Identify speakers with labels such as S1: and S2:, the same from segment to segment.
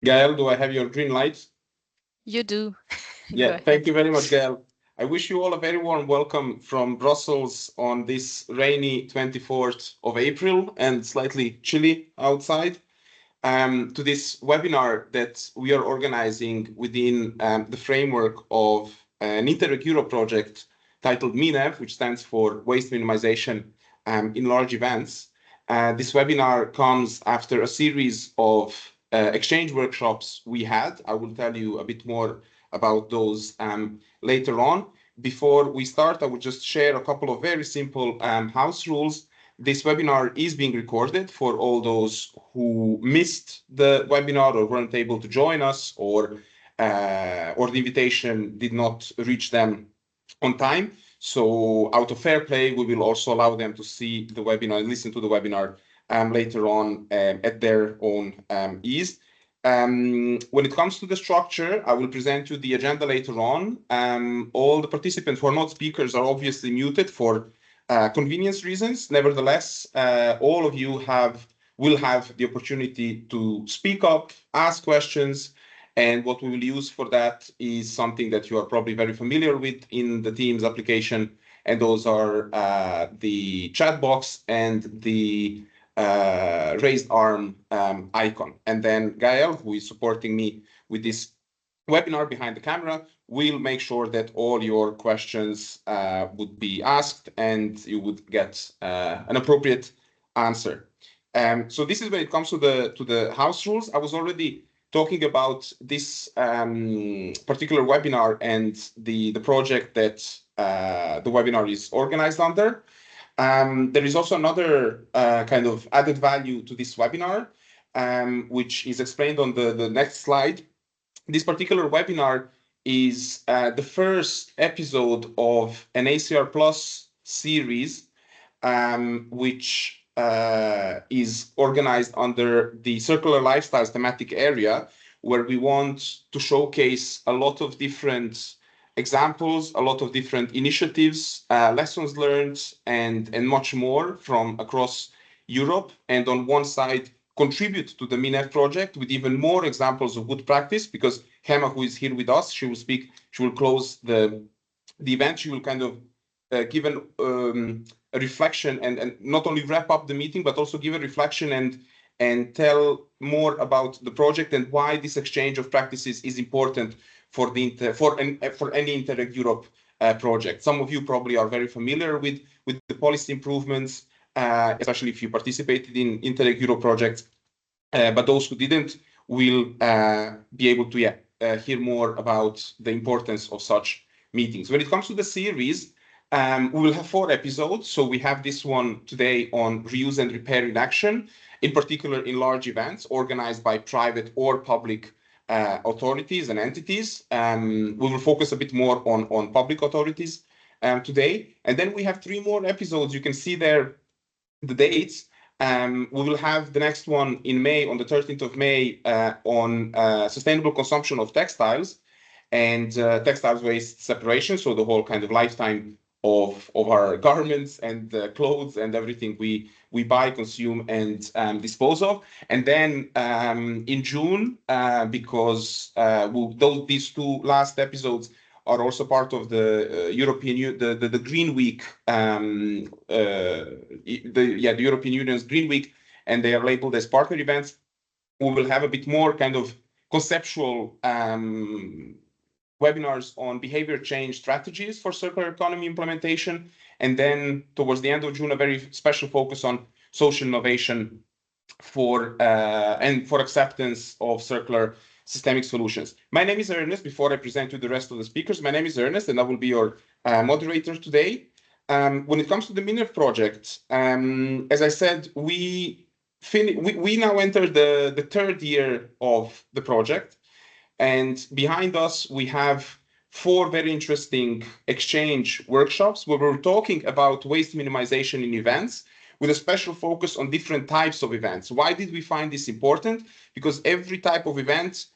S1: Gael, do I have your green light?
S2: You do. Go
S1: Yeah, thank
S2: ahead.
S1: you very much, Gael. I wish you all a very warm welcome from Brussels on this rainy 24th of April and slightly chilly outside to this webinar that we are organizing within the framework of an INTERREG Europe project titled MINEV, which stands for Waste Minimization in Large Events. This webinar comes after a series of exchange workshops we had. I will tell you a bit more about those later on. Before we start, I will just share a couple of very simple house rules. This webinar is being recorded for all those who missed the webinar or weren't able to join us, or the invitation did not reach them on time. So out of fair play, we will also allow them to see the webinar and listen to the webinar later on at their own ease. When it comes to the structure, I will present you the agenda later on. All the participants who are not speakers are obviously muted for convenience reasons. Nevertheless, all of you will have the opportunity to speak up, ask questions, and what we will use for that is something that you are probably very familiar with in the Teams application, and those are the chat box and the raised arm icon. And then Gael, who is supporting me with this webinar behind the camera, will make sure that all your questions would be asked and you would get an appropriate answer. So this is when it comes to the house rules. I was already talking about this particular webinar and the project that the webinar is organized under. There is also another kind of added value to this webinar, which is explained on the next slide. This particular webinar is the first episode of an ACR Plus series, which is organized under the circular lifestyles thematic area, where we want to showcase a lot of different examples, a lot of different initiatives, lessons learned, and much more from across Europe. And on one side, contribute to the MINEV project with even more examples of good practice, because Hema, who is here with us, she will close the event. She will kind of give a reflection and not only wrap up the meeting, but also give a reflection and tell more about the project and why this exchange of practices is important for any INTERREG Europe project. Some of you probably are very familiar with the policy improvements, especially if you participated in INTERREG Europe projects. But those who didn't will be able to hear more about the importance of such meetings. When it comes to the series, we will have 4 episodes. So we have this one today on reuse and repair in action, in particular in large events organized by private or public authorities and entities. We will focus a bit more on public authorities today. And then we have 3 more episodes. You can see there the dates. We will have the next one in May, on the 13th of May, on sustainable consumption of textiles and textiles waste separation. So the whole kind of lifetime of our garments and clothes and everything we buy, consume, and dispose of. And then in June, because these 2 last episodes are also part of the European the Green Week, the European Union's Green Week, and they are labeled as partner events. We will have a bit more kind of conceptual webinars on behavior change strategies for circular economy implementation. And then towards the end of June, a very special focus on social innovation for acceptance of circular systemic solutions. My name is Ernest. Before I present to the rest of the speakers, my name is Ernest, and I will be your moderator today. When it comes to the MINEV project, as I said, we now enter the 3rd year of the project. And behind us, we have 4 very interesting exchange workshops where we're talking about waste minimization in events, with a special focus on different types of events. Why did we find this important? Because every type of event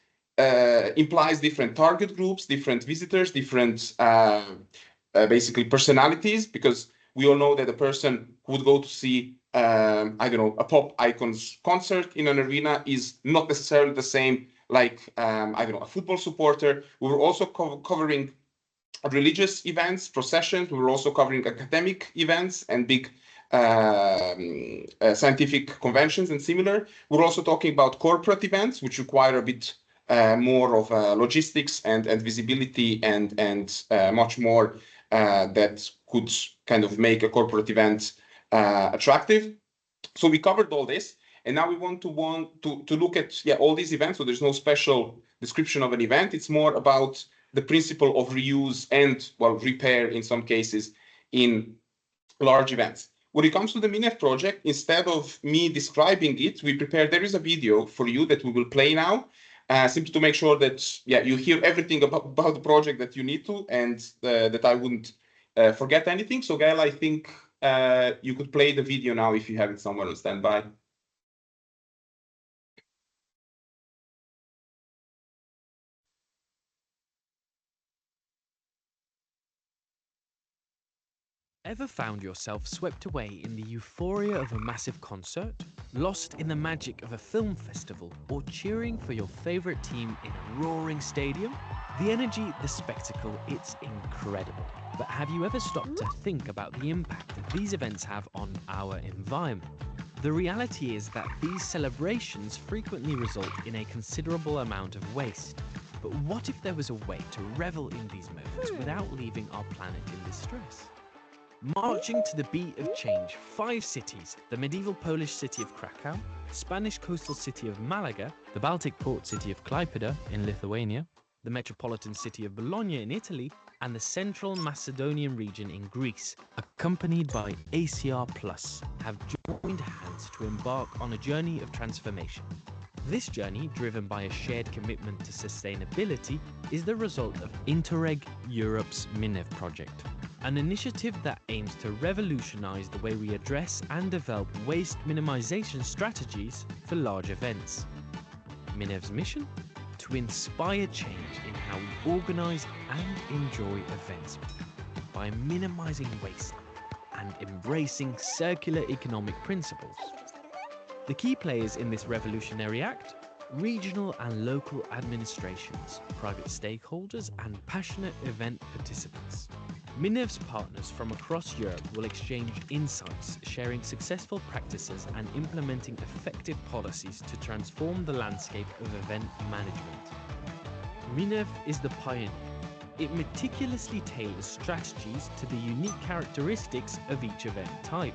S1: implies different target groups, different visitors, different basically personalities, because we all know that a person who would go to see I don't know, a pop icons concert in an arena is not necessarily the same like, I don't know, a football supporter. We were also covering religious events, processions. We were also covering academic events and big scientific conventions and similar. We're also talking about corporate events, which require a bit more of logistics and visibility and much more that could kind of make a corporate event attractive. So we covered all this, and now we want to look at all these events. So there's no special description of an event. It's more about the principle of reuse and, well, repair in some cases in large events. When it comes to the MINEV project, instead of me describing it, there is a video for you that we will play now, simply to make sure that you hear everything about the project that you need to, and that I wouldn't forget anything. So Gael, I think you could play the video now if you have it somewhere on standby.
S3: Ever found yourself swept away in the euphoria of a massive concert, lost in the magic of a film festival, or cheering for your favorite team in a roaring stadium? The energy, the spectacle, it's incredible. But have you ever stopped to think about the impact that these events have on our environment? The reality is that these celebrations frequently result in a considerable amount of waste. But what if there was a way to revel in these moments without leaving our planet in distress? Marching to the beat of change, 5 cities, the medieval Polish city of Krakow, Spanish coastal city of Malaga, the Baltic port city of Klaipėda in Lithuania, the metropolitan city of Bologna in Italy, and the central Macedonian region in Greece, accompanied by ACR+, have joined hands to embark on a journey of transformation. This journey, driven by a shared commitment to sustainability, is the result of INTERREG Europe's MINEV project, an initiative that aims to revolutionize the way we address and develop waste minimization strategies for large events. MINEV's mission? To inspire change in how we organize and enjoy events by minimizing waste and embracing circular economic principles. The key players in this revolutionary act: regional and local administrations, private stakeholders, and passionate event participants. MINEV's partners from across Europe will exchange insights, sharing successful practices and implementing effective policies to transform the landscape of event management. MINEV is the pioneer. It meticulously tailors strategies to the unique characteristics of each event type.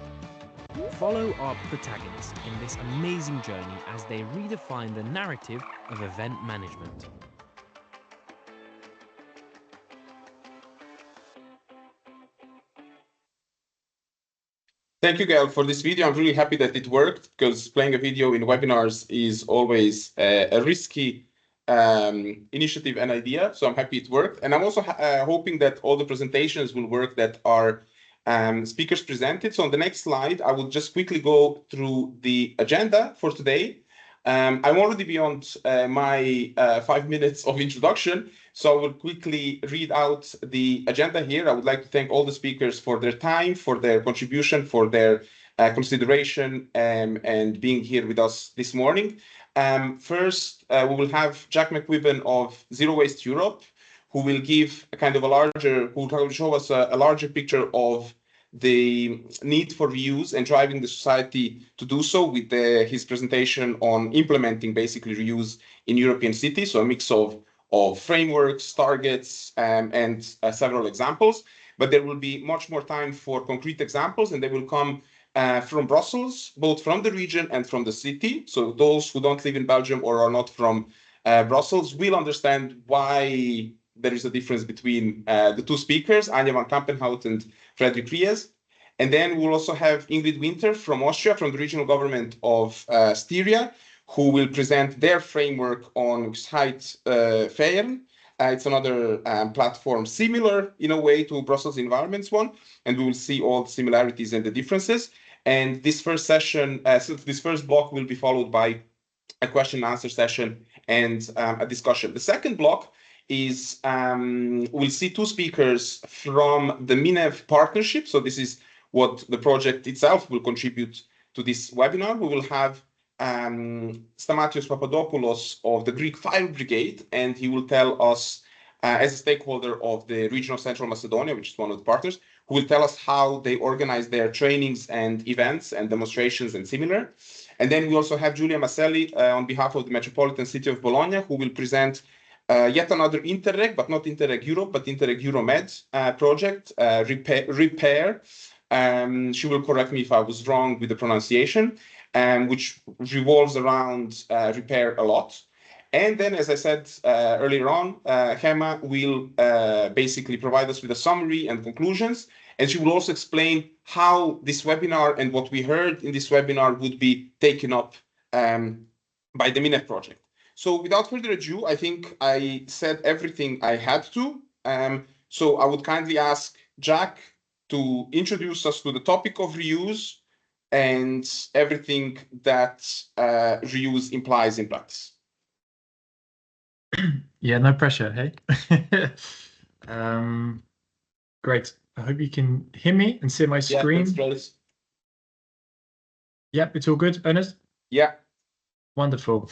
S3: Follow our protagonists in this amazing journey as they redefine the narrative of event management.
S1: Thank you, Gael, for this video. I'm really happy that it worked, because playing a video in webinars is always a risky initiative and idea. So I'm happy it worked. And I'm also hoping that all the presentations will work that our speakers presented. So on the next slide, I will just quickly go through the agenda for today. I'm already beyond my 5 minutes of introduction, so I will quickly read out the agenda here. I would like to thank all the speakers for their time, for their contribution, for their consideration, and being here with us this morning. First, we will have Jack McQuibbin of Zero Waste Europe, who will give a kind of who will show us a larger picture of the need for reuse and driving the society to do so, with his presentation on implementing basically reuse in European cities. So a mix of frameworks, targets, and several examples. But there will be much more time for concrete examples, and they will come from Brussels, both from the region and from the city. So those who don't live in Belgium or are not from Brussels will understand why there is a difference between the two speakers, Anja van Kampenhout and Frederick Ries. And then we'll also have Ingrid Winter from Austria, from the regional government of Styria, who will present their framework on Feiern. It's another platform similar in a way to Brussels Environments one, and we will see all the similarities and the differences. And this first session, this first block will be followed by a question and answer session and a discussion. The second block is we'll see 2 speakers from the MINEV partnership. So this is what the project itself will contribute to this webinar. We will have Stamatios Papadopoulos of the Greek Fire Brigade, and he will tell us, as a stakeholder of the region of Central Macedonia, which is one of the partners, who will tell us how they organize their trainings and events and demonstrations and similar. And then we also have Giulia Maselli on behalf of the Metropolitan City of Bologna, who will present yet another Interreg, but not Interreg Europe, but Interreg Euromed project, Repair. She will correct me if I was wrong with the pronunciation, which revolves around repair a lot. And then, as I said earlier on, Hema will basically provide us with a summary and conclusions, and she will also explain how this webinar and what we heard in this webinar would be taken up by the MINEV project. So without further ado, I think I said everything I had to. So I would kindly ask Jack to introduce us to the topic of reuse and everything that reuse implies in practice.
S4: Yeah, no pressure, hey? Great. I hope you can hear me and see my screen.
S1: Yeah, that's great.
S4: Yep, it's all good, Ernest?
S1: Yeah.
S4: Wonderful.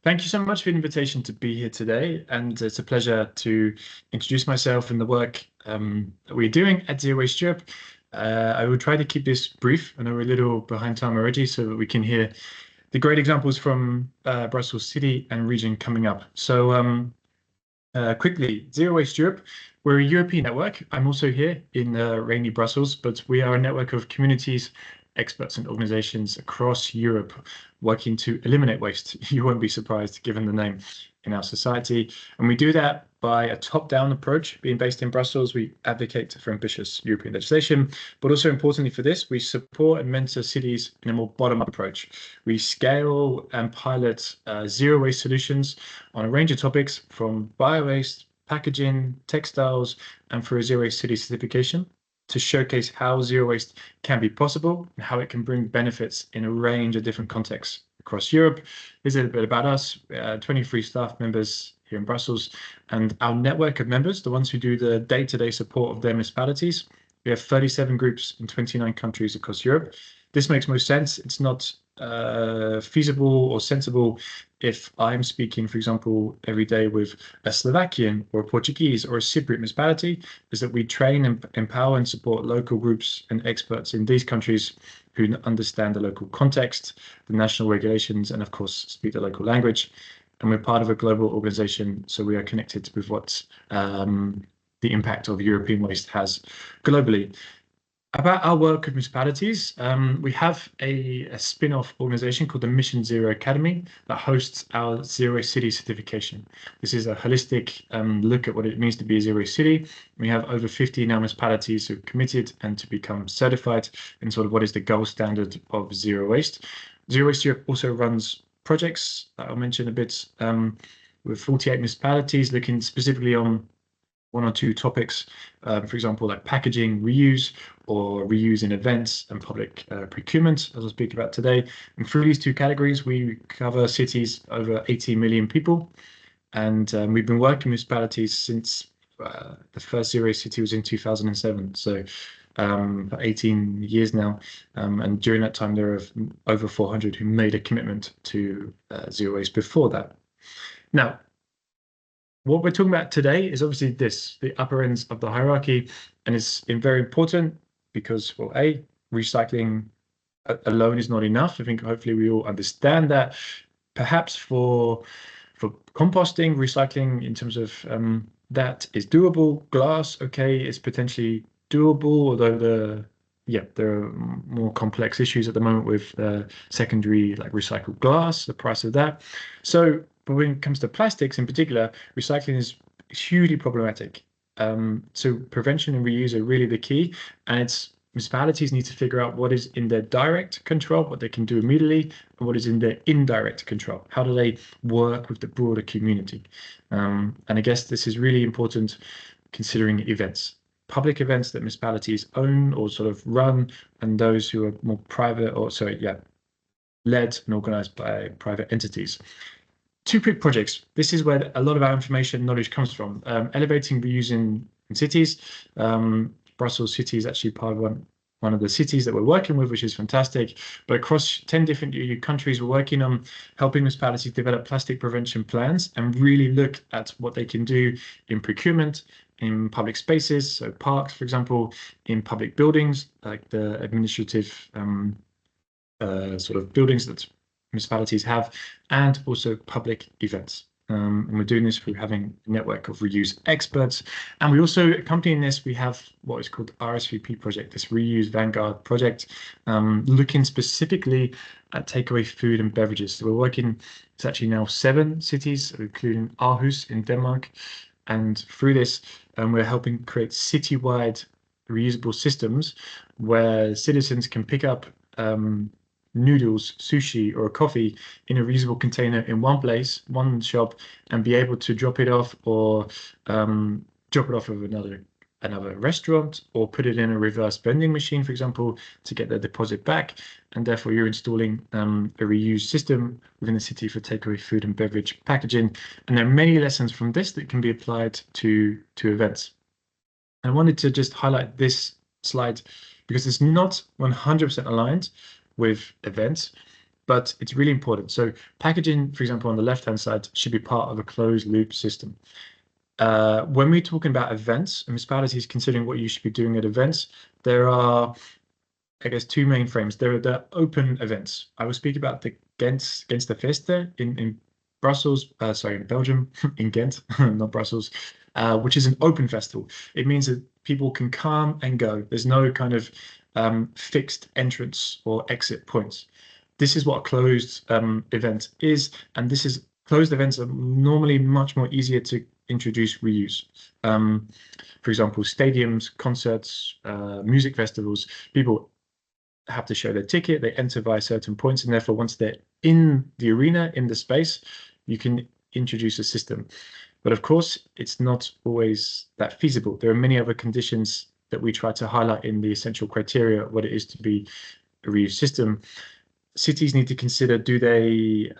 S4: Thank you so much for the invitation to be here today, and it's a pleasure to introduce myself and the work that we're doing at Zero Waste Europe. I will try to keep this brief. I know we're a little behind time already, so that we can hear the great examples from Brussels City and region coming up. So quickly, Zero Waste Europe, we're a European network. I'm also here in rainy Brussels, but we are a network of communities, experts and organizations across Europe working to eliminate waste. You won't be surprised given the name in our society. And we do that by a top-down approach. Being based in Brussels, we advocate for ambitious European legislation, but also importantly for this, we support and mentor cities in a more bottom-up approach. We scale and pilot zero waste solutions on a range of topics from bio-waste, packaging, textiles, and for a zero waste city certification, to showcase how zero waste can be possible and how it can bring benefits in a range of different contexts across Europe. Here's a little bit about us. 23 staff members here in Brussels, and our network of members, the ones who do the day-to-day support of their municipalities. We have 37 groups in 29 countries across Europe. This makes most sense. It's not feasible or sensible if I'm speaking, for example, every day with a Slovakian or a Portuguese or a Cypriot municipality, is that we train and empower and support local groups and experts in these countries who understand the local context, the national regulations, and of course, speak the local language. And we're part of a global organization, so we are connected with what the impact of European waste has globally. About our work with municipalities, we have a spin-off organization called the Mission Zero Academy that hosts our Zero Waste City certification. This is a holistic look at what it means to be a zero waste city. We have over 50 now municipalities who are committed and to become certified in sort of what is the gold standard of zero waste. Zero Waste Europe also runs projects that I'll mention a bit with 48 municipalities looking specifically on one or two topics, for example, like packaging, reuse, or reuse in events and public procurement, as I'll speak about today. And through these two categories, we cover cities over 18 million people. And we've been working with municipalities since the first zero waste city was in 2007. So for 18 years now. And during that time, there are over 400 who made a commitment to zero waste before that. Now, what we're talking about today is obviously this, the upper ends of the hierarchy, and it's very important because, well, A, recycling alone is not enough. I think hopefully we all understand that. Perhaps for composting, recycling in terms of that is doable. Glass, okay, is potentially doable, although there are more complex issues at the moment with secondary like recycled glass, the price of that. So, but when it comes to plastics in particular, recycling is hugely problematic. So prevention and reuse are really the key, and it's municipalities need to figure out what is in their direct control, what they can do immediately, and what is in their indirect control. How do they work with the broader community? And I guess this is really important considering events. Public events that municipalities own or sort of run, and those who are more private or led and organized by private entities. Two quick projects. This is where a lot of our information knowledge comes from. Elevating reuse in cities. Brussels City is actually part of one one of the cities that we're working with, which is fantastic. But across 10 different EU countries, we're working on helping municipalities develop plastic prevention plans and really look at what they can do in procurement, in public spaces, so parks, for example, in public buildings, like the administrative sort of buildings that municipalities have, and also public events. And we're doing this through having a network of reuse experts. And we also, accompanying this, we have what is called RSVP project, this Reuse Vanguard project, looking specifically at takeaway food and beverages. So we're working, it's actually now 7 cities, including Aarhus in Denmark. And through this, we're helping create citywide reusable systems where citizens can pick up noodles, sushi, or a coffee in a reusable container in one place, one shop, and be able to drop it off or drop it off of another restaurant, or put it in a reverse vending machine, for example, to get their deposit back. And therefore, you're installing a reuse system within the city for takeaway food and beverage packaging. And there are many lessons from this that can be applied to events. I wanted to just highlight this slide because it's not 100% aligned with events, but it's really important. So packaging, for example, on the left-hand side, should be part of a closed loop system. When we're talking about events, and municipalities considering what you should be doing at events, there are, I guess, 2 main frames. There are the open events. I will speak about the Gänstefeste in Brussels, sorry, in Belgium, in Ghent, not Brussels, which is an open festival. It means that people can come and go. There's no kind of fixed entrance or exit points. This is what a closed event is, and closed events are normally much more easier to introduce reuse. For example, stadiums, concerts, music festivals, people have to show their ticket, they enter via certain points, and therefore once they're in the arena, in the space, you can introduce a system. But of course, it's not always that feasible. There are many other conditions that we try to highlight in the essential criteria of what it is to be a reuse system. Cities need to consider, do they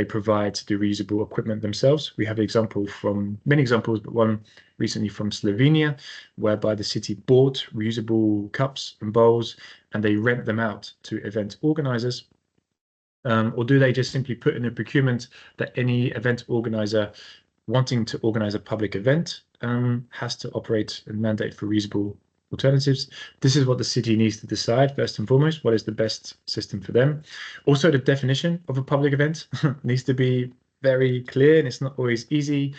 S4: provide the reusable equipment themselves? We have many examples, but one recently from Slovenia, whereby the city bought reusable cups and bowls and they rent them out to event organizers. Or do they just simply put in a procurement that any event organizer wanting to organize a public event has to operate and mandate for reusable alternatives? This is what the city needs to decide first and foremost. What is the best system for them? Also, the definition of a public event needs to be very clear, and it's not always easy.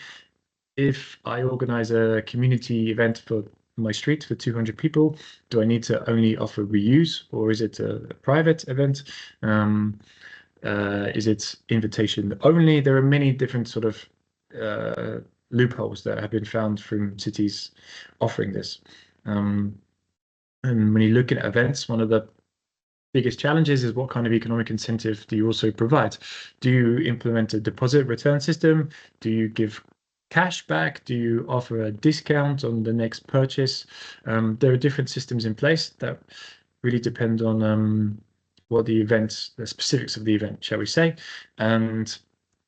S4: If I organize a community event for my street for 200 people, do I need to only offer reuse, or is it a private event? Is it invitation only? There are many different sort of loopholes that have been found from cities offering this. And when you look at events, one of the biggest challenges is what kind of economic incentive do you also provide? Do you implement a deposit return system? Do you give cash back? Do you offer a discount on the next purchase? There are different systems in place that really depend on what the specifics of the event, shall we say. And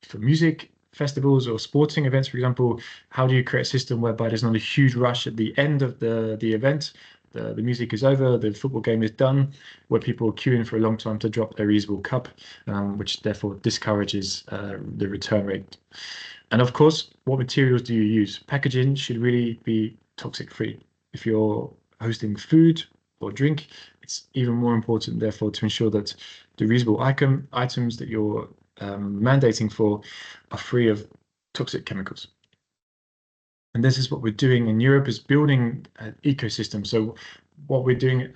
S4: for music festivals or sporting events, for example, how do you create a system whereby there's not a huge rush at the end of the event? The music is over, the football game is done, where people are queuing for a long time to drop their reusable cup, which therefore discourages the return rate. And of course, what materials do you use? Packaging should really be toxic free. If you're hosting food or drink, it's even more important, therefore, to ensure that the reusable items that you're mandating for are free of toxic chemicals. And this is what we're doing in Europe, is building an ecosystem. So what we're doing,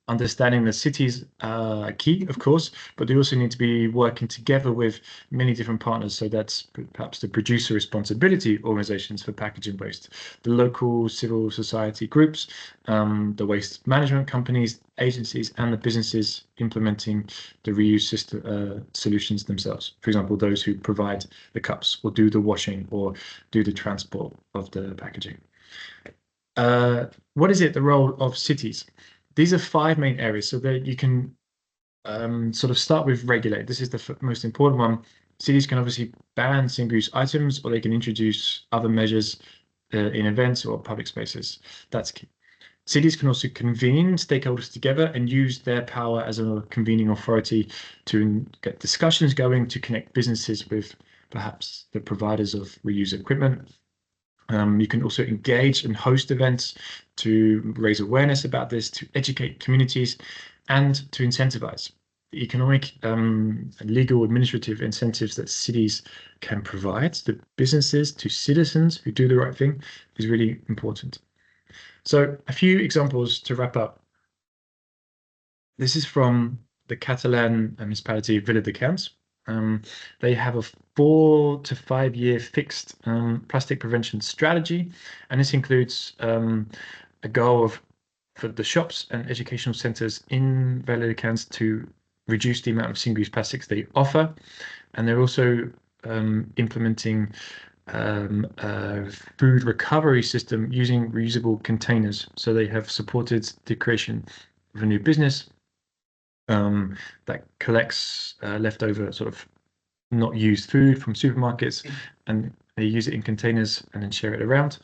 S4: understanding the cities are key, of course, but they also need to be working together with many different partners. So that's perhaps the producer responsibility organizations for packaging waste, the local civil society groups, the waste management companies, agencies, and the businesses implementing the reuse system solutions themselves. For example, those who provide the cups or do the washing or do the transport of the packaging. What is the role of cities? These are 5 main areas, so that you can sort of start with regulate. This is the most important one. Cities can obviously ban single-use items, or they can introduce other measures in events or public spaces. That's key. Cities can also convene stakeholders together and use their power as a convening authority to get discussions going, to connect businesses with perhaps the providers of reuse equipment. You can also engage and host events to raise awareness about this, to educate communities, and to incentivize. The economic and legal administrative incentives that cities can provide to businesses, to citizens who do the right thing is really important. So a few examples to wrap up. This is from the Catalan municipality Viladecans. They have a 4 to 5 year fixed plastic prevention strategy, and this includes a goal for the shops and educational centres in Viladecans to reduce the amount of single-use plastics they offer, and they're also implementing a food recovery system using reusable containers. So they have supported the creation of a new business that collects leftover sort of not used food from supermarkets, and they use it in containers and then share it around.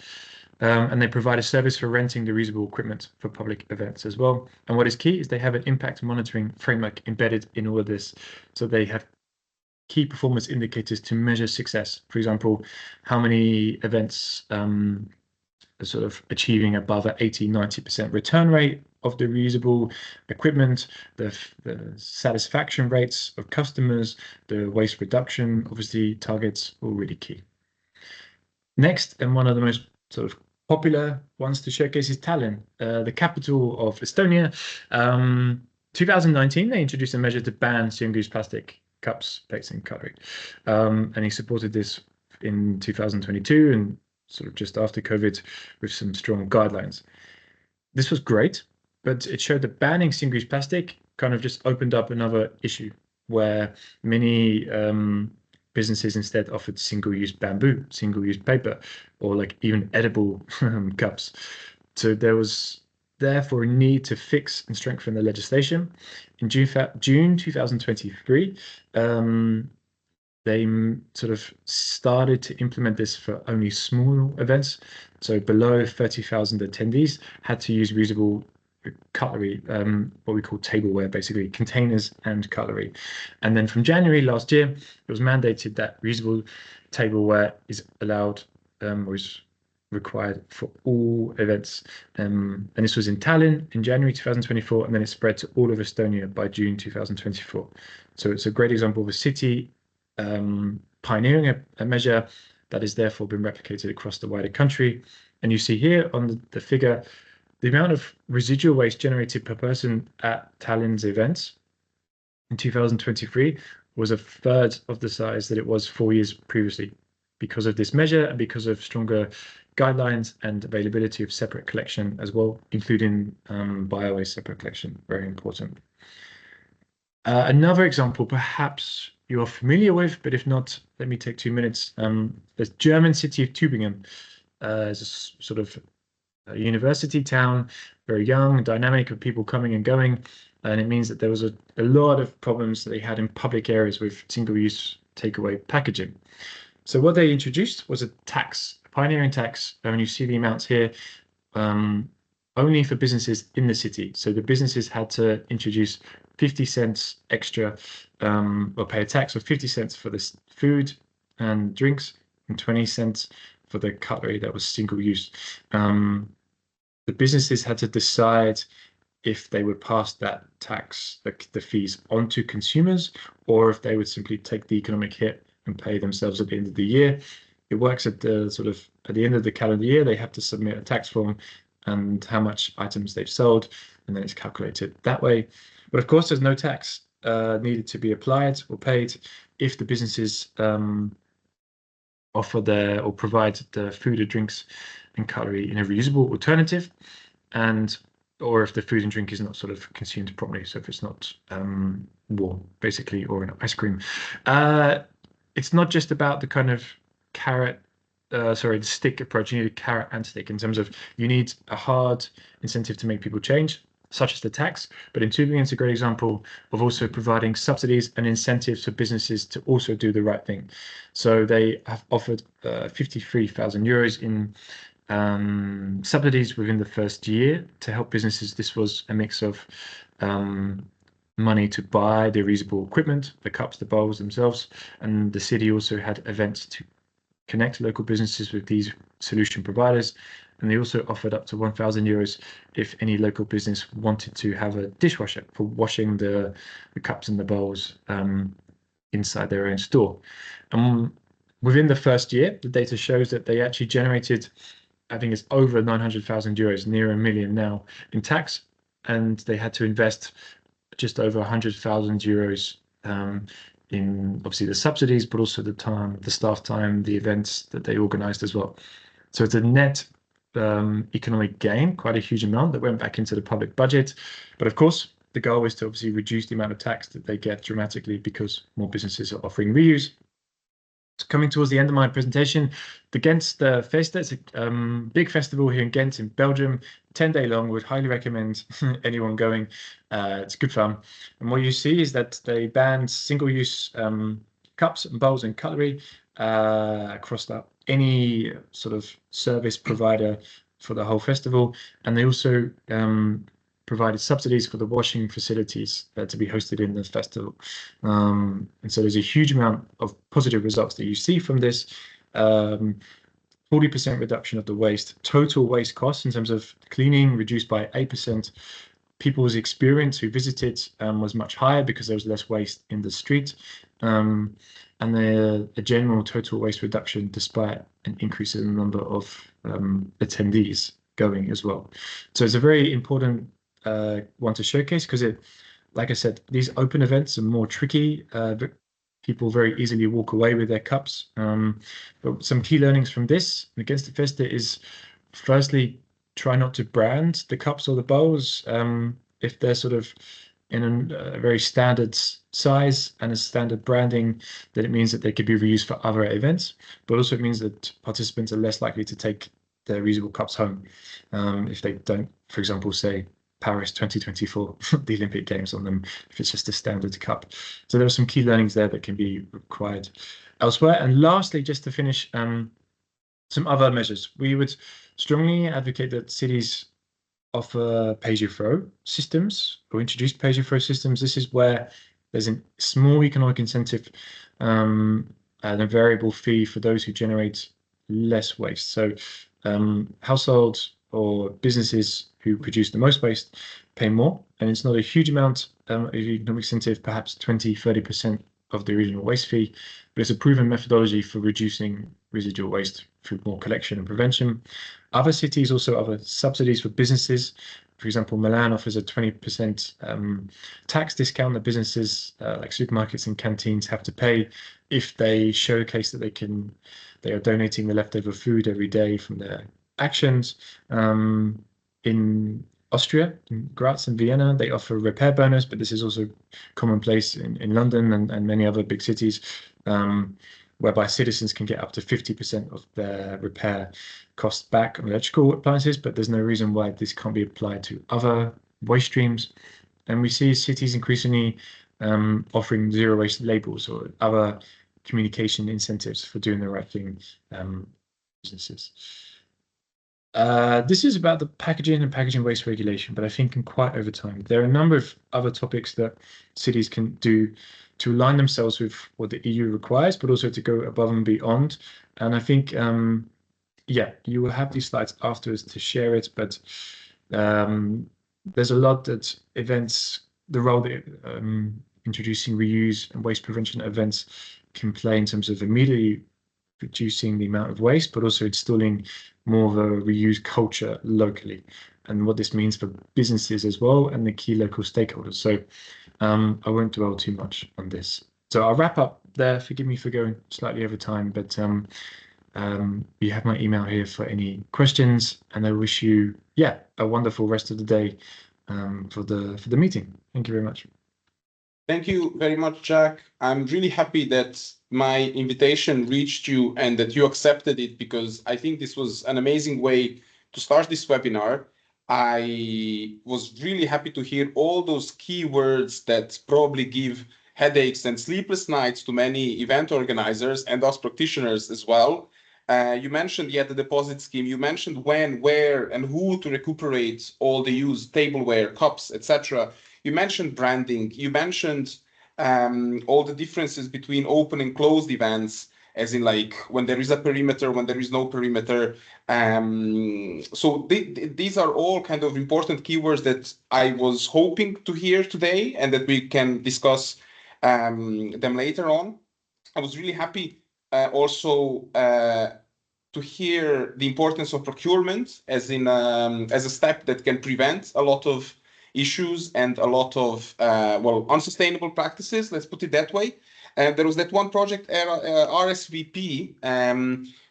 S4: And they provide a service for renting the reusable equipment for public events as well. And what is key is they have an impact monitoring framework embedded in all of this. So they have key performance indicators to measure success. For example, how many events are sort of achieving above an 80-90% return rate of the reusable equipment, the satisfaction rates of customers, the waste reduction, obviously targets, all really key. Next, and one of the most sort of popular ones to showcase is Tallinn, the capital of Estonia. 2019, they introduced a measure to ban single-use plastic cups, plates, and cutlery. And he supported this in 2022 and sort of just after COVID with some strong guidelines. This was great, but it showed that banning single-use plastic kind of just opened up another issue where many businesses instead offered single-use bamboo, single-use paper, or like even edible cups. So there was therefore a need to fix and strengthen the legislation. In June 2023, they sort of started to implement this for only small events. So below 30,000 attendees had to use reusable cutlery, what we call tableware, basically containers and cutlery. And then from January last year, it was mandated that reusable tableware is allowed or is required for all events. And this was in Tallinn in January 2024, and then it spread to all of Estonia by June 2024. So it's a great example of a city pioneering a measure that has therefore been replicated across the wider country. And you see here on the figure, the amount of residual waste generated per person at Tallinn's events in 2023 was a third of the size that it was 4 years previously, because of this measure and because of stronger guidelines and availability of separate collection as well, including bio-waste separate collection, very important. Another example, perhaps you're familiar with, but if not, let me take 2 minutes. The German city of Tübingen is a sort of a university town, very young, dynamic, of people coming and going. And it means that there was a lot of problems that they had in public areas with single-use takeaway packaging. So what they introduced was a tax, a pioneering tax, and you see the amounts here, only for businesses in the city. So the businesses had to introduce 50 cents extra, or pay a tax of 50 cents for this food and drinks, and 20 cents for the cutlery that was single use. The businesses had to decide if they would pass that tax, the fees, onto consumers, or if they would simply take the economic hit and pay themselves at the end of the year. It works at the end of the calendar year. They have to submit a tax form and how much items they've sold, and then it's calculated that way. But of course, there's no tax needed to be applied or paid if the businesses offer or provide the food or drinks and cutlery in a reusable alternative, or if the food and drink is not sort of consumed properly. So if it's not warm, basically, or an ice cream. It's not just about the kind of the stick approach. You need a carrot and stick in terms of you need a hard incentive to make people change, such as the tax. But in Tübingen, it's a great example of also providing subsidies and incentives for businesses to also do the right thing. So they have offered 53,000 euros in subsidies within the first year to help businesses. This was a mix of money to buy the reusable equipment, the cups, the bowls themselves, and the city also had events to connect local businesses with these solution providers. And they also offered up to €1,000 if any local business wanted to have a dishwasher for washing the cups and the bowls inside their own store. Within the first year, the data shows that they actually generated, I think it's over €900,000, near $1 million now in tax, and they had to invest just over €100,000 in obviously the subsidies, but also the time, the staff time, the events that they organized as well. So it's a net economic gain, quite a huge amount that went back into the public budget. But of course, the goal is to obviously reduce the amount of tax that they get dramatically because more businesses are offering reuse. Coming towards the end of my presentation, the Ghent Festa, it's a big festival here in Ghent in Belgium, 10-day long. Would highly recommend anyone going. It's good fun. And what you see is that they banned single-use cups and bowls and cutlery across any sort of service provider for the whole festival. And they also provided subsidies for the washing facilities to be hosted in the festival. And so there's a huge amount of positive results that you see from this. 40% reduction of the waste, total waste costs in terms of cleaning reduced by 8%. People's experience who visited was much higher because there was less waste in the street. And the general total waste reduction despite an increase in the number of attendees going as well. So it's a very important one to showcase because it, like I said, these open events are more tricky. People very easily walk away with their cups. But some key learnings from this against the Festa is, firstly, try not to brand the cups or the bowls if they're sort of in a very standard size and a standard branding, then it means that they could be reused for other events. But also it means that participants are less likely to take their reusable cups home if they don't, for example, say Paris 2024, the Olympic Games on them, if it's just a standard cup. So there are some key learnings there that can be required elsewhere. And lastly, just to finish, some other measures. We would strongly advocate that cities offer pay-as-you-throw systems or introduce pay-as-you-throw systems. This is where there's a small economic incentive and a variable fee for those who generate less waste. So households or businesses who produce the most waste pay more, and it's not a huge amount of economic incentive, perhaps 20–30% of the original waste fee, but it's a proven methodology for reducing residual waste through more collection and prevention. Other cities also offer subsidies for businesses. For example, Milan offers a 20% tax discount that businesses like supermarkets and canteens have to pay if they showcase that they are donating the leftover food every day from their actions. In Austria, in Graz and Vienna, they offer a repair bonus, but this is also commonplace in London and many other big cities, whereby citizens can get up to 50% of their repair costs back on electrical appliances, but there's no reason why this can't be applied to other waste streams. And we see cities increasingly offering zero waste labels or other communication incentives for doing the right thing, businesses. This is about the packaging and packaging waste regulation, but I think quite over time. There are a number of other topics that cities can do to align themselves with what the EU requires, but also to go above and beyond. And I think, yeah, you will have these slides afterwards to share it, but there's a lot that events, the role that introducing reuse and waste prevention events can play in terms of immediately reducing the amount of waste, but also installing more of a reuse culture locally, and what this means for businesses as well and the key local stakeholders. So I won't dwell too much on this. So I'll wrap up there. Forgive me for going slightly over time, but you have my email here for any questions, and I wish you, yeah, a wonderful rest of the day for the meeting. Thank you very much.
S1: Thank you very much, Jack. I'm really happy that my invitation reached you and that you accepted it, because I think this was an amazing way to start this webinar. I was really happy to hear all those keywords that probably give headaches and sleepless nights to many event organizers and us practitioners as well. You mentioned the deposit scheme. You mentioned when, where, and who to recuperate all the used tableware, cups, etc. You mentioned branding. You mentioned all the differences between open and closed events, as in like when there is a perimeter, when there is no perimeter. So these are all kind of important keywords that I was hoping to hear today and that we can discuss them later on. I was really happy also to hear the importance of procurement as in as a step that can prevent a lot of issues and a lot of unsustainable practices. Let's put it that way. And there was that one project, RSVP,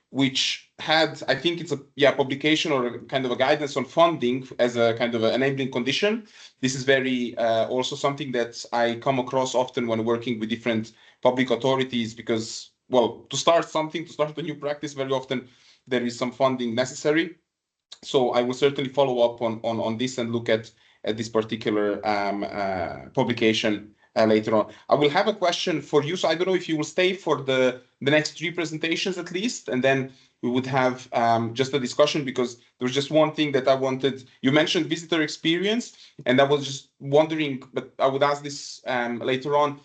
S1: which had, I think it's a publication or a kind of a guidance on funding as a kind of an enabling condition. This is very also something that I come across often when working with different public authorities, because, well, to start a new practice, very often there is some funding necessary. So I will certainly follow up on this and look at this particular publication later on. I will have a question for you. So I don't know if you will stay for the next 3 presentations at least, and then we would have just a discussion, because there was just one thing that I wanted. You mentioned visitor experience, and I was just wondering, but I would ask this later on.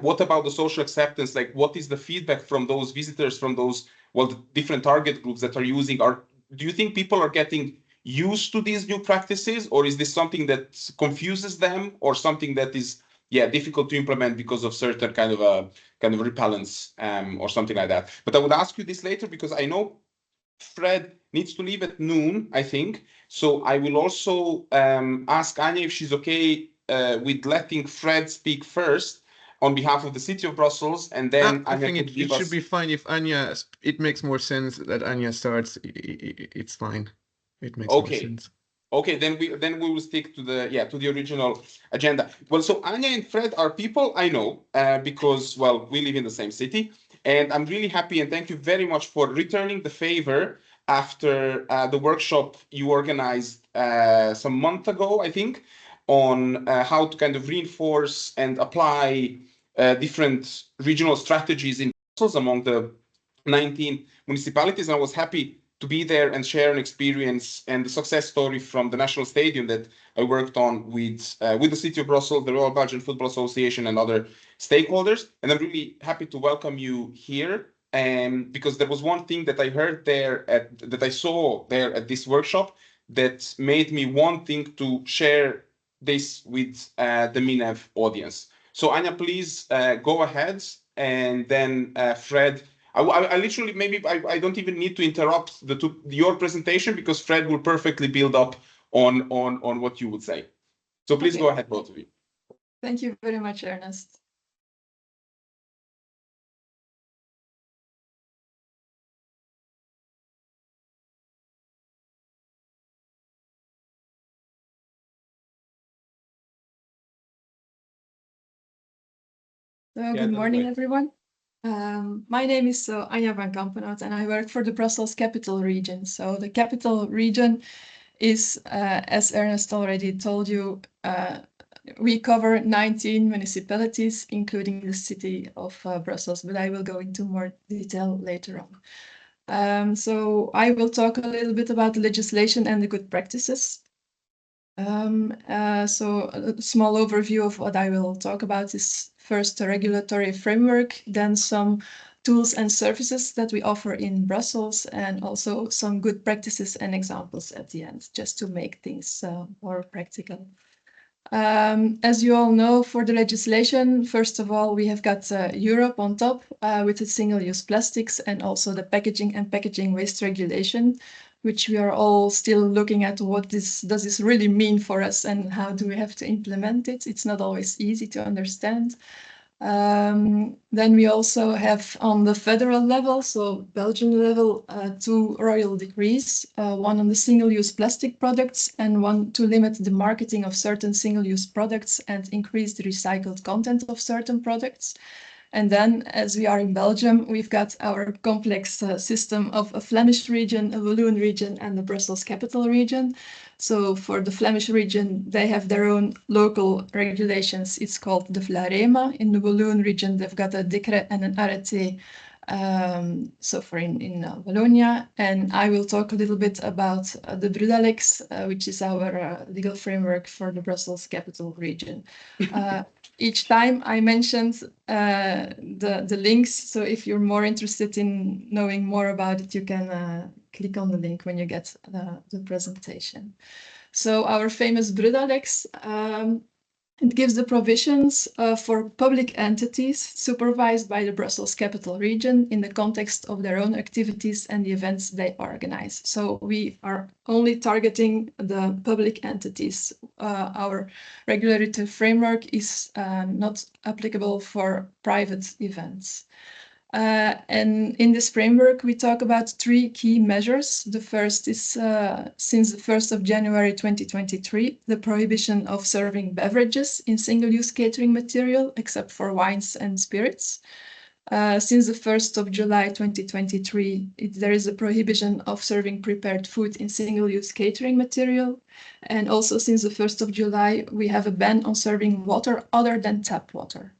S1: What about the social acceptance? Like, what is the feedback from those visitors, from those, the different target groups that are using? Do you think people are getting used to these new practices, or is this something that confuses them, or something that is difficult to implement because of certain kind of repellence or something like that? But I would ask you this later, because I know Fred needs to leave at noon, I think. So I will also ask Anya if she's okay with letting Fred speak first on behalf of the city of Brussels, and then
S5: I think it should be fine if Anya. It makes more sense that Anya starts. It's fine. It makes more sense.
S1: Okay, then we will stick to the original agenda. Well, so Anya and Fred are people I know because, well, we live in the same city, and I'm really happy and thank you very much for returning the favor after the workshop you organized some month ago, I think, on how to kind of reinforce and apply different regional strategies in Brussels among the 19 municipalities. And I was happy to be there and share an experience and the success story from the National Stadium that I worked on with the City of Brussels, the Royal Belgian Football Association, and other stakeholders. And I'm really happy to welcome you here. Because there was one thing that I heard there, that I saw there at this workshop, that made me wanting to share this with the MINEV audience. So Anya, please go ahead, and then Fred. I literally, maybe I don't even need to interrupt your presentation, because Fred will perfectly build up on what you would say. So please go ahead, both of you.
S6: Thank you very much, Ernest. So good morning, everyone. My name is Anja van Kampenhout, and I work for the Brussels Capital Region. So the Capital Region is, as Ernest already told you, we cover 19 municipalities, including the city of Brussels, but I will go into more detail later on. So I will talk a little bit about legislation and the good practices. So a small overview of what I will talk about is first a regulatory framework, then some tools and services that we offer in Brussels, and also some good practices and examples at the end, just to make things more practical. As you all know, for the legislation, first of all, we have got Europe on top with the single-use plastics, and also the packaging and packaging waste regulation, which we are all still looking at. What does this really mean for us, and how do we have to implement it? It's not always easy to understand. Then we also have on the federal level, so Belgian level, 2 royal decrees, one on the single-use plastic products and one to limit the marketing of certain single-use products and increase the recycled content of certain products. And then, as we are in Belgium, we've got our complex system of a Flemish region, a Walloon region, and the Brussels Capital Region. So for the Flemish region, they have their own local regulations. It's called the VLAREMA. In the Walloon region, they've got a decret and an arrêté so for in Wallonia, and I will talk a little bit about the Brudalex, which is our legal framework for the Brussels capital region. Each time I mentioned the links, so if you're more interested in knowing more about it, you can click on the link when you get the presentation. So our famous Brudalex, it gives the provisions for public entities supervised by the Brussels capital region in the context of their own activities and the events they organize. So we are only targeting the public entities. Our regulatory framework is not applicable for private events. And in this framework, we talk about 3 key measures. The first is, since the 1st of January 2023, the prohibition of serving beverages in single-use catering material, except for wines and spirits. Since the 1st of July 2023, there is a prohibition of serving prepared food in single-use catering material. And also since the 1st of July, we have a ban on serving water other than tap water.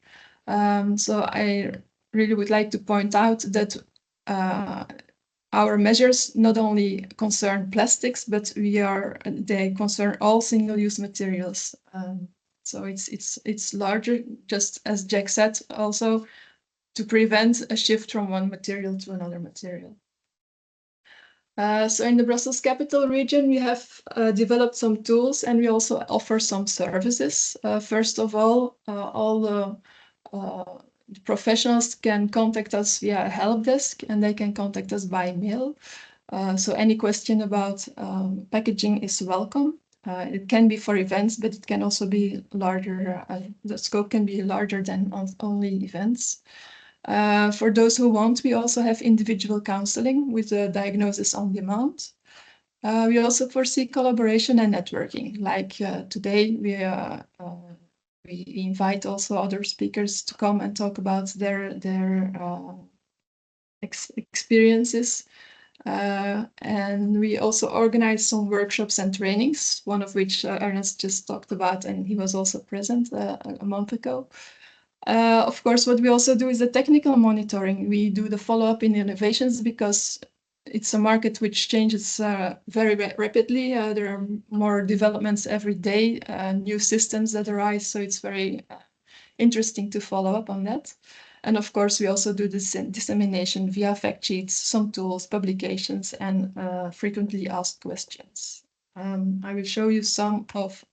S6: So I really would like to point out that our measures not only concern plastics, but they concern all single-use materials. So it's larger, just as Jack said, also to prevent a shift from one material to another material. So in the Brussels capital region, we have developed some tools, and we also offer some services. First of all the professionals can contact us via a help desk, and they can contact us by mail. So any question about packaging is welcome. It can be for events, but it can also be larger. The scope can be larger than only events. For those who want, we also have individual counseling with a diagnosis on demand. We also foresee collaboration and networking. Like today, we invite also other speakers to come and talk about their experiences. And we also organize some workshops and trainings, one of which Ernest just talked about, and he was also present a month ago. Of course, what we also do is the technical monitoring. We do the follow-up in innovations because it's a market which changes very rapidly. There are more developments every day, new systems that arise, so it's very interesting to follow up on that. And of course, we also do this dissemination via fact sheets, some tools, publications, and frequently asked questions. I will show you some of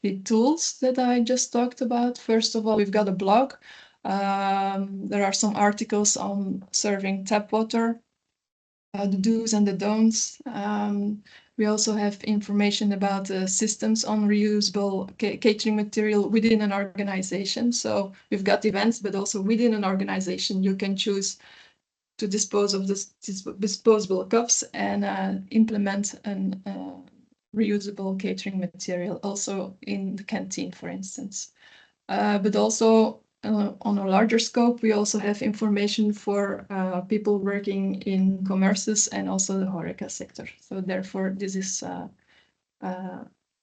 S6: the tools that I just talked about. First of all, we've got a blog. There are some articles on serving tap water, the do's and the don'ts. We also have information about systems on reusable catering material within an organization. So we've got events, but also within an organization, you can choose to dispose of this disposable cups and implement an reusable catering material also in the canteen, for instance. But also on a larger scope, we also have information for people working in commerces and also the HoReCa sector. So therefore, this is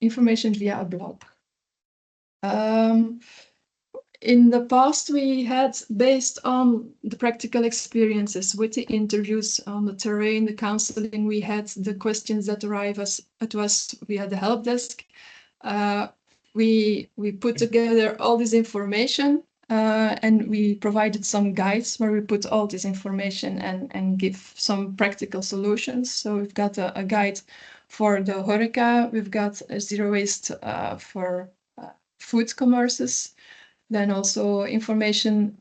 S6: information via a blog. In the past, we had, based on the practical experiences with the interviews on the terrain, the counseling, we had the questions that arrive to us via the help desk. We put together all this information and we provided some guides where we put all this information and give some practical solutions. So we've got a guide for the HoReCa, we've got a zero waste for food commerces. Then also information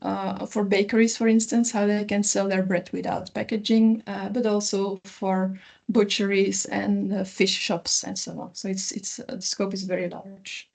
S6: for bakeries, for instance, how they can sell their bread without packaging, but also for butcheries and fish shops and so on. So the scope is very large.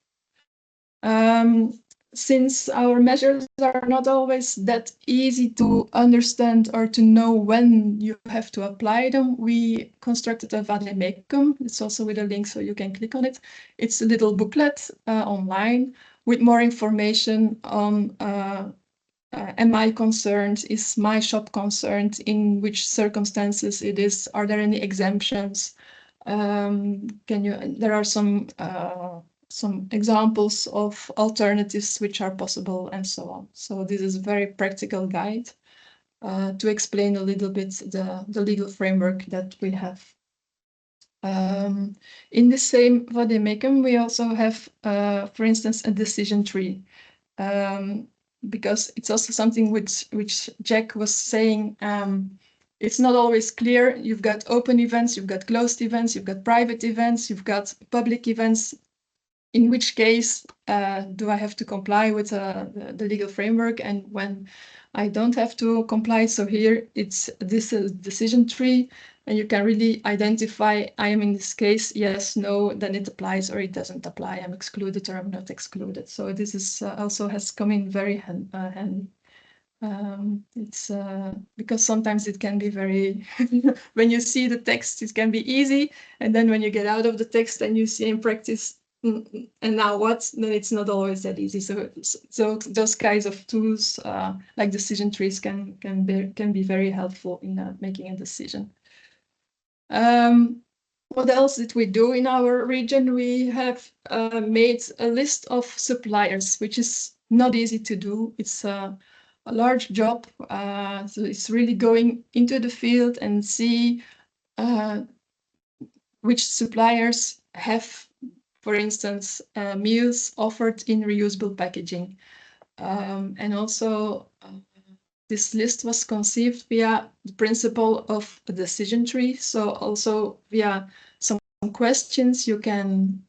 S6: Since our measures are not always that easy to understand or to know when you have to apply them, we constructed a vademecum. It's also with a link, so you can click on it. It's a little booklet online with more information on am I concerned, is my shop concerned, in which circumstances it is, are there any exemptions, there are some examples of alternatives which are possible and so on. So this is a very practical guide. to explain a little bit the legal framework that we have. In the same vademecum, we also have, for instance, a decision tree, because it's also something which Jack was saying. It's not always clear. You've got open events, you've got closed events, you've got private events, you've got public events. In which case do I have to comply with the legal framework, and when I don't have to comply? So here it's this decision tree, and you can really identify, I am in this case, yes, no, then it applies, or it doesn't apply, I'm excluded or I'm not excluded. So this is also has come in very handy. It's because sometimes it can be very, when you see the text, it can be easy, and then when you get out of the text and you see in practice, and now what, then it's not always that easy. So those kinds of tools, like decision trees, can be very helpful in making a decision. What else did we do in our region? We have made a list of suppliers, which is not easy to do. It's a large job, so it's really going into the field and see which suppliers have, for instance, meals offered in reusable packaging. And also, this list was conceived via the principle of a decision tree. So also via some questions, you can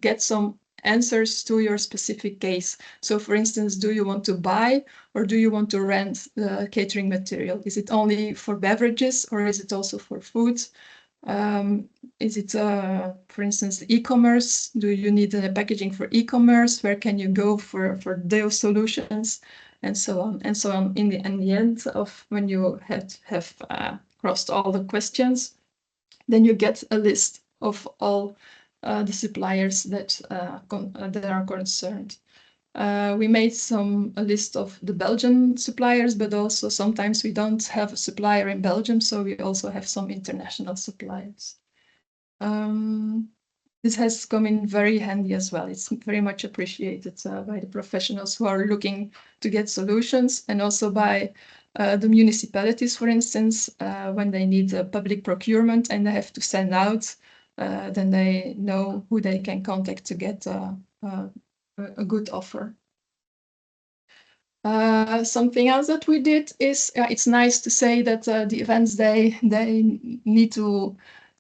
S6: get some answers to your specific case. So for instance, do you want to buy or do you want to rent the catering material? Is it only for beverages or is it also for food? Is it, for instance, e-commerce? Do you need a packaging for e-commerce? Where can you go for those solutions? And so on and so on. In the end of when you have crossed all the questions, then you get a list of all the suppliers that are concerned. We made a list of the Belgian suppliers, but also sometimes we don't have a supplier in Belgium, so we also have some international suppliers. This has come in very handy as well. It's very much appreciated by the professionals who are looking to get solutions, and also by the municipalities, for instance, when they need a public procurement and they have to send out, then they know who they can contact to get a good offer. Something else that we did is, it's nice to say that the events, they need to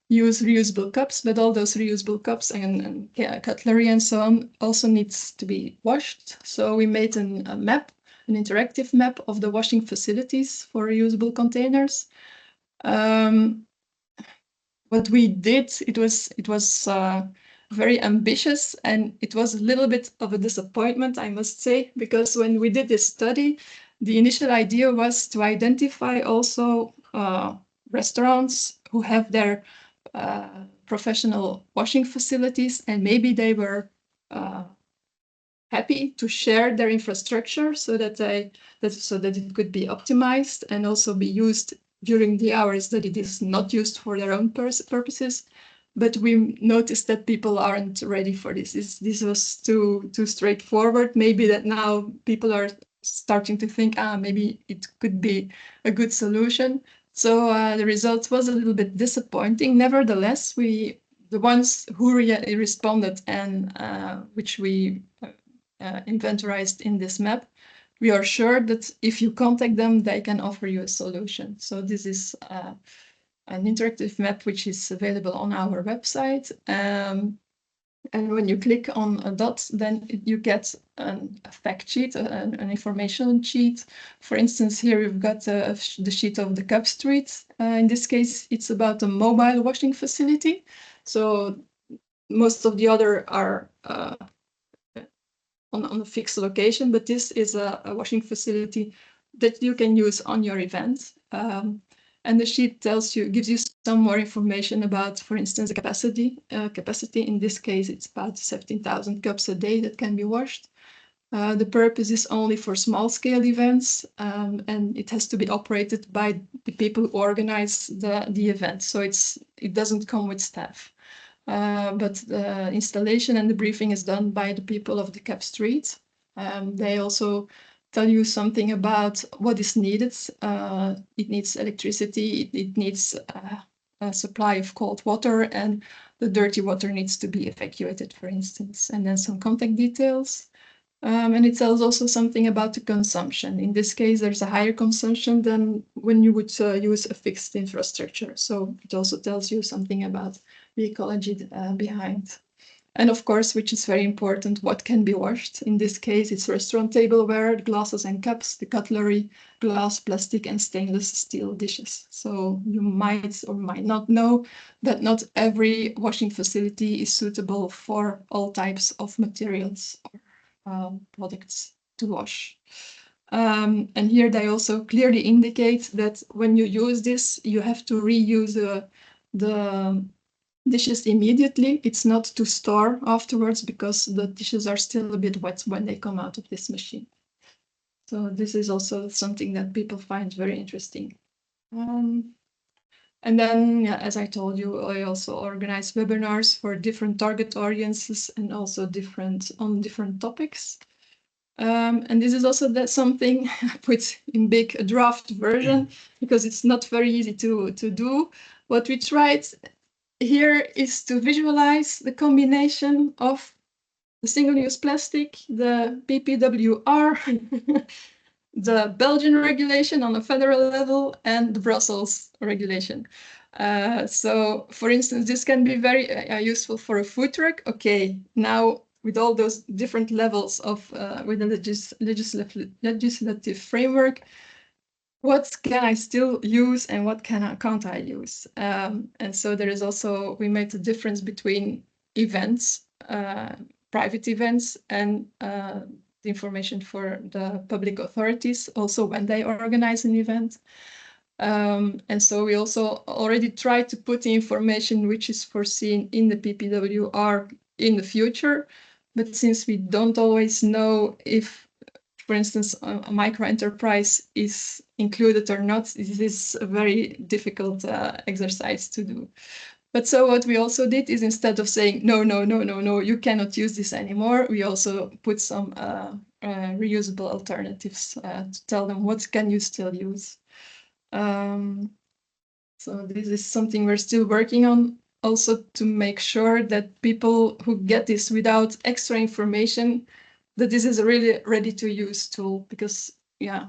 S6: use reusable cups, but all those reusable cups and cutlery and so on also needs to be washed. So we made a map, an interactive map of the washing facilities for reusable containers. What we did, it was very ambitious, and it was a little bit of a disappointment, I must say, because when we did this study, the initial idea was to identify also restaurants who have their professional washing facilities, and maybe they were happy to share their infrastructure so that it could be optimized and also be used during the hours that it is not used for their own purposes. But we noticed that people aren't ready for this. This was too straightforward. Maybe that now people are starting to think, maybe it could be a good solution. So the result was a little bit disappointing. Nevertheless, the ones who responded and which we inventorized in this map, we are sure that if you contact them, they can offer you a solution. So this is an interactive map which is available on our website. And when you click on a dot, then you get a fact sheet, an information sheet. For instance, here you've got the sheet of the Cup Street. In this case, it's about a mobile washing facility. So most of the other are on a fixed location, but this is a washing facility that you can use on your event. And the sheet gives you some more information about, for instance, the capacity. Capacity in this case, it's about 17,000 cups a day that can be washed. The purpose is only for small-scale events, and it has to be operated by the people who organize the event. So it doesn't come with staff. But the installation and the briefing is done by the people of the Cap Street. They also tell you something about what is needed. It needs electricity, it needs a supply of cold water, and the dirty water needs to be evacuated, for instance, and then some contact details. And it tells also something about the consumption. In this case, there's a higher consumption than when you would use a fixed infrastructure. So it also tells you something about the ecology behind. And of course, which is very important, what can be washed. In this case, it's restaurant tableware, glasses and cups, the cutlery, glass, plastic, and stainless steel dishes. So you might or might not know that not every washing facility is suitable for all types of materials or products to wash. And here they also clearly indicate that when you use this, you have to reuse the dishes immediately. It's not to store afterwards because the dishes are still a bit wet when they come out of this machine. So this is also something that people find very interesting. And then, yeah, as I told you, I also organize webinars for different target audiences and also on different topics. And this is also something I put in big draft version because it's not very easy to do. What we tried here is to visualize the combination of the single-use plastic, the PPWR, the Belgian regulation on a federal level, and the Brussels regulation. So, for instance, this can be very useful for a food truck. Okay, now with all those different levels of within the legislative framework, what can I still use and what can't I use? And so there is also, we made a difference between events, private events, and the information for the public authorities, also when they organize an event. And so we also already tried to put the information which is foreseen in the PPWR in the future. But since we don't always know if, for instance, a micro enterprise is included or not, this is a very difficult exercise to do. But so what we also did is instead of saying, no, you cannot use this anymore, we also put some reusable alternatives to tell them what can you still use. So this is something we're still working on, also to make sure that people who get this without extra information, that this is a really ready-to-use tool, because yeah,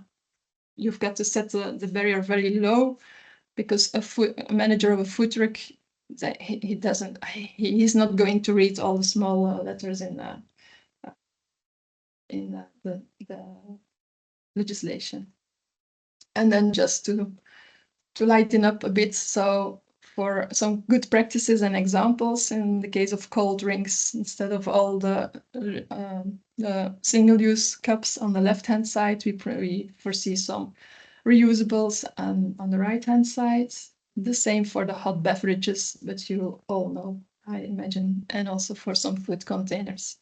S6: you've got to set the barrier very low, because a manager of a food truck, he's not going to read all the small letters in the legislation. And then just to lighten up a bit, so for some good practices and examples, in the case of cold drinks, instead of all the single-use cups on the left-hand side, we foresee some reusables on the right-hand side. The same for the hot beverages, but you all know, I imagine, and also for some food containers.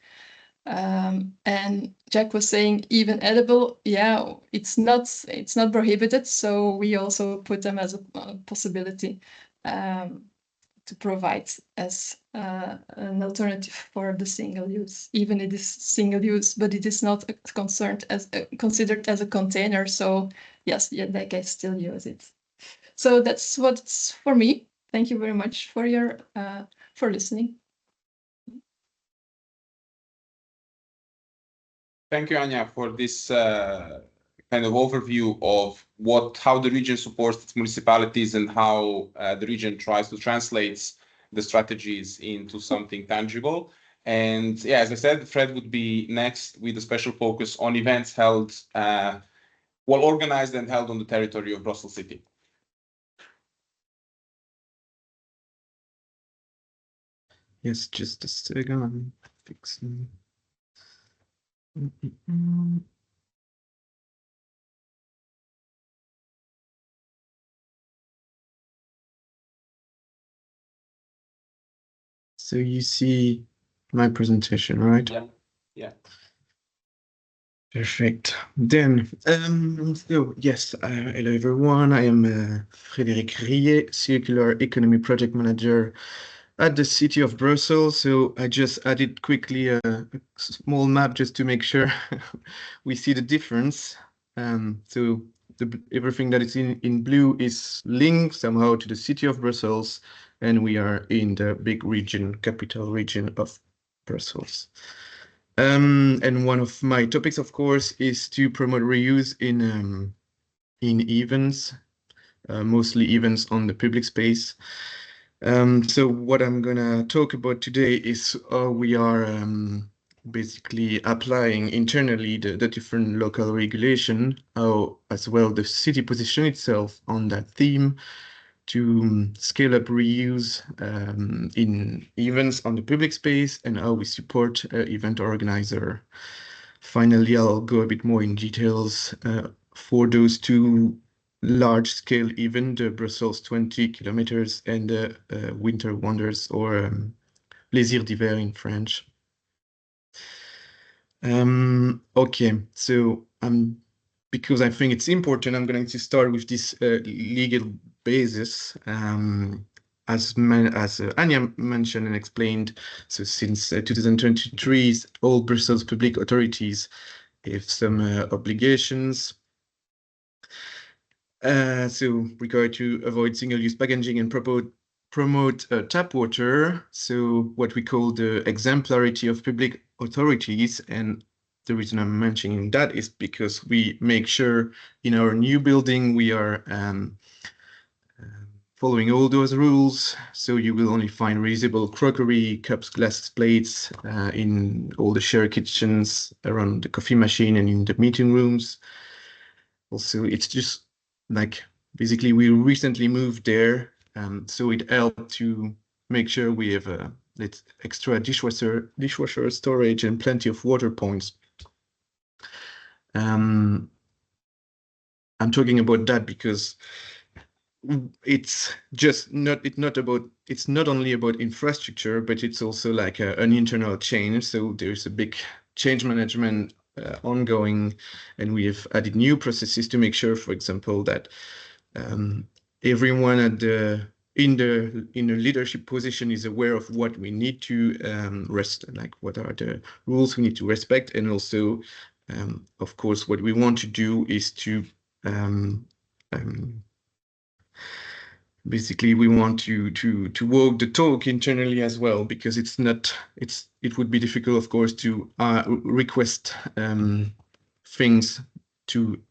S6: And Jack was saying even edible, yeah, it's not prohibited, so we also put them as a possibility to provide as an alternative for the single use. Even it is single use, but it is not considered as a container. So yes, yeah, they can still use it. So that's what's for me. Thank you very much for your for listening.
S1: Thank you, Anja, for this kind of overview of how the region supports its municipalities and how the region tries to translate the strategies into something tangible. And yeah, as I said, Fred would be next with a special focus on events held, organized and held on the territory of Brussels City.
S5: Yes, just a second. I'm fixing. So you see my presentation, right?
S1: Yeah.
S5: Perfect. Then, so yes, hello everyone. I am Frédéric Rillet, Circular Economy Project Manager at the city of Brussels. So I just added quickly a small map just to make sure we see the difference. So everything that is in blue is linked somehow to the city of Brussels, and we are in the big region, capital region of Brussels. And one of my topics, of course, is to promote reuse in events, mostly events on the public space. So what I'm gonna talk about today is how we are basically applying internally the different local regulation, how as well the city position itself on that theme to scale up reuse in events on the public space, and how we support event organizer. Finally, I'll go a bit more in details for those two large-scale event, the Brussels 20 kilometers and the Winter Wonders, or Plaisir d'hiver in French. Okay, so because I think it's important, I'm going to start with this legal basis. As Anya mentioned and explained, so since 2023, all Brussels public authorities have some obligations. So regard to avoid single-use packaging and promote tap water. So what we call the exemplarity of public authorities. And the reason I'm mentioning that is because we make sure in our new building we are following all those rules. So you will only find reusable crockery, cups, glasses, plates in all the shared kitchens, around the coffee machine, and in the meeting rooms. Also, it's just like basically we recently moved there, so it helped to make sure we have extra dishwasher storage and plenty of water points. I'm talking about that because it's not only about infrastructure, but it's also like an internal change. So there's a big change management ongoing, and we have added new processes to make sure, for example, that everyone in the leadership position is aware of what we need to what are the rules we need to respect, and also, of course, what we want to do is to basically we want to walk the talk internally as well, because it would be difficult, of course, to request things to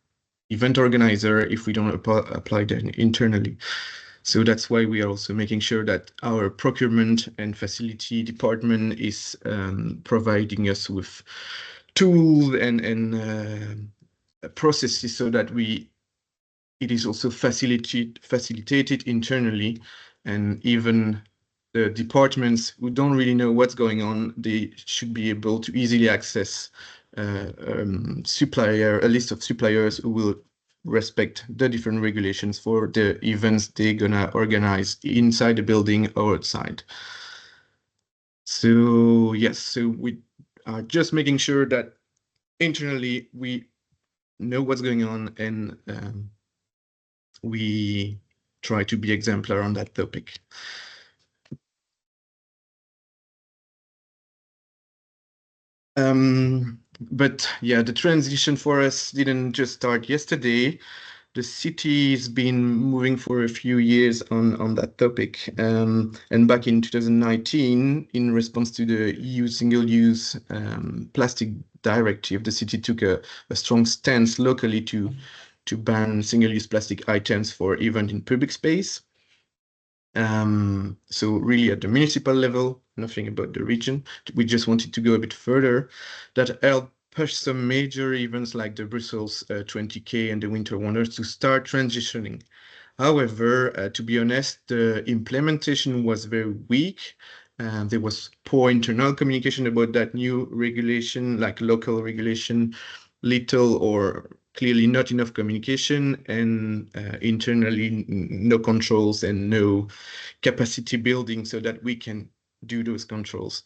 S5: event organizer if we don't apply them internally. So that's why we are also making sure that our procurement and facility department is providing us with tools and processes so that it is also facilitated internally, and even the departments who don't really know what's going on, they should be able to easily access a list of suppliers who will respect the different regulations for the events they're gonna organize inside the building or outside. So yes, so we are just making sure that internally we know what's going on, and we try to be exemplar on that topic. But yeah, the transition for us didn't just start yesterday. The city's been moving for a few years on that topic. And back in 2019, in response to the EU single-use plastic directive, the city took a strong stance locally to ban single-use plastic items for event in public space. So really at the municipal level, nothing about the region. We just wanted to go a bit further. That helped push some major events like the Brussels 20K and the Winter Wonders to start transitioning. However, to be honest, the implementation was very weak. There was poor internal communication about that new regulation, like local regulation, little or clearly not enough communication, and internally no controls and no capacity building so that we can do those controls.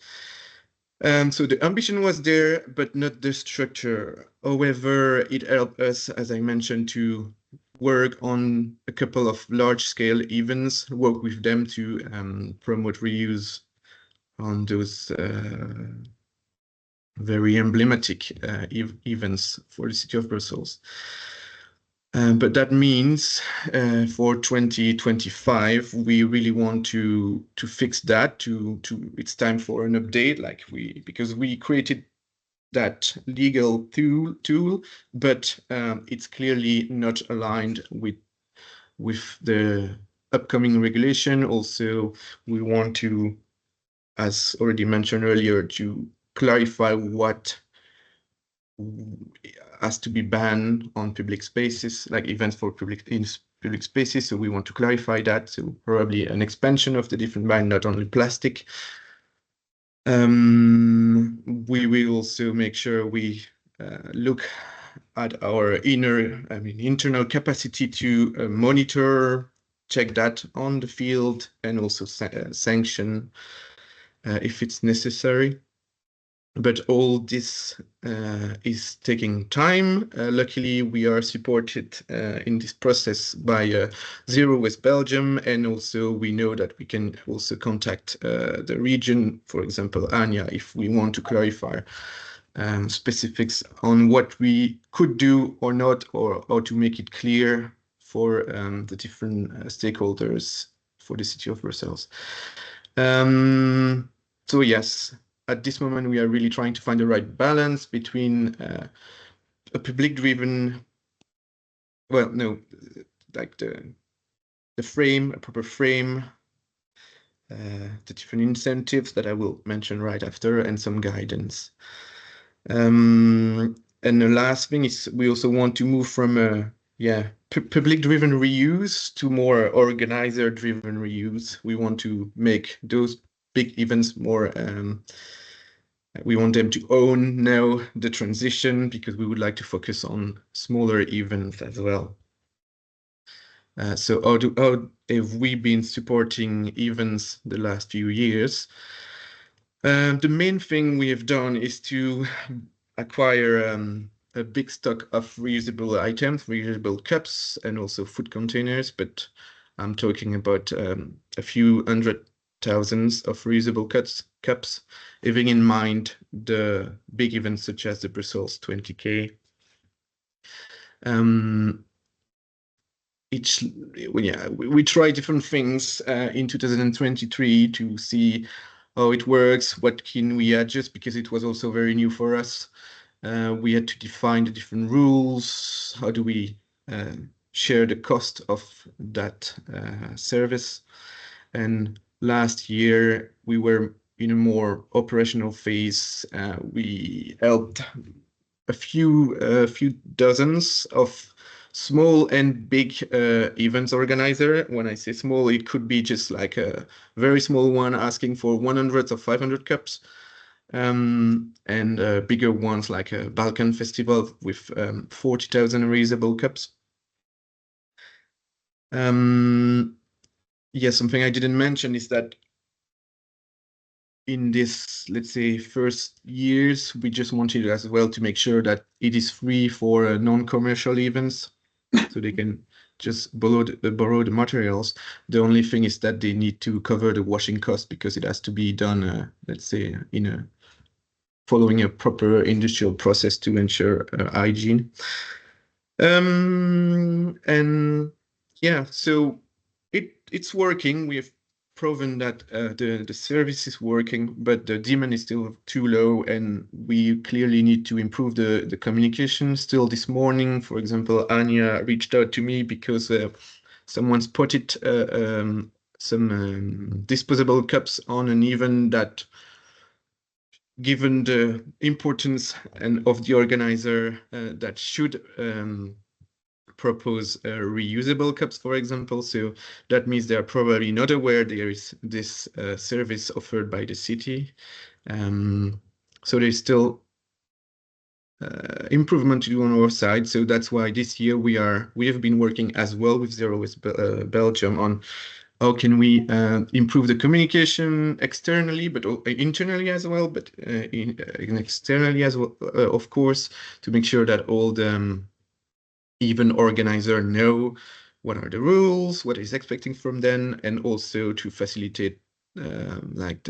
S5: So the ambition was there, but not the structure. However, it helped us, as I mentioned, to work on a couple of large-scale events, work with them to promote reuse on those very emblematic events for the city of Brussels. But that means for 2025, we really want to fix that. It's time for an update, because we created that legal tool, but it's clearly not aligned with the upcoming regulation. Also, we want to, as already mentioned earlier, to clarify what has to be banned on public spaces, like events for public spaces. So we want to clarify that. So probably an expansion of the different ban, not only plastic. We will also make sure we look at our internal capacity to monitor, check that on the field, and also sanction if it's necessary. But all this is taking time. Luckily, we are supported in this process by Zero Waste Belgium, and also we know that we can also contact the region, for example, Anya, if we want to clarify specifics on what we could do or not, or to make it clear for the different stakeholders for the city of Brussels. So yes, at this moment, we are really trying to find the right balance between a public-driven, like the frame, a proper frame, the different incentives that I will mention right after, and some guidance. And the last thing is we also want to move from public-driven reuse to more organizer-driven reuse. We want to make those big events more. We want them to own now the transition, because we would like to focus on smaller events as well. So how have we been supporting events the last few years? The main thing we have done is to acquire a big stock of reusable items, reusable cups, and also food containers, but I'm talking about a few hundred thousands of reusable cups, having in mind the big events such as the Brussels 20K. We try different things in 2023 to see how it works, what can we adjust, because it was also very new for us. We had to define the different rules. How do we share the cost of that service? And last year, we were in a more operational phase. We helped a few dozens of small and big events organizer. When I say small, it could be just like a very small one asking for 100 or 500 cups, and bigger ones like a Balkan festival with 40,000 reusable cups. Yes, something I didn't mention is that in this, let's say, first years, we just wanted as well to make sure that it is free for non-commercial events, so they can just borrow the materials. The only thing is that they need to cover the washing cost, because it has to be done, let's say, following a proper industrial process to ensure hygiene. And yeah, so it's working. We have proven that the service is working, but the demand is still too low, and we clearly need to improve the communication. Still this morning, for example, Anya reached out to me because someone spotted some disposable cups on an event that, given the importance of the organizer, that should propose reusable cups, for example. So that means they are probably not aware there is this service offered by the city. So there's still improvement to do on our side. So that's why this year we have been working as well with Zero Waste Belgium on how can we improve the communication externally, but internally as well, but externally as well, of course, to make sure that all the even organizer know what are the rules, what is expecting from them, and also to facilitate like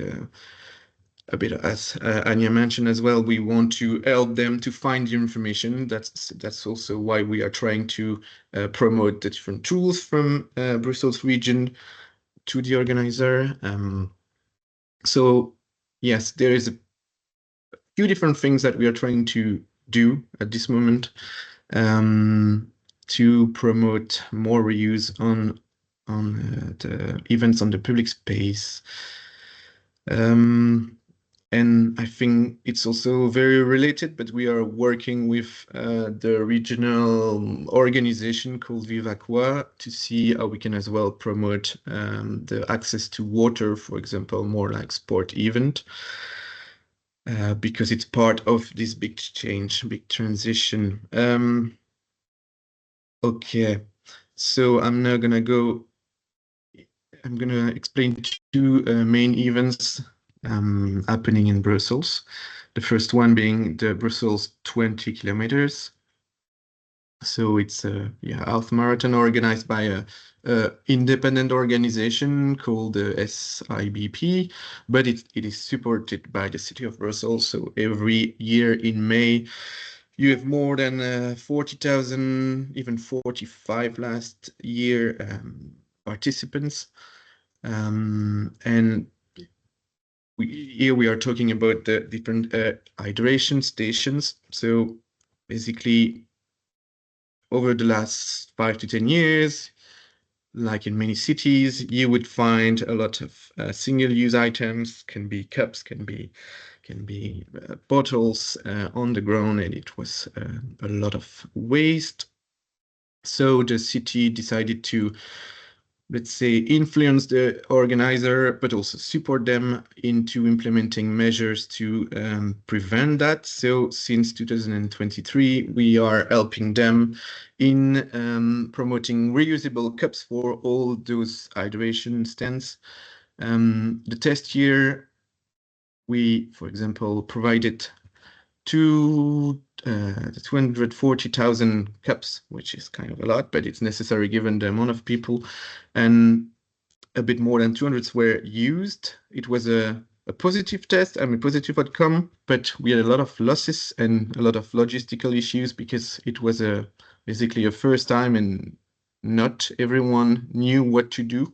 S5: a bit as Anya mentioned as well, we want to help them to find the information. That's also why we are trying to promote the different tools from Brussels region to the organizer. So yes, there is a few different things that we are trying to do at this moment to promote more reuse on the events on the public space. And I think it's also very related, but we are working with the regional organization called Viva Qua to see how we can as well promote the access to water, for example, more like sport event, because it's part of this big change, big transition. Okay, so I'm gonna explain two main events happening in Brussels. The first one being the Brussels 20 kilometers. So it's a half marathon organized by a independent organization called the SIBP, but it is supported by the city of Brussels. So every year in May, you have more than 40,000, even 45 last year participants. And here we are talking about the different hydration stations. So basically, over the last 5 to 10 years, like in many cities, you would find a lot of single-use items, can be cups, can be bottles on the ground, and it was a lot of waste. So the city decided to, let's say, influence the organizer, but also support them into implementing measures to prevent that. So since 2023, we are helping them in promoting reusable cups for all those hydration stands. The test year, we, for example, provided 240,000 cups, which is kind of a lot, but it's necessary given the amount of people, and a bit more than 200 were used. It was a positive test, I mean, positive outcome, but we had a lot of losses and a lot of logistical issues because it was basically a first time and not everyone knew what to do.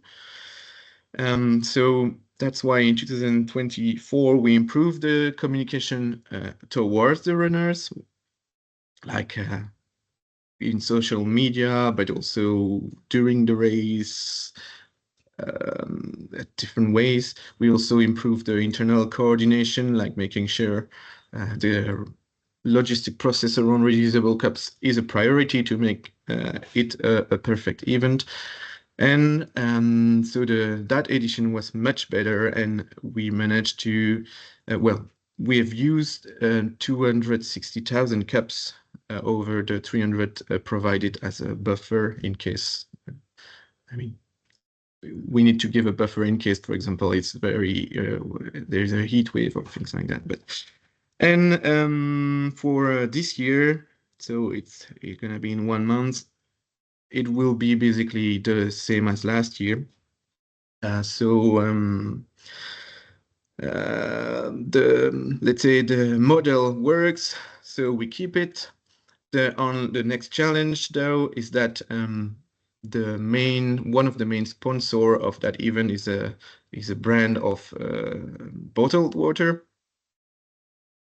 S5: So that's why in 2024, we improved the communication towards the runners, like in social media, but also during the race, at different ways. We also improved the internal coordination, like making sure the logistic process around reusable cups is a priority to make it a perfect event. And so that edition was much better, and we managed to, we have used 260,000 cups over the 300 provided as a buffer in case, I mean, we need to give a buffer in case, for example, it's very, there's a heat wave or things like that. And for this year, so it's gonna be in 1 month, it will be basically the same as last year. Let's say the model works, so we keep it. The next challenge though is that one of the main sponsor of that event is a brand of bottled water.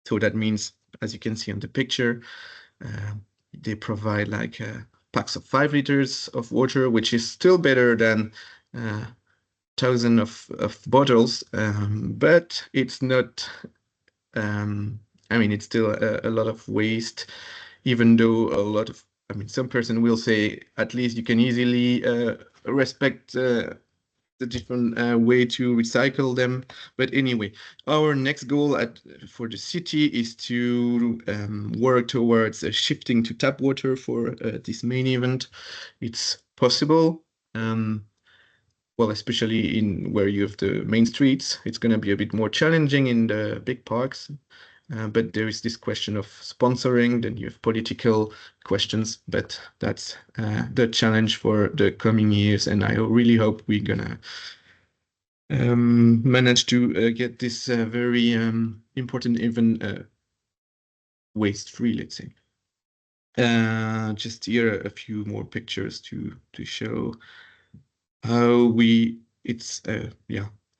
S5: So that means, as you can see on the picture, they provide like packs of 5 liters of water, which is still better than thousands of bottles, but it's not. I mean, it's still a lot of waste, even though a lot of. I mean, some person will say at least you can easily respect the different way to recycle them. But anyway, our next goal for the city is to work towards shifting to tap water for this main event. It's possible. Well, especially in where you have the main streets, it's going to be a bit more challenging in the big parks. But there is this question of sponsoring, then you have political questions, but that's the challenge for the coming years. And I really hope we're gonna manage to get this very important event waste-free, let's say. Just here a few more pictures to show how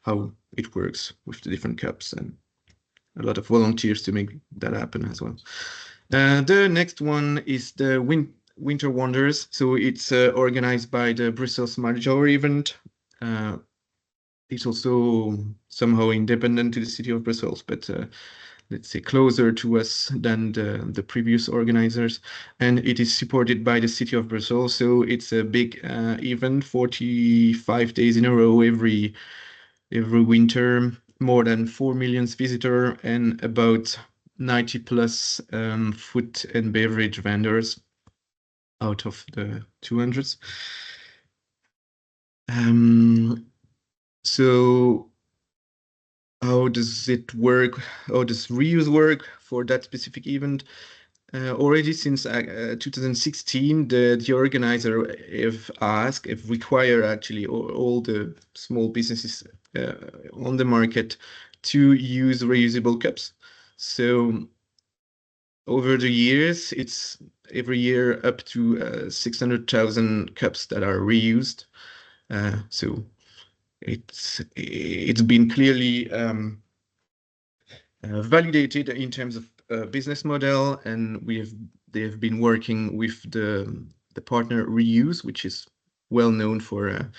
S5: how it works with the different cups, and a lot of volunteers to make that happen as well. The next one is the Winter Wonders. So it's organized by the Brussels Major event. It's also somehow independent to the city of Brussels, but let's say closer to us than the previous organizers. And it is supported by the city of Brussels. So it's a big event, 45 days in a row every winter, more than 4 million visitors and about 90 plus food and beverage vendors out of the 200s. So how does it work? How does reuse work for that specific event? Already since 2016, the organizer have required actually all the small businesses on the market to use reusable cups. So over the years, it's every year up to 600,000 cups that are reused. So it's been clearly validated in terms of business model, and they have been working with the partner Reuse, which is well known for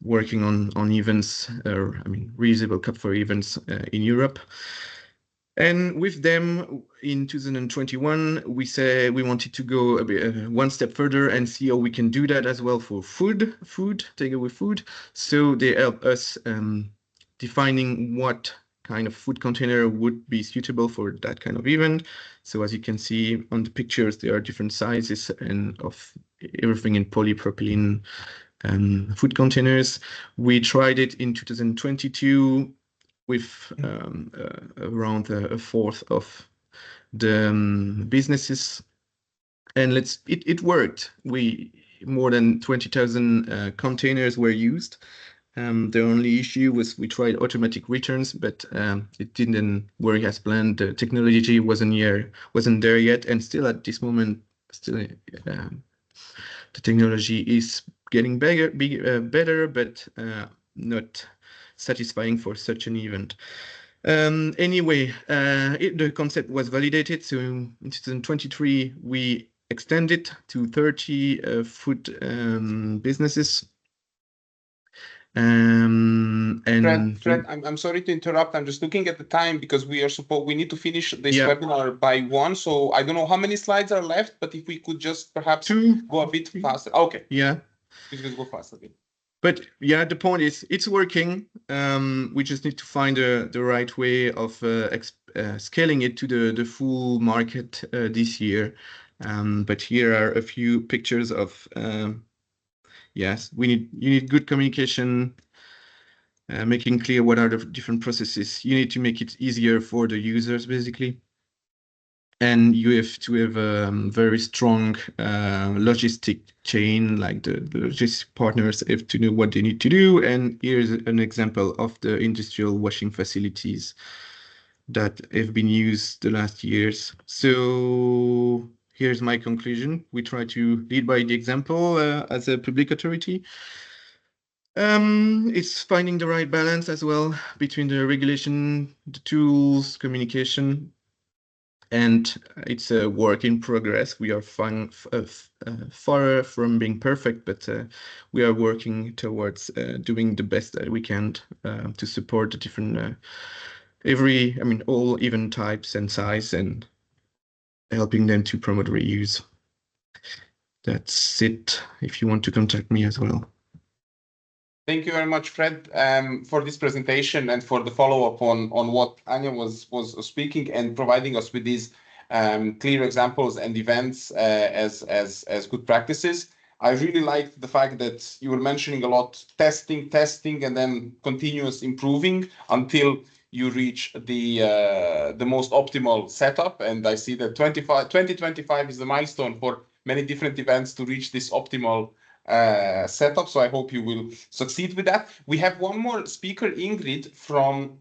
S5: working on events, reusable cup for events in Europe. And with them in 2021, we say we wanted to go a bit, one step further and see how we can do that as well for food, takeaway food. So they help us defining what kind of food container would be suitable for that kind of event. So as you can see on the pictures, there are different sizes and of everything in polypropylene food containers. We tried it in 2022 with around a fourth of the businesses, and it worked. More than 20,000 containers were used. The only issue was we tried automatic returns, but it didn't work as planned. The technology wasn't there yet, and still at this moment, the technology is getting better, but not satisfying for such an event. Anyway, the concept was validated. So in 2023, we extended to 30 food businesses. And
S1: Fred, I'm sorry to interrupt. I'm just looking at the time because we need to finish this webinar by 1. So I don't know how many slides are left, but if we could just perhaps go a bit faster. Okay.
S5: Yeah.
S1: We could go faster a bit.
S5: But yeah, the point is it's working. We just need to find the right way of scaling it to the full market this year. But here are a few pictures of yes, you need good communication, making clear what are the different processes. You need to make it easier for the users, basically. And you have to have a very strong logistic chain, like the logistic partners have to know what they need to do. And here's an example of the industrial washing facilities that have been used the last years. So here's my conclusion. We try to lead by the example as a public authority. It's finding the right balance as well between the regulation, the tools, communication, and it's a work in progress. We are far from being perfect, but we are working towards doing the best that we can to support the different all event types and size, and helping them to promote reuse. That's it. If you want to contact me as well.
S1: Thank you very much, Fred, for this presentation and for the follow-up on what Anya was speaking and providing us with these clear examples and events as good practices. I really liked the fact that you were mentioning a lot testing, and then continuous improving until you reach the most optimal setup. And I see that 2025 is the milestone for many different events to reach this optimal setup. So I hope you will succeed with that. We have one more speaker, Ingrid, from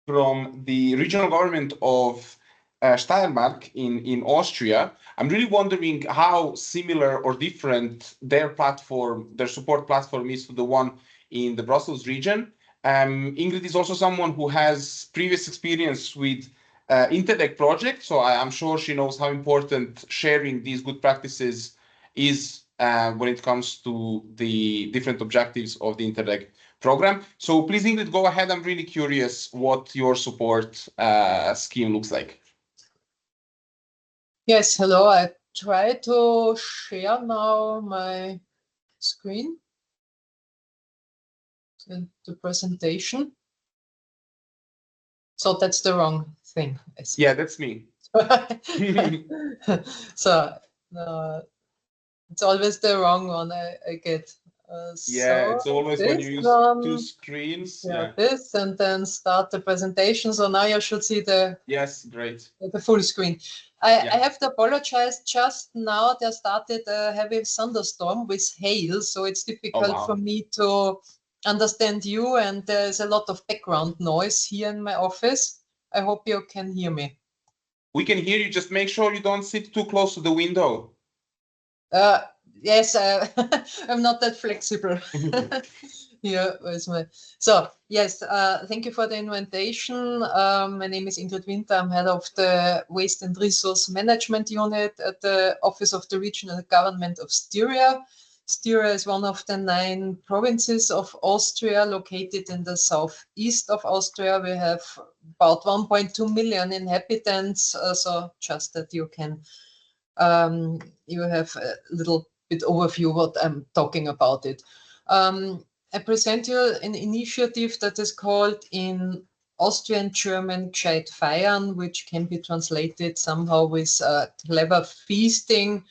S1: the regional government of Steiermark in Austria. I'm really wondering how similar or different their support platform is to the one in the Brussels region. Ingrid is also someone who has previous experience with INTERREG project, so I'm sure she knows how important sharing these good practices is when it comes to the different objectives of the INTERREG program. So please, Ingrid, go ahead. I'm really curious what your support scheme looks like.
S7: Yes, hello. I try to share now my screen, the presentation. So that's the wrong thing.
S1: Yeah, that's me.
S7: So it's always the wrong one I get.
S1: Yeah, it's always when you use two screens.
S7: Yeah, this and then start the presentation. So now you should see the
S1: great,
S7: the full screen. I have to apologize. Just now there started a heavy thunderstorm with hail, so it's difficult for me to understand you, and there's a lot of background noise here in my office. I hope you can hear me.
S1: We can hear you. Just make sure you don't sit too close to the window.
S7: Yes, I'm not that flexible. Yeah, so yes, thank you for the invitation. My name is Ingrid Winter. I'm head of the Waste and Resource Management Unit at the Office of the Regional Government of Styria. Styria is one of the 9 provinces of Austria, located in the southeast of Austria. We have about 1.2 million inhabitants, so just that you can you have a little bit overview what I'm talking about it. I present you an initiative that is called in Austrian German Gescheit feiern, which can be translated somehow with clever feasting.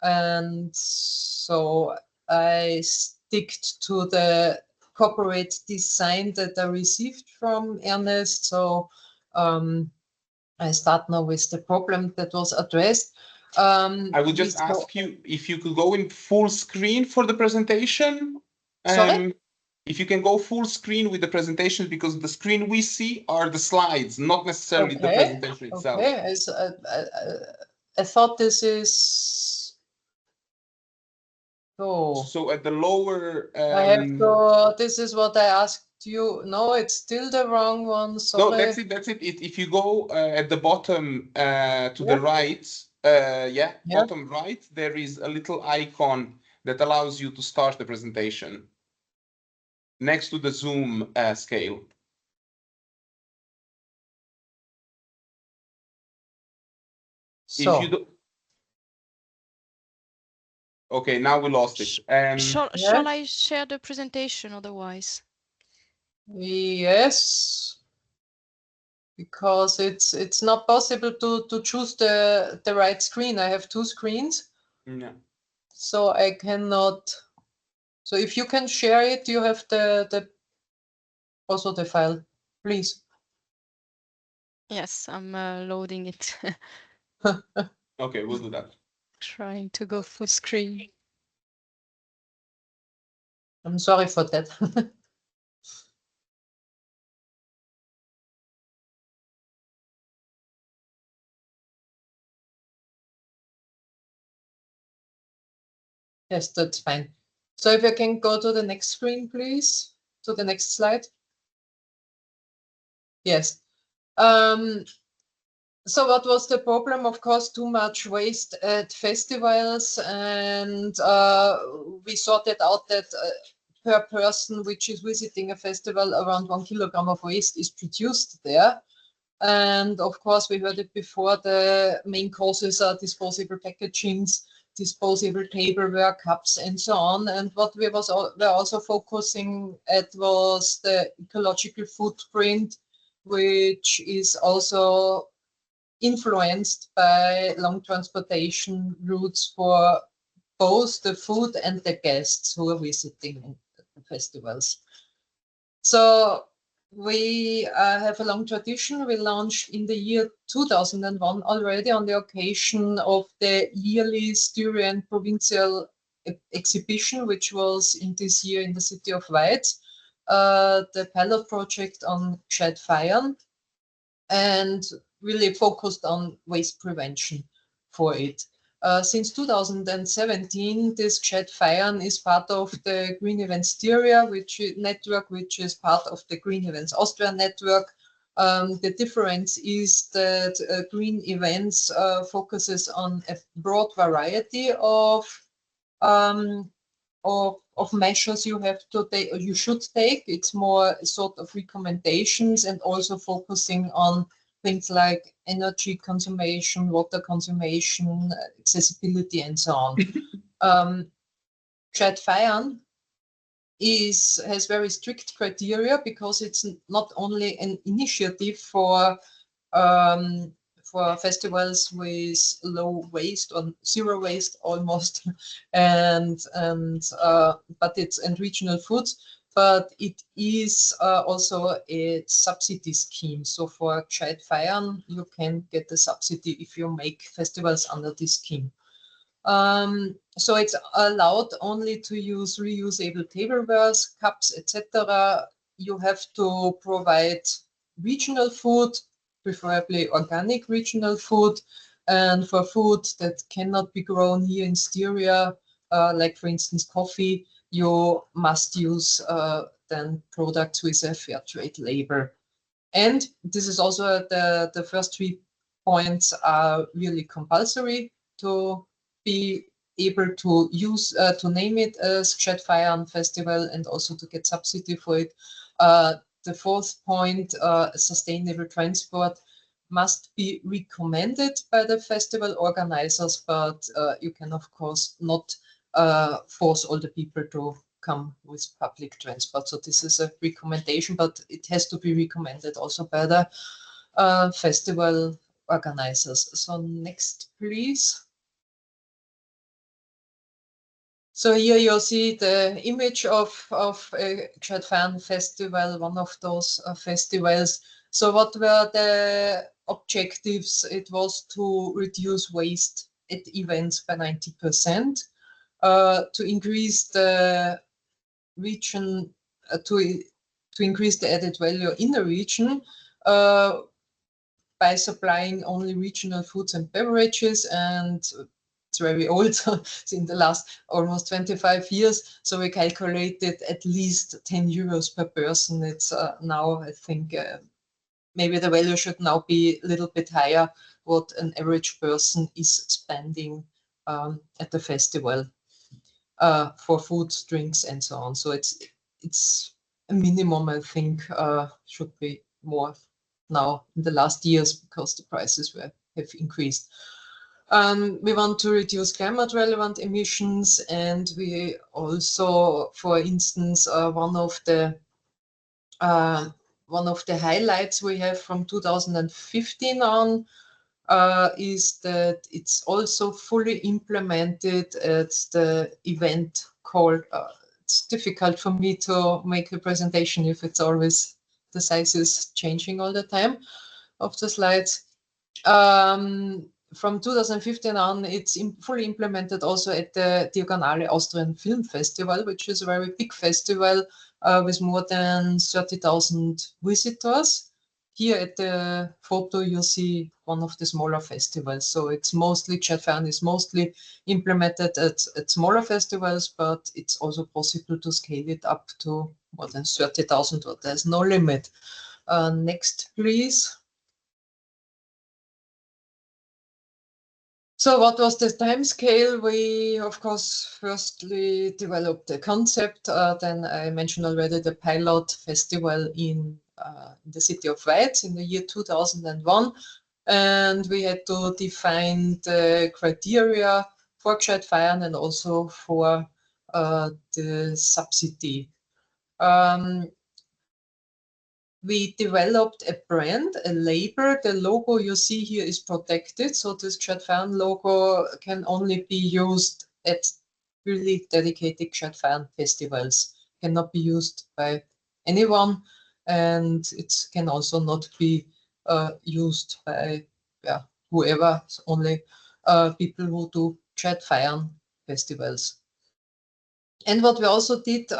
S7: And so I stick to the corporate design that I received from Ernest. So I start now with the problem that was addressed.
S1: I would just ask you if you could go in full screen for the presentation.
S7: Sorry?
S1: If you can go full screen with the presentation, because the screen we see are the slides, not necessarily the presentation itself.
S7: Okay, I thought this is...
S1: So at the lower...
S7: I have to... This is what I asked you. No, it's still the wrong one. Sorry.
S1: No, that's it. If you go at the bottom to the right, bottom right, there is a little icon that allows you to start the presentation next to the Zoom scale.
S7: So.
S1: If you do... Okay, now we lost it.
S2: Shall I share the presentation otherwise?
S7: Yes. Because it's not possible to choose the right screen. I have 2 screens.
S1: Yeah.
S7: So I cannot. So if you can share it, you have also the file, please.
S2: Yes, I'm loading it.
S1: Okay, we'll do that.
S2: Trying to go full screen.
S7: I'm sorry for that. Yes, that's fine. So if you can go to the next screen, please, to the next slide. Yes. So what was the problem? Of course, too much waste at festivals, and we sorted out that per person which is visiting a festival, around 1 kilogram of waste is produced there. And of course, we heard it before, the main causes are disposable packagings, disposable tableware, cups, and so on. And what we were also focusing at was the ecological footprint, which is also influenced by long transportation routes for both the food and the guests who are visiting the festivals. So we have a long tradition. We launched in the year 2001 already on the occasion of the yearly Styrian provincial exhibition, which was in this year in the city of Weiz, the pilot project on shed fire, and really focused on waste prevention for it. Since 2017, this shed fire is part of the Green Events Styria network, which is part of the Green Events Austria network. The difference is that Green Events focuses on a broad variety of measures you have to take, or you should take. It's more sort of recommendations and also focusing on things like energy consumption, water consumption, accessibility, and so on. Shed fire has very strict criteria because it's not only an initiative for festivals with low waste or zero waste almost, and regional foods, but it is also a subsidy scheme. So for Gescheit Feiern, you can get a subsidy if you make festivals under this scheme. So it's allowed only to use reusable tableware, cups, etc. You have to provide regional food, preferably organic regional food, and for food that cannot be grown here in Styria, like for instance coffee, you must use then products with a fair trade label. And this is also the first 3 points are really compulsory to be able to use to name it as Gescheit Feiern Festival and also to get subsidy for it. The 4th point, sustainable transport, must be recommended by the festival organizers, but you can of course not force all the people to come with public transport. So this is a recommendation, but it has to be recommended also by the festival organizers. So next, please. So here you'll see the image of Gescheit Feiern Festival, one of those festivals. So what were the objectives? It was to reduce waste at events by 90%, to increase the region, to increase the added value in the region by supplying only regional foods and beverages, and it's very old, so it's in the last almost 25 years. So we calculated at least 10 euros per person. It's now, I think, maybe the value should now be a little bit higher, what an average person is spending at the festival for food, drinks, and so on. So it's a minimum, I think, should be more now in the last years because the prices have increased. We want to reduce climate relevant emissions, and we also, for instance, one of the highlights we have from 2015 on is that it's also fully implemented at the event called, it's difficult for me to make a presentation if it's always the size is changing all the time of the slides. From 2015 on, it's fully implemented also at the Diagonale Austrian Film Festival, which is a very big festival with more than 30,000 visitors. Here at the photo, you'll see one of the smaller festivals. So it's mostly, Gescheit Feiern is mostly implemented at smaller festivals, but it's also possible to scale it up to more than 30,000, or there's no limit. Next, please. So what was the time scale? We, of course, firstly developed the concept. Then I mentioned already the pilot festival in the city of Weiz in the year 2001. And we had to define the criteria for Gescheit Feiern and also for the subsidy. We developed a brand, a label. The logo you see here is protected. So this Gescheit Feiern logo can only be used at really dedicated Gescheit Feiern festivals, cannot be used by anyone. and it can also not be used by whoever. It's only people who do chat fire festivals. And what we also did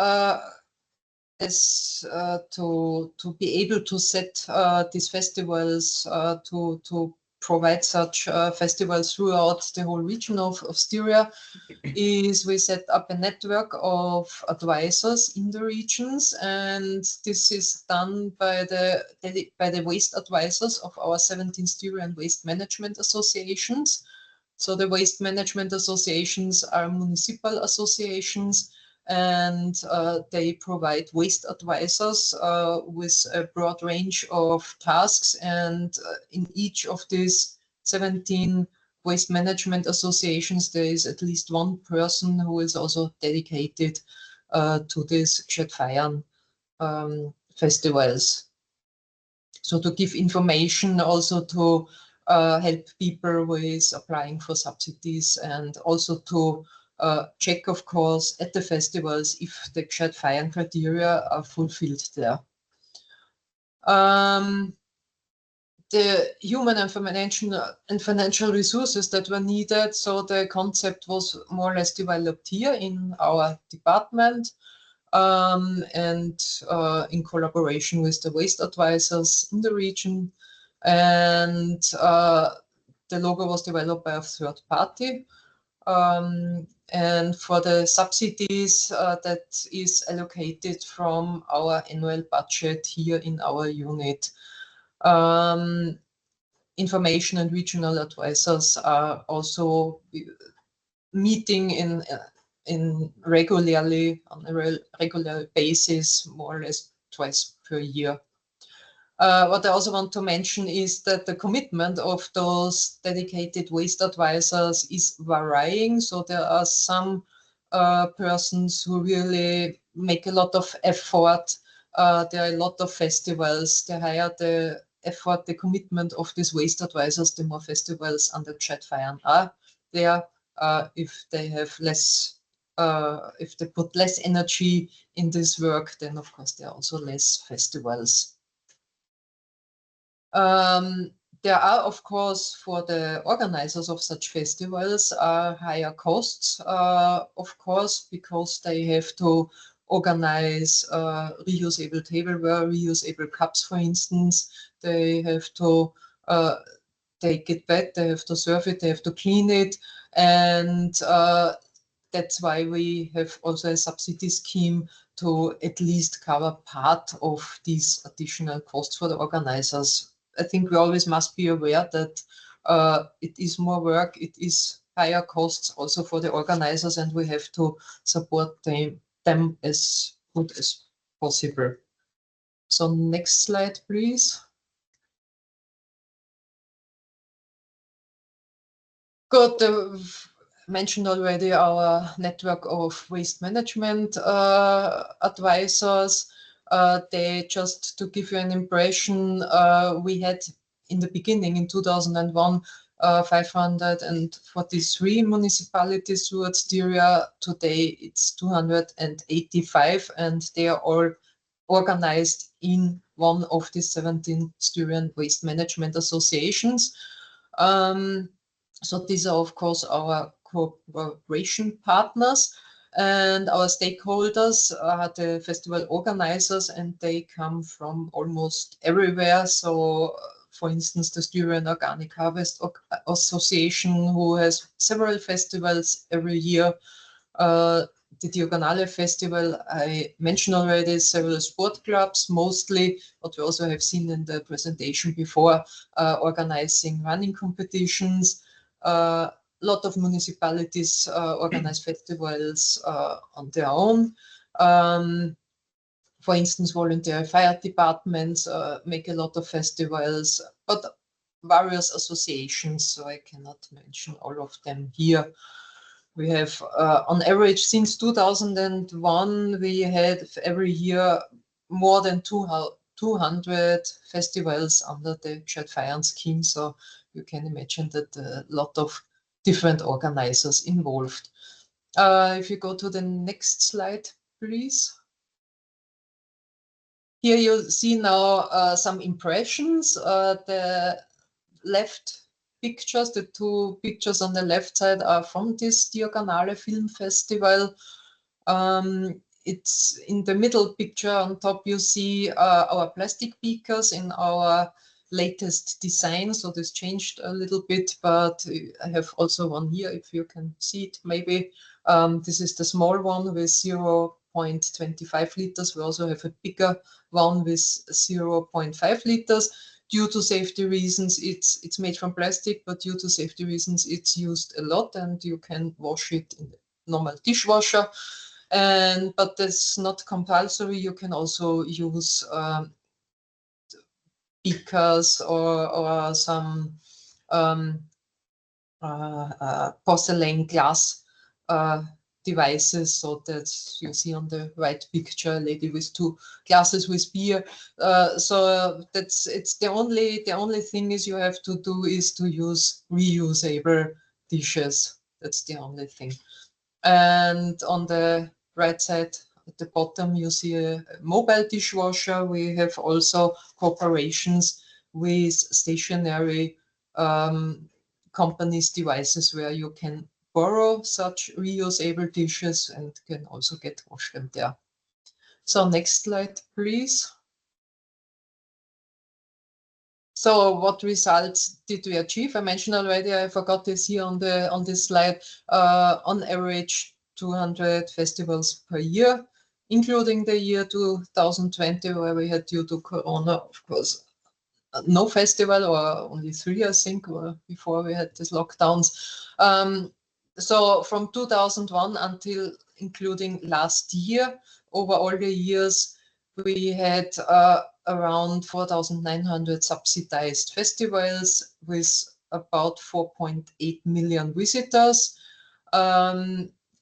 S7: is to be able to set these festivals, to provide such festivals throughout the whole region of Styria, is we set up a network of advisors in the regions, and this is done by the waste advisors of our 17 Styrian waste management associations. So the waste management associations are municipal associations, and they provide waste advisors with a broad range of tasks. And in each of these 17 waste management associations, there is at least one person who is also dedicated to these Chatfeiern festivals. So to give information, also to help people with applying for subsidies, and also to check, of course, at the festivals if the Chatfeiern criteria are fulfilled there. The human and financial resources that were needed. So the concept was more or less developed here in our department, and in collaboration with the waste advisors in the region. And the logo was developed by a third party. And for the subsidies, that is allocated from our annual budget here in our unit. Information and regional advisors are also meeting regularly on a regular basis, more or less twice per year. What I also want to mention is that the commitment of those dedicated waste advisors is varying. So there are some persons who really make a lot of effort. There are a lot of festivals. The higher the effort, the commitment of these waste advisors, the more festivals under Chatfeiern are there. If they have less, if they put less energy in this work, then of course there are also less festivals. There are, of course, for the organizers of such festivals, higher costs, of course, because they have to organize reusable tableware, reusable cups, for instance. They have to take it back, they have to serve it, they have to clean it. And that's why we have also a subsidy scheme to at least cover part of these additional costs for the organizers. I think we always must be aware that it is more work, it is higher costs also for the organizers, and we have to support them as good as possible. So next slide, please. Good. Mentioned already our network of waste management advisors. They, just to give you an impression, we had in the beginning in 2001 543 municipalities throughout Styria. Today it's 285, and they are all organized in one of the 17 Styrian waste management associations. So these are, of course, our cooperation partners, and our stakeholders are the festival organizers, and they come from almost everywhere. So, for instance, the Styrian Organic Harvest Association, who has several festivals every year. The Diagonale Festival, I mentioned already, several sport clubs, mostly, what we also have seen in the presentation before, organizing running competitions. A lot of municipalities organize festivals on their own. For instance, volunteer fire departments make a lot of festivals, but various associations, so I cannot mention all of them here. We have, on average, since 2001, we had every year more than 200 festivals under the Chatfeiern scheme. So you can imagine that a lot of different organizers involved. If you go to the next slide, please. Here you see now some impressions. The left pictures, the two pictures on the left side are from this Diagonale Film Festival. It's in the middle picture on top, you see our plastic beakers in our latest design. So this changed a little bit, but I have also one here, if you can see it, maybe. This is the small one with 0.25 liters. We also have a bigger one with 0.5 liters. Due to safety reasons, it's made from plastic, but due to safety reasons, it's used a lot, and you can wash it in the normal dishwasher. But that's not compulsory. You can also use beakers or some porcelain glass devices. So that you see on the right picture, a lady with two glasses with beer. So it's the only thing is you have to do is to use reusable dishes. That's the only thing. And on the right side at the bottom, you see a mobile dishwasher. We have also cooperations with stationary companies' devices where you can borrow such reusable dishes and can also get washed them there. So next slide, please. So what results did we achieve? I mentioned already, I forgot this here on this slide, on average 200 festivals per year, including the year 2020, where we had, due to Corona, of course, no festival, or only 3, I think, before we had these lockdowns. So from 2001 until including last year, over all the years, we had around 4,900 subsidized festivals with about 4.8 million visitors,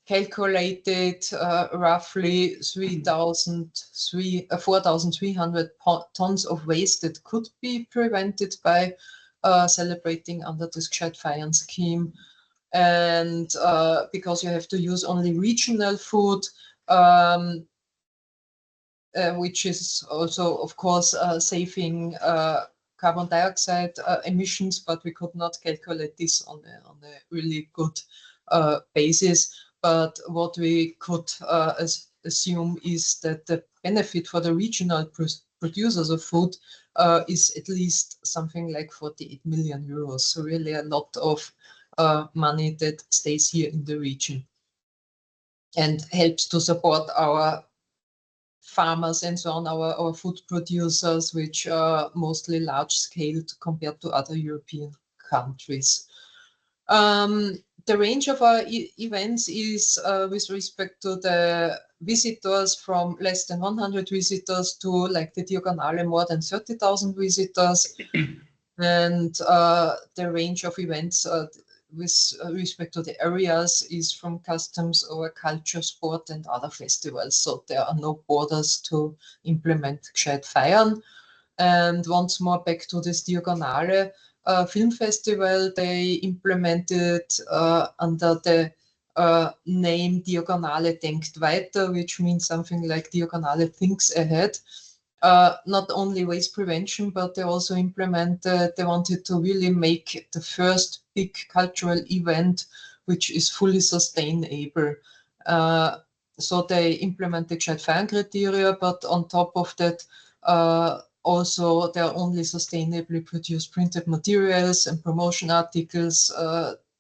S7: calculated roughly 4,300 tons of waste that could be prevented by celebrating under this Gescheit Feiern scheme. And because you have to use only regional food, which is also, of course, saving carbon dioxide emissions, but we could not calculate this on a really good basis. But what we could assume is that the benefit for the regional producers of food is at least something like 48 million euros. So really a lot of money that stays here in the region and helps to support our farmers and so on, our food producers, which are mostly large scale compared to other European countries. The range of our events is with respect to the visitors from less than 100 visitors to, like the Diagonale, more than 30,000 visitors. And the range of events with respect to the areas is from customs or culture, sport, and other festivals. So there are no borders to implement Gescheit Feiern. And once more, back to this Diagonale Film Festival, they implemented under the name Diagonale denkt weiter, which means something like Diagonale thinks ahead. Not only waste prevention, but they also implemented, they wanted to really make the first big cultural event which is fully sustainable. So they implemented Gescheit Feiern criteria, but on top of that, also there are only sustainably produced printed materials and promotion articles.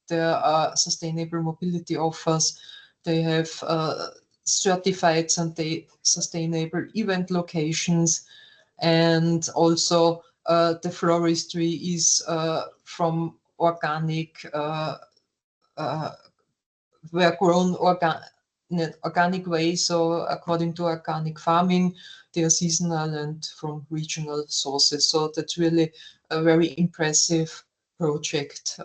S7: There are sustainable mobility offers. They have certified sustainable event locations, and also the floristry is from organic, were grown in an organic way. So according to organic farming, they are seasonal and from regional sources. So that's really a very impressive project.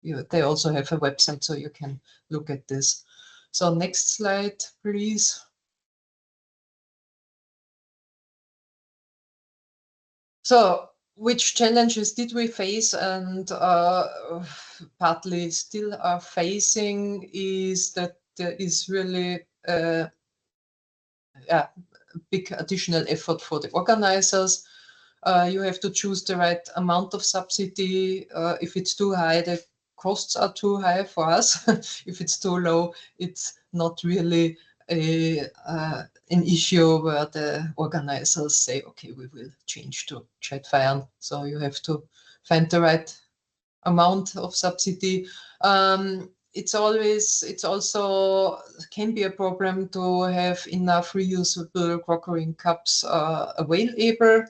S7: They also have a website, so you can look at this. So next slide, please. So which challenges did we face, and partly still are facing, is that there is really big additional effort for the organizers. You have to choose the right amount of subsidy. If it's too high, the costs are too high for us. If it's too low, it's not really an issue where the organizers say, okay, we will change to JetFire. So you have to find the right amount of subsidy. It's also can be a problem to have enough reusable crockery cups available.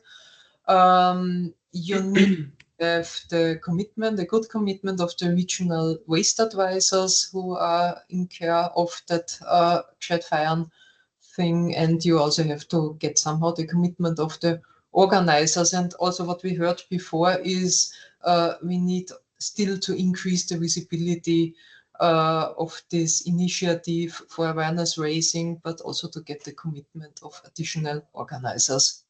S7: You need to have the good commitment of the regional waste advisors who are in care of that JetFire thing, and you also have to get somehow the commitment of the organizers. And also what we heard before is we need still to increase the visibility of this initiative for awareness raising, but also to get the commitment of additional organizers.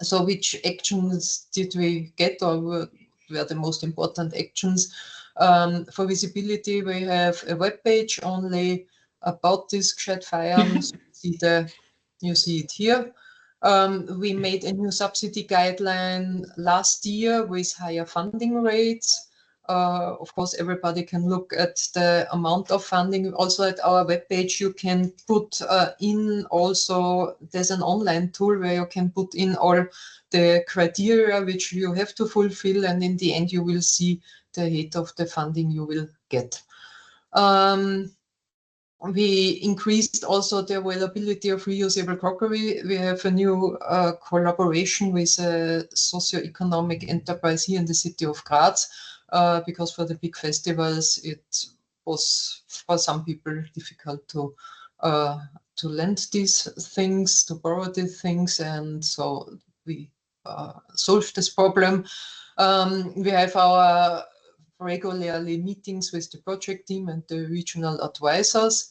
S7: So which actions did we get, or were the most important actions? For visibility, we have a web page only about this JetFire. So you see it here. We made a new subsidy guideline last year with higher funding rates. Of course, everybody can look at the amount of funding. Also at our webpage, you can put in also, there's an online tool where you can put in all the criteria which you have to fulfill, and in the end you will see the rate of the funding you will get. We increased also the availability of reusable crockery. We have a new collaboration with a socio-economic enterprise here in the city of Graz, because for the big festivals it was for some people difficult to lend these things, to borrow these things, and so we solved this problem. We have our regularly meetings with the project team and the regional advisors.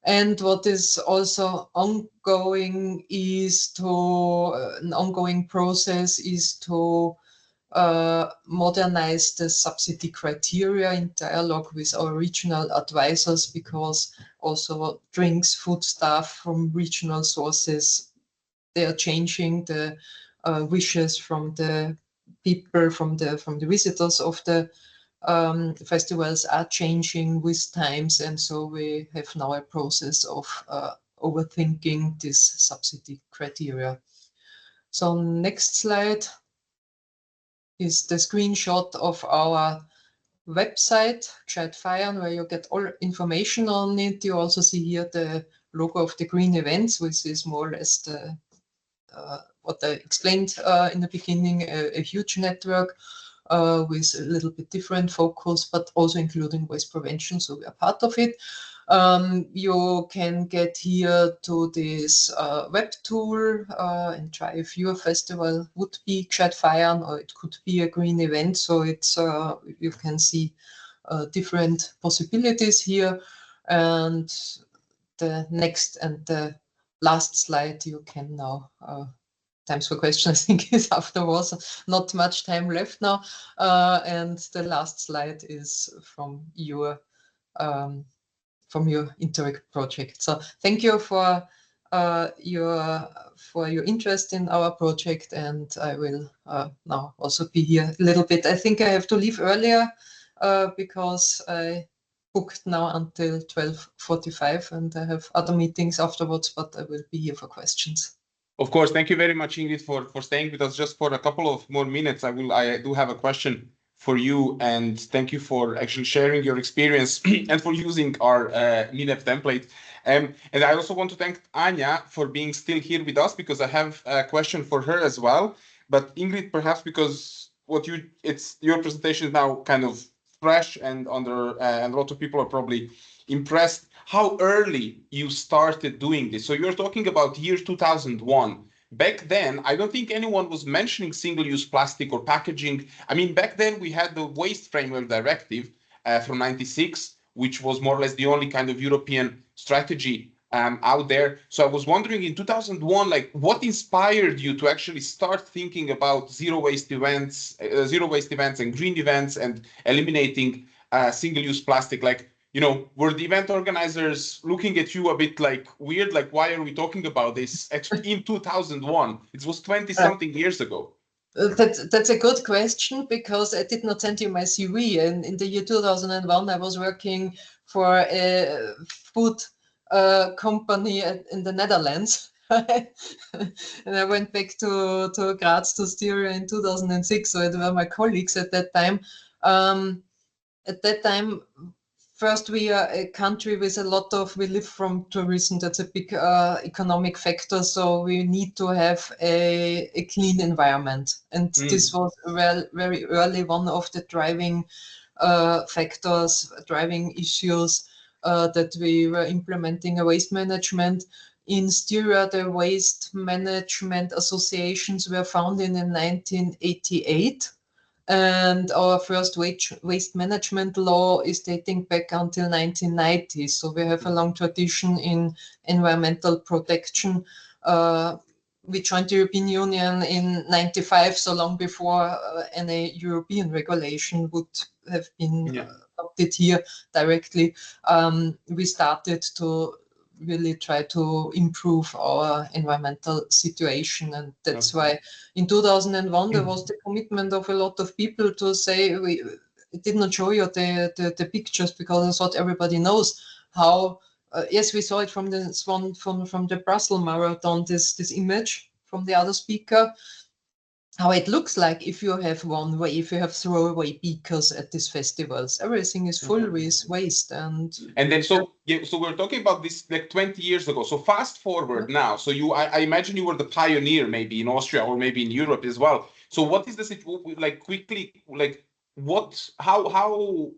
S7: And what is also ongoing is an ongoing process is to modernize the subsidy criteria in dialogue with our regional advisors, because also drinks, foodstuff from regional sources, they are changing. The wishes from the people, from the visitors of the festivals are changing with times, and so we have now a process of overthinking this subsidy criteria. So next slide is the screenshot of our website, JetFire, where you get all information on it. You also see here the logo of the green events, which is more or less the what I explained in the beginning, a huge network with a little bit different focus, but also including waste prevention, so we are part of it. You can get here to this web tool and try if your festival would be JetFire, or it could be a green event. So it's you can see different possibilities here. And the next and the last slide you can now times for questions, I think, is afterwards. Not much time left now. And the last slide is from your INTERREG project. So thank you for your interest in our project, and I will now also be here a little bit. I think I have to leave earlier because I booked now until 12:45, and I have other meetings afterwards, but I will be here for questions.
S1: Of course, thank you very much, Ingrid, for staying with us just for a couple of more minutes. I do have a question for you, and thank you for actually sharing your experience and for using our MINEV template. And I also want to thank Anya for being still here with us, because I have a question for her as well. But Ingrid, perhaps because your presentation is now kind of fresh and and a lot of people are probably impressed how early you started doing this. So you're talking about year 2001. Back then, I don't think anyone was mentioning single-use plastic or packaging. I mean, back then we had the Waste Framework Directive from '96, which was more or less the only kind of European strategy out there. So I was wondering in 2001, like, what inspired you to actually start thinking about zero waste events and green events and eliminating single-use plastic? Like, were the event organizers looking at you a bit like weird, like why are we talking about this in 2001? It was 20 something years ago.
S7: That's a good question, because I did not send you my CV. And in the year 2001, I was working for a food company in the Netherlands. And I went back to Graz, to Styria in 2006. So it were my colleagues at that time. At that time, first, we are a country with we live from tourism. That's a big economic factor. So we need to have a clean environment. And this was very early one of the driving factors, driving issues that we were implementing a waste management. In Styria, the waste management associations were founded in 1988. And our first waste management law is dating back until 1990. So we have a long tradition in environmental protection. We joined the European Union in 95, so long before any European regulation would have been adopted here directly. We started to really try to improve our environmental situation. And that's why in 2001, there was the commitment of a lot of people to say, we did not show you the pictures, because I thought everybody knows how, yes, we saw it from this one, from the Brussels Marathon, this image from the other speaker, how it looks like if you have one way, if you have throwaway beakers at these festivals. Everything is full with waste. And
S1: then so we're talking about this like 20 years ago. So fast forward now. So I imagine you were the pioneer maybe in Austria or maybe in Europe as well. So what is the situation, like quickly, like how do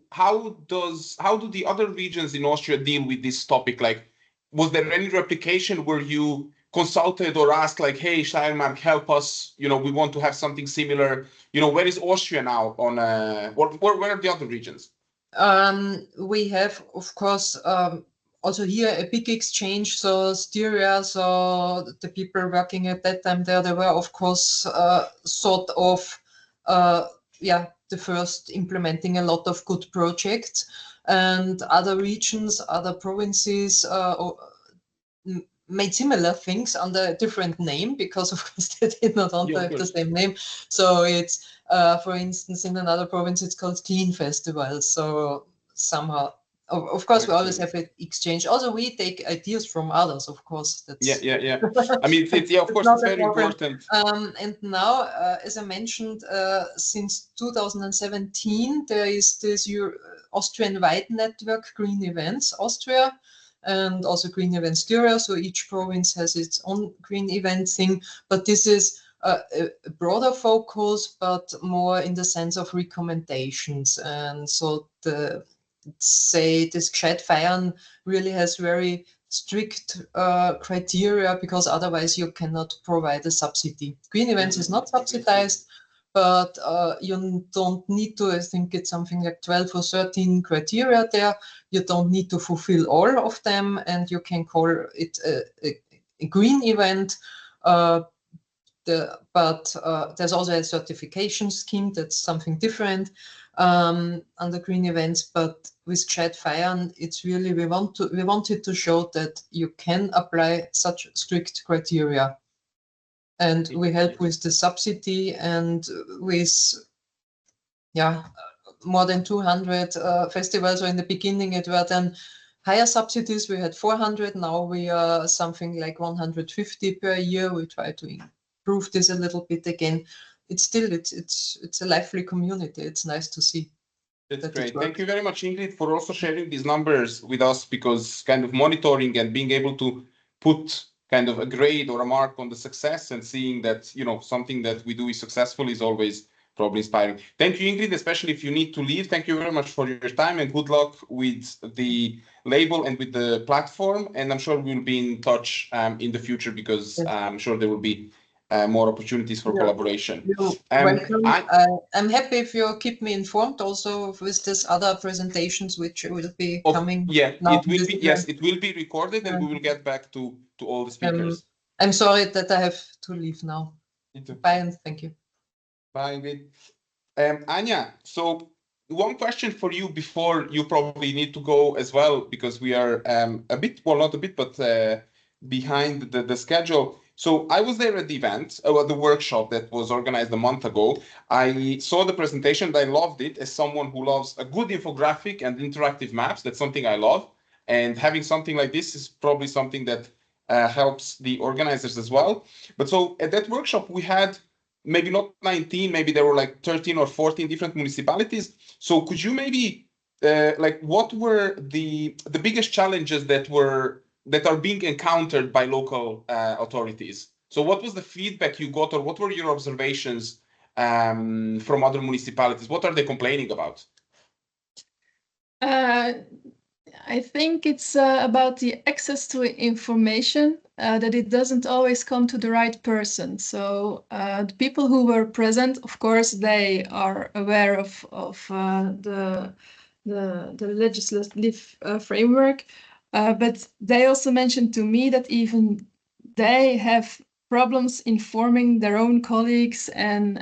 S1: the other regions in Austria deal with this topic? Like, was there any replication where you consulted or asked like, hey, Steiermark, help us, we want to have something similar, where is Austria now on where are the other regions?
S7: We have, of course, also here a big exchange. So Styria, so the people working at that time there, they were, of course, sort of, the first implementing a lot of good projects. And other regions, other provinces made similar things under a different name, because of course they did not under the same name. So it's, for instance, in another province, it's called Clean Festival. So somehow, of course, we always have an exchange. Also, we take ideas from others, of course. That's
S1: I mean, of course, it's very important.
S7: And now, as I mentioned, since 2017, there is this Austrian-wide network, Green Events Austria, and also Green Event Styria. So each province has its own green event thing, but this is a broader focus, but more in the sense of recommendations. And so this Gescheit Feiern really has very strict criteria, because otherwise you cannot provide a subsidy. Green Events is not subsidized, but you don't need to, I think it's something like 12 or 13 criteria there. You don't need to fulfill all of them, and you can call it a green event. But there's also a certification scheme that's something different under green events. But with Gescheit Feiern, it's really, we wanted to show that you can apply such strict criteria. And we help with the subsidy, and with more than 200 festivals. So in the beginning it were then higher subsidies. We had 400. Now we are something like 150 per year. We try to improve this a little bit again. It's still it's a lively community. It's nice to see.
S1: That's great. Thank you very much, Ingrid, for also sharing these numbers with us, because kind of monitoring and being able to put kind of a grade or a mark on the success and seeing that, something that we do is successful is always probably inspiring. Thank you, Ingrid, especially if you need to leave. Thank you very much for your time, and good luck with the label and with the platform. And I'm sure we'll be in touch in the future, because I'm sure there will be more opportunities for collaboration.
S7: Welcome. I'm happy if you keep me informed also with these other presentations, which will be coming.
S1: It will be. Yes, it will be recorded, and we will get back to all the speakers.
S7: I'm sorry that I have to leave now. Bye, and thank you.
S1: Bye, Ingrid. Anya, so one question for you before you probably need to go as well, because we are a bit, well, not a bit, but behind the schedule. So I was there at the event, the workshop that was organized a month ago. I saw the presentation and I loved it. As someone who loves a good infographic and interactive maps, that's something I love. And having something like this is probably something that helps the organizers as well. But so at that workshop, we had maybe not 19, maybe there were like 13 or 14 different municipalities. So could you maybe like what were the biggest challenges that are being encountered by local authorities? So what was the feedback you got, or what were your observations from other municipalities? What are they complaining about?
S6: I think it's about the access to information, that it doesn't always come to the right person. So the people who were present, of course, they are aware of the legislative framework, but they also mentioned to me that even they have problems informing their own colleagues and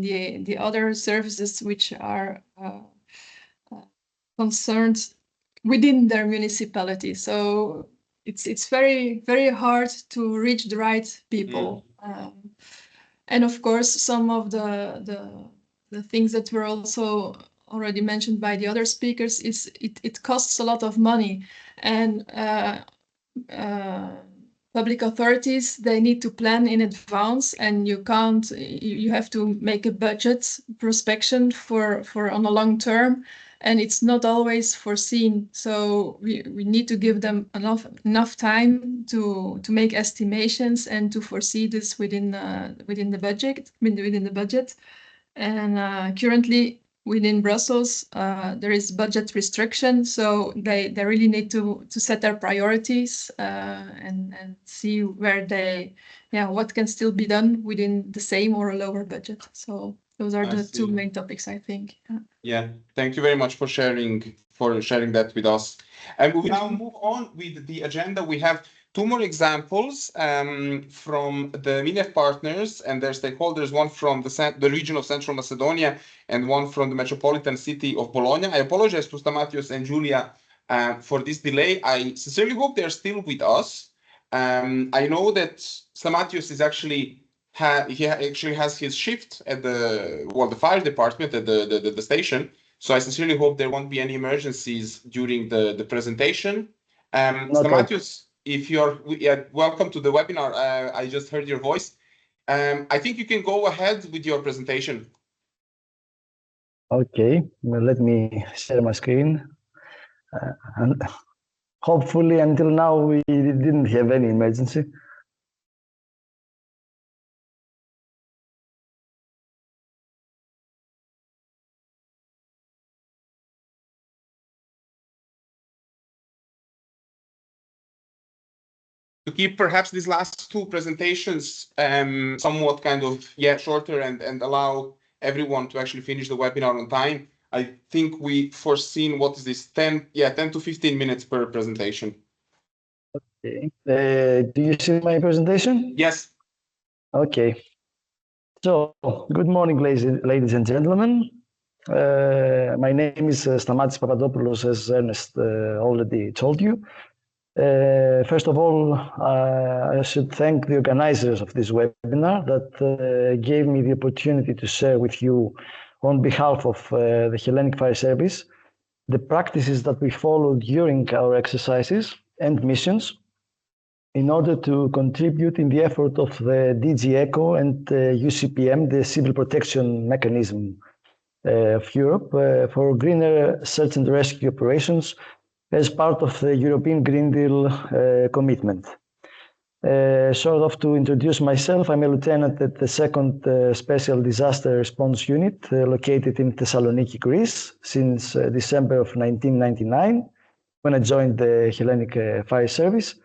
S6: the other services which are concerned within their municipality. So it's very, very hard to reach the right people. And of course, some of the things that were also already mentioned by the other speakers is it costs a lot of money, and public authorities, they need to plan in advance, and you have to make a budget prospection for on a long term, and it's not always foreseen. So we need to give them enough time to make estimations and to foresee this within the budget. And currently within Brussels, there is budget restriction, so they really need to set their priorities and see where what can still be done within the same or a lower budget. So those are the two main topics, I think.
S1: Yeah, thank you very much for sharing that with us. And we will now move on with the agenda. We have two more examples from the MINEV partners and their stakeholders, one from the region of Central Macedonia and one from the metropolitan city of Bologna. I apologize to Stamatios and Julia for this delay. I sincerely hope they're still with us. I know that Stamatios is actually he actually has his shift at the fire department at the station. So I sincerely hope there won't be any emergencies during the presentation. Stamatios, if you're welcome to the webinar. I just heard your voice. I think you can go ahead with your presentation.
S8: Okay, well, let me share my screen. And hopefully until now we didn't have any emergency.
S1: To keep perhaps these last two presentations somewhat kind of shorter and allow everyone to actually finish the webinar on time, I think we foreseen what is this 10 to 15 minutes per presentation.
S8: Okay. Do you see my presentation?
S1: Yes.
S8: Okay. So, good morning, ladies and gentlemen. My name is Stamatis Papadopoulos, as Ernest already told you. First of all, I should thank the organizers of this webinar that gave me the opportunity to share with you on behalf of the Hellenic Fire Service the practices that we follow during our exercises and missions in order to contribute in the effort of the DG ECHO and UCPM, the Civil Protection Mechanism of Europe, for greener search and rescue operations as part of the European Green Deal commitment. Sort of to introduce myself, I'm a lieutenant at the 2nd Special Disaster Response Unit located in Thessaloniki, Greece, since December of 1999, when I joined the Hellenic Fire Service.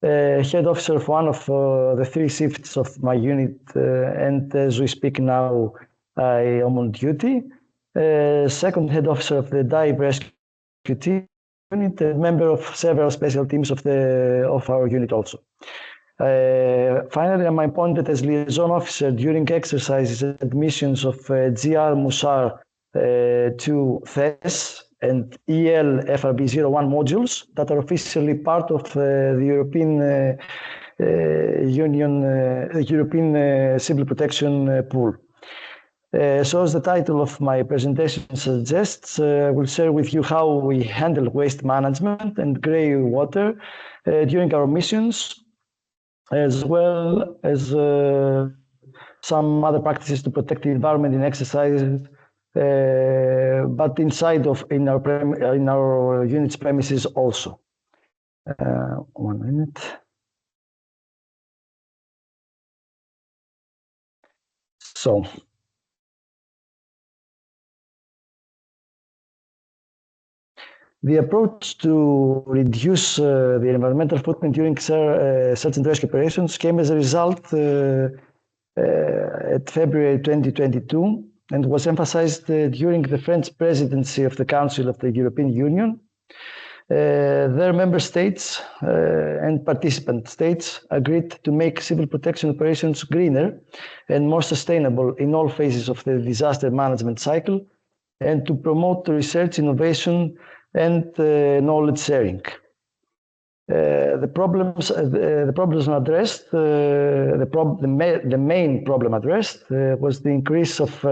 S8: Head officer of one of the 3 shifts of my unit, and as we speak now, I am on duty. Second head officer of the dive rescue team unit, a member of several special teams of our unit also. Finally, I'm appointed as liaison officer during exercises and missions of GR Musar two THES and EL FRB01 modules that are officially part of the European European Civil Protection Pool. So as the title of my presentation suggests, I will share with you how we handle waste management and grey water during our missions, as well as some other practices to protect the environment in exercises, but in our unit's premises also. 1 minute. So. The approach to reduce the environmental footprint during search and rescue operations came as a result at February 2022 and was emphasized during the French presidency of the Council of the European Union. Their member states and participant states agreed to make civil protection operations greener and more sustainable in all phases of the disaster management cycle, and to promote research, innovation, and knowledge sharing. The problems addressed, the main problem addressed was the increase of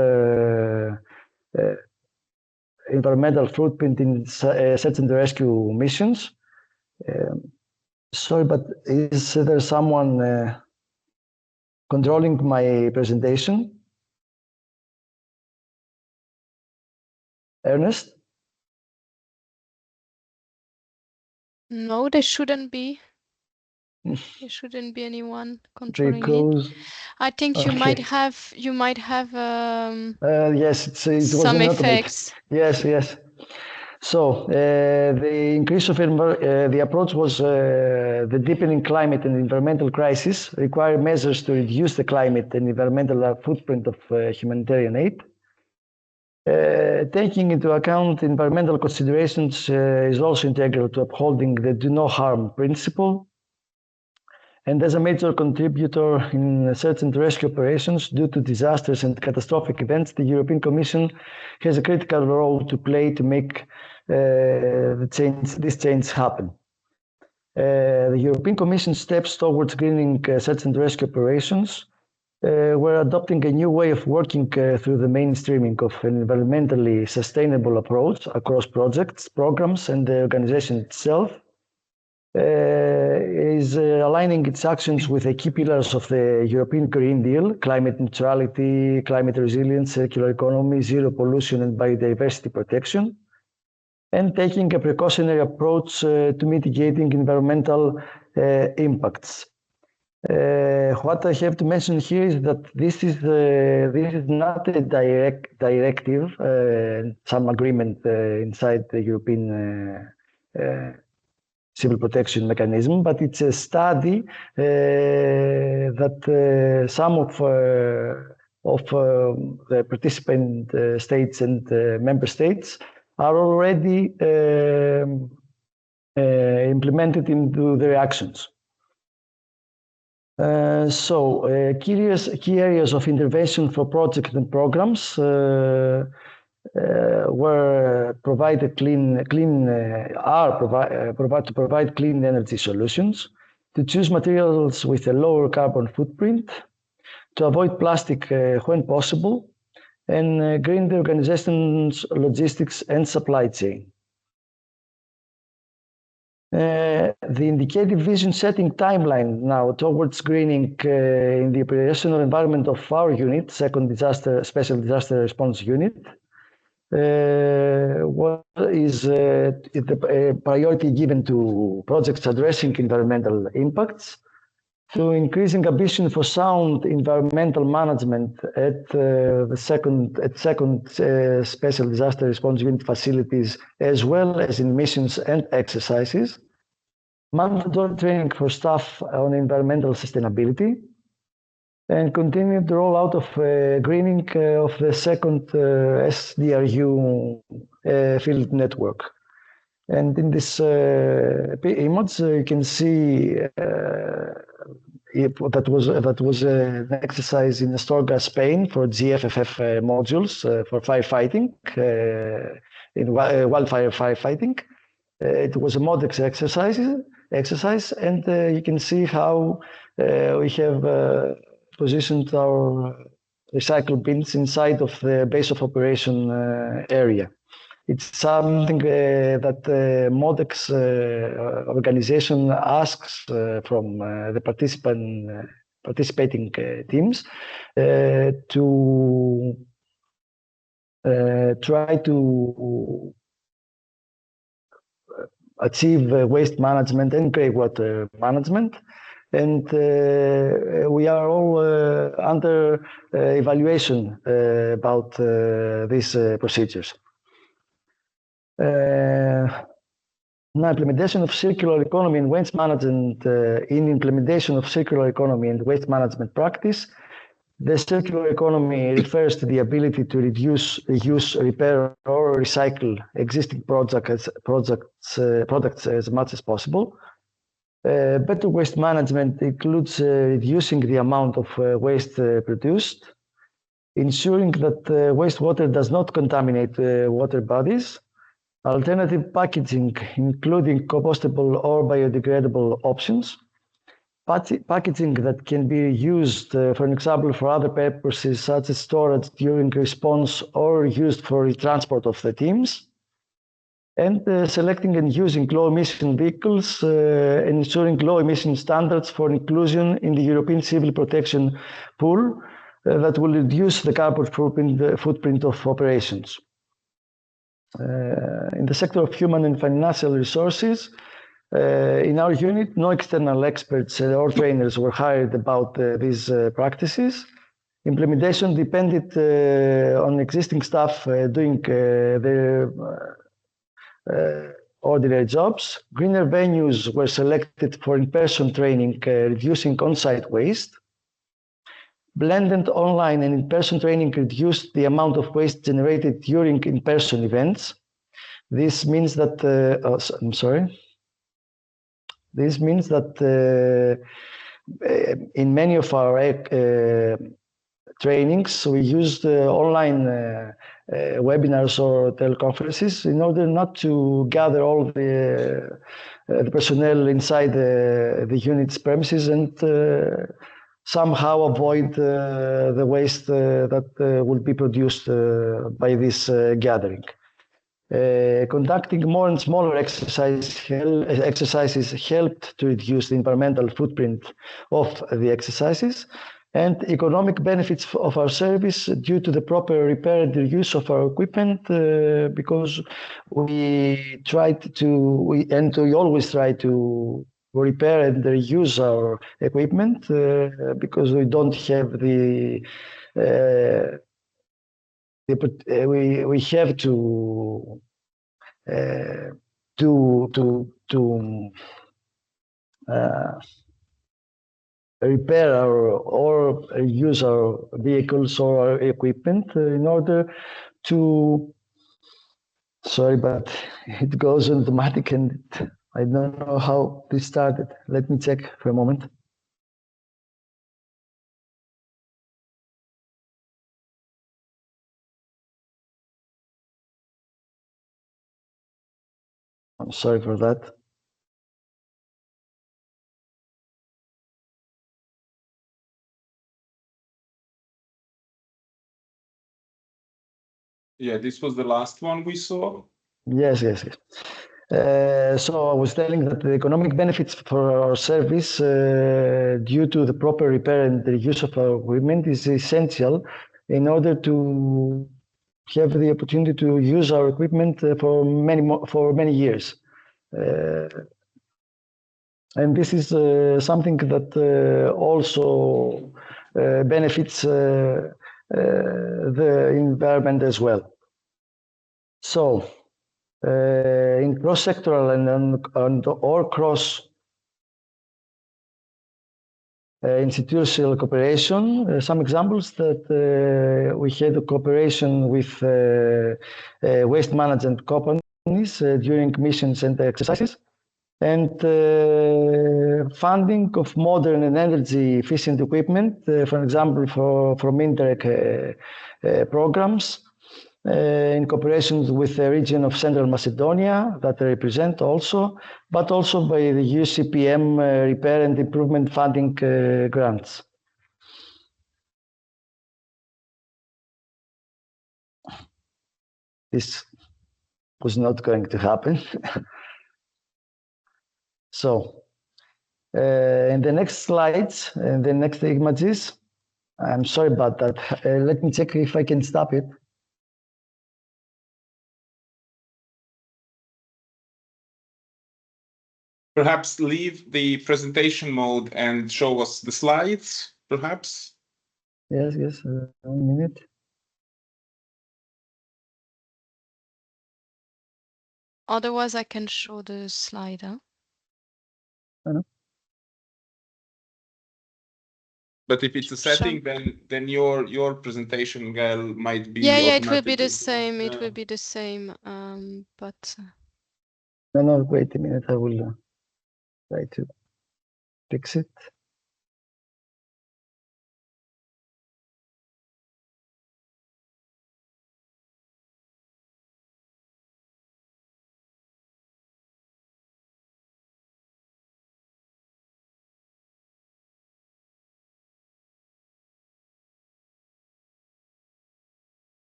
S8: environmental footprint in search and rescue missions. Sorry, but is there someone controlling my presentation? Ernest?
S2: No, there shouldn't be. There shouldn't be anyone controlling it. I think you might have
S8: yes, it was
S2: some
S8: an
S2: effects.
S8: Yes. So the increase of the approach was the deepening climate and environmental crisis require measures to reduce the climate and environmental footprint of humanitarian aid. Taking into account environmental considerations is also integral to upholding the do no harm principle. And as a major contributor in search and rescue operations due to disasters and catastrophic events, the European Commission has a critical role to play to make this change happen. The European Commission steps towards greening search and rescue operations. We're adopting a new way of working through the mainstreaming of an environmentally sustainable approach across projects, programs, and the organization itself. Is aligning its actions with the key pillars of the European Green Deal: climate neutrality, climate resilience, circular economy, zero pollution, and biodiversity protection, and taking a precautionary approach to mitigating environmental impacts. What I have to mention here is that this is not a directive, some agreement inside the European civil protection mechanism, but it's a study that some of the participant states and member states are already implemented into their actions. Key areas of intervention for projects and programs were provided to provide clean energy solutions, to choose materials with a lower carbon footprint, to avoid plastic when possible, and green the organization's logistics and supply chain. The indicative vision setting timeline now towards greening in the operational environment of our unit, second special disaster response unit, what is the priority given to projects addressing environmental impacts, to increasing ambition for sound environmental management at second special disaster response unit facilities, as well as in missions and exercises, mandatory training for staff on environmental sustainability, and continued rollout of greening of the second SDRU field network. And in this image, you can see that was an exercise in Astorga, Spain, for GFFF modules for firefighting, in wildfire firefighting. It was a MODEX exercise, and you can see how we have positioned our recycle bins inside of the base of operation area. It's something that the MODEX organization asks from the participating teams to try to achieve waste management and greywater management. And we are all under evaluation about these procedures. Now, implementation of circular economy and waste management. In implementation of circular economy and waste management practice, the circular economy refers to the ability to reduce, reuse, repair, or recycle existing products as much as possible. Better waste management includes reducing the amount of waste produced, ensuring that wastewater does not contaminate water bodies, alternative packaging, including compostable or biodegradable options, packaging that can be used, for example, for other purposes such as storage during response or used for the transport of the teams, and selecting and using low-emission vehicles, ensuring low-emission standards for inclusion in the European Civil Protection Pool that will reduce the carbon footprint of operations. In the sector of human and financial resources, in our unit, no external experts or trainers were hired about these practices. Implementation depended on existing staff doing their ordinary jobs. Greener venues were selected for in-person training, reducing on-site waste. Blended online and in-person training reduced the amount of waste generated during in-person events. This means that, This means that in many of our trainings, we used online webinars or teleconferences in order not to gather all the personnel inside the unit's premises and somehow avoid the waste that will be produced by this gathering. Conducting more and smaller exercises helped to reduce the environmental footprint of the exercises and economic benefits of our service due to the proper repair and reuse of our equipment, because we always try to repair and reuse our equipment because we don't have we have to repair or use our vehicles or our equipment in order to. Sorry, but it goes on automatic and I don't know how this started. Let me check for a moment. I'm sorry for that.
S1: Yeah, this was the last one we saw.
S8: Yes. So I was telling that the economic benefits for our service due to the proper repair and the use of our equipment is essential in order to have the opportunity to use our equipment for many years. And this is something that also benefits the environment as well. So, in cross-sectoral and or cross institutional cooperation, some examples that we had a cooperation with waste management companies during missions and exercises. and funding of modern and energy efficient equipment, for example, from INTERREG programs in cooperation with the region of Central Macedonia that I represent also, but also by the UCPM repair and improvement funding grants. This was not going to happen. So, in the next slides, in the next images, I'm sorry about that. Let me check if I can stop it.
S1: Perhaps leave the presentation mode and show us the slides, perhaps?
S8: Yes, 1 minute.
S2: Otherwise, I can show the slide. Huh?
S1: But if it's a setting, then your presentation, Gael, might be
S2: yeah, it will be the same. It will be the same. But
S8: no, wait a minute. I will try to fix it.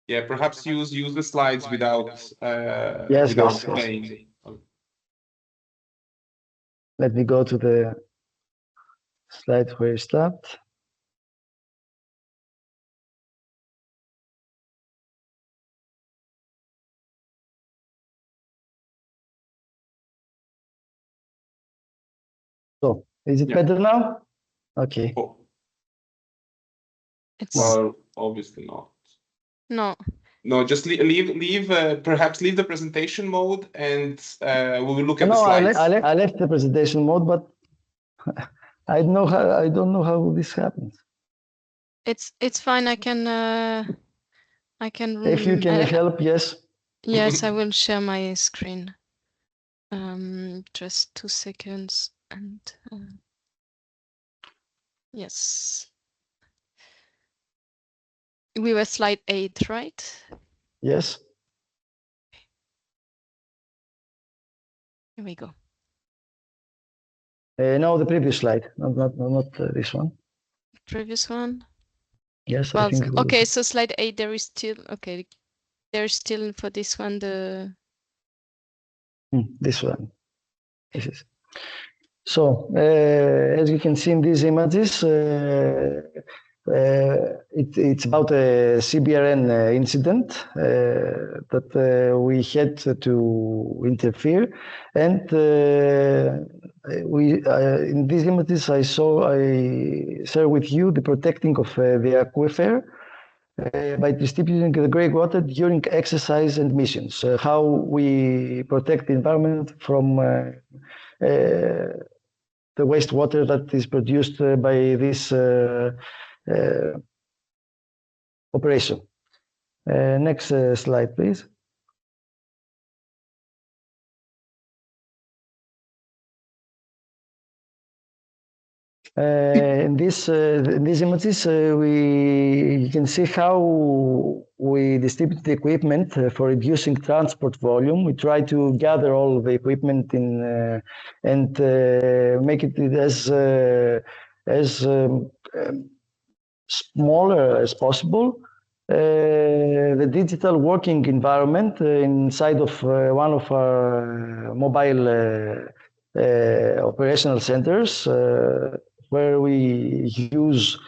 S1: Yeah, perhaps use the slides without playing.
S8: Let me go to the slide where it stopped. So, is it better now? Okay.
S1: Oh.
S2: Well,
S1: obviously not.
S2: No,
S1: just leave perhaps leave the presentation mode, and we will look at the slides.
S8: I left the presentation mode, but I don't know how this happens.
S2: It's fine. I can.
S8: If you can help, yes.
S2: Yes, I will share my screen. Just 2 seconds, and yes. We were slide 8, right?
S8: Yes.
S2: Here we go.
S8: No, the previous slide, not this one.
S2: Previous one.
S8: Yes,
S2: well,
S8: I think.
S2: Okay, so slide 8. There is still There's still for this one the.
S8: This one. This is. So, as you can see in these images, it's about a CBRN incident that we had to interfere, and in these images I share with you the protecting of the aquifer by distributing the grey water during exercise and missions. How we protect the environment from the wastewater that is produced by this operation. Next slide, please. In these images, you can see how we distribute the equipment for reducing transport volume. We try to gather all the equipment in and make it as smaller as possible. The digital working environment inside of one of our mobile operational centers, where we use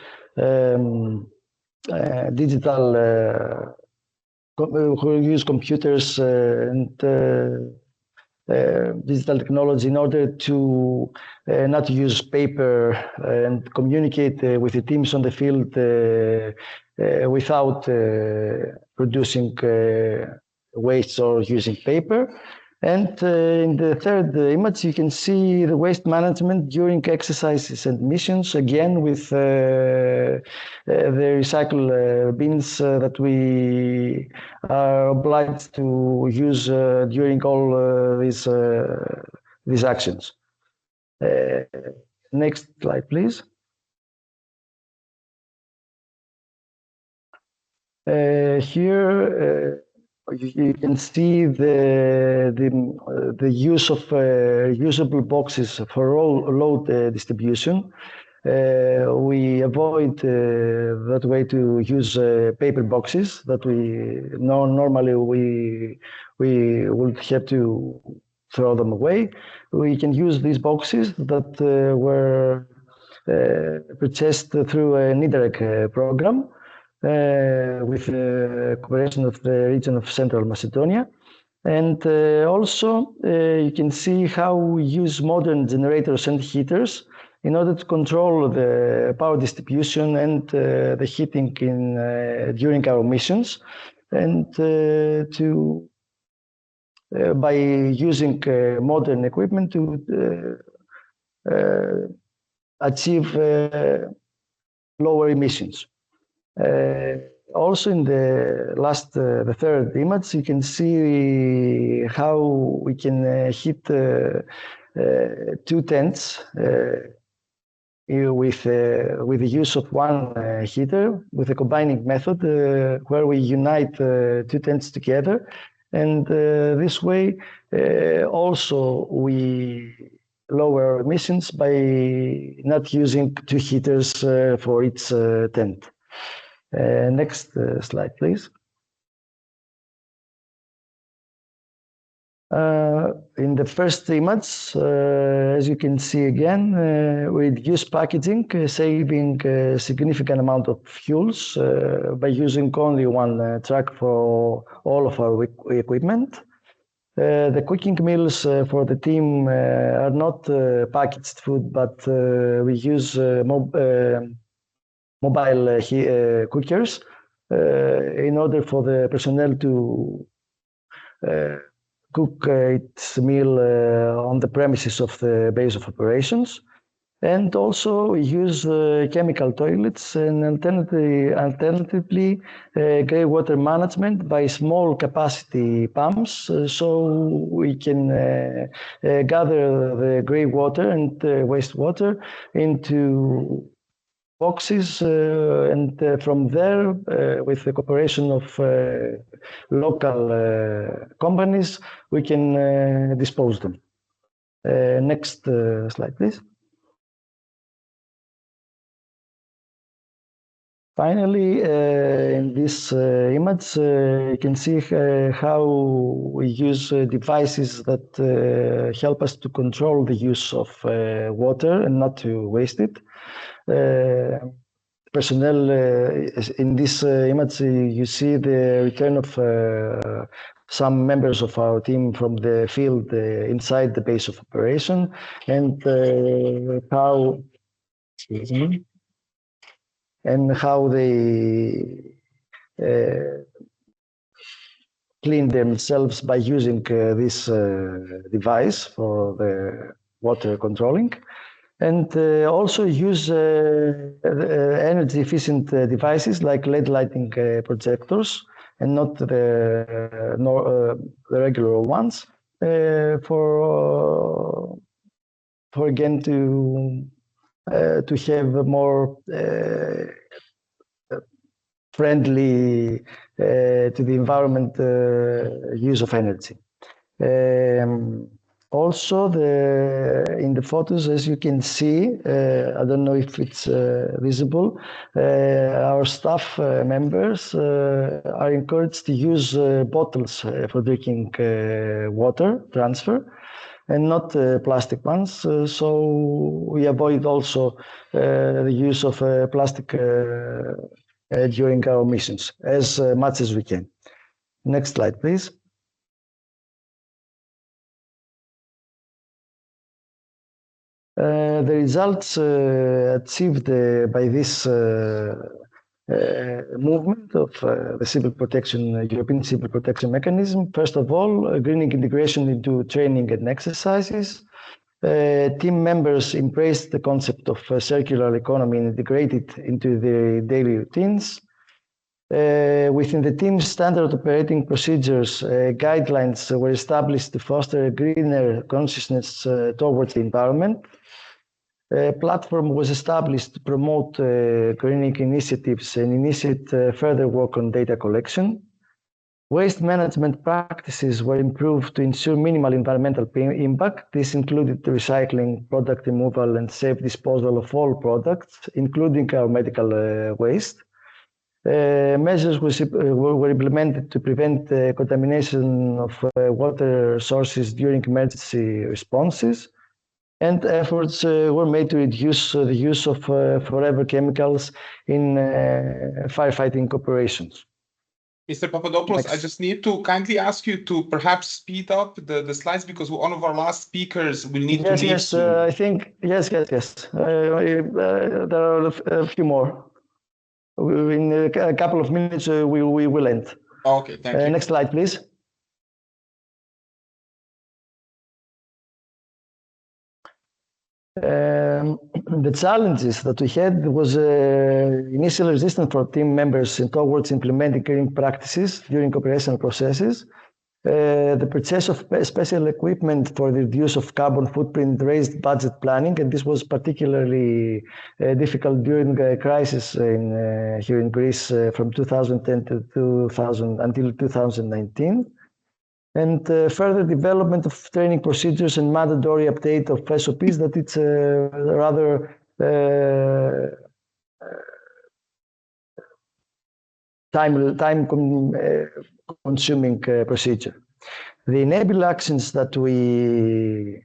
S8: digital, we use computers and digital technology in order to not use paper and communicate with the teams on the field without producing waste or using paper. And in the third image, you can see the waste management during exercises and missions, again with the recycle bins that we are obliged to use during all these actions. Next slide, please. Here you can see the use of reusable boxes for all load distribution. We avoid that way to use paper boxes that normally we would have to throw them away. We can use these boxes that were purchased through an INTERREG program with the cooperation of the region of Central Macedonia. And also you can see how we use modern generators and heaters in order to control the power distribution and the heating during our missions, and by using modern equipment to achieve lower emissions. Also in the third image, you can see how we can heat 2 tents with the use of one heater, with a combining method where we unite 2 tents together, and this way also we lower emissions by not using 2 heaters for each tent. Next slide, please. In the first image, as you can see again, we reduce packaging, saving a significant amount of fuels by using only one truck for all of our equipment. The cooking meals for the team are not packaged food, but we use mobile cookers in order for the personnel to cook its meal on the premises of the base of operations. And also we use chemical toilets and alternatively grey water management by small capacity pumps, so we can gather the grey water and wastewater into boxes, and from there, with the cooperation of local companies, we can dispose them. Next slide, please. Finally, in this image, you can see how we use devices that help us to control the use of water and not to waste it. Personnel, in this image, you see the return of some members of our team from the field inside the base of operation, and how they clean themselves by using this device for the water controlling. And also use energy efficient devices like LED lighting projectors, and not the regular ones, for again to have a more friendly to the environment use of energy. Also, in the photos, as you can see, I don't know if it's visible, our staff members are encouraged to use bottles for drinking water transfer, and not plastic ones. So we avoid also the use of plastic during our missions as much as we can. Next slide, please. The results achieved by this movement of the civil protection, European civil protection mechanism. First of all, greening integration into training and exercises. Team members embraced the concept of circular economy and integrated into their daily routines. Within the team's standard operating procedures, guidelines were established to foster a greener consciousness towards the environment. A platform was established to promote greening initiatives and initiate further work on data collection. Waste management practices were improved to ensure minimal environmental impact. This included recycling, product removal, and safe disposal of all products, including our medical waste. Measures were implemented to prevent contamination of water sources during emergency responses. And efforts were made to reduce the use of forever chemicals in firefighting operations.
S1: Mr. Papadopoulos, I just need to kindly ask you to perhaps speed up the slides because one of our last speakers will need to leave soon.
S8: I think, yes. There are a few more. In a couple of minutes, we will end.
S1: Okay, thank you.
S8: Next slide, please. The challenges that we had was initial resistance for team members towards implementing green practices during operational processes. The purchase of special equipment for the reduce of carbon footprint raised budget planning, and this was particularly difficult during the crisis here in Greece from 2010 to until 2019. And further development of training procedures and mandatory update of SOPs, that it's a rather time-consuming procedure. The enable actions that we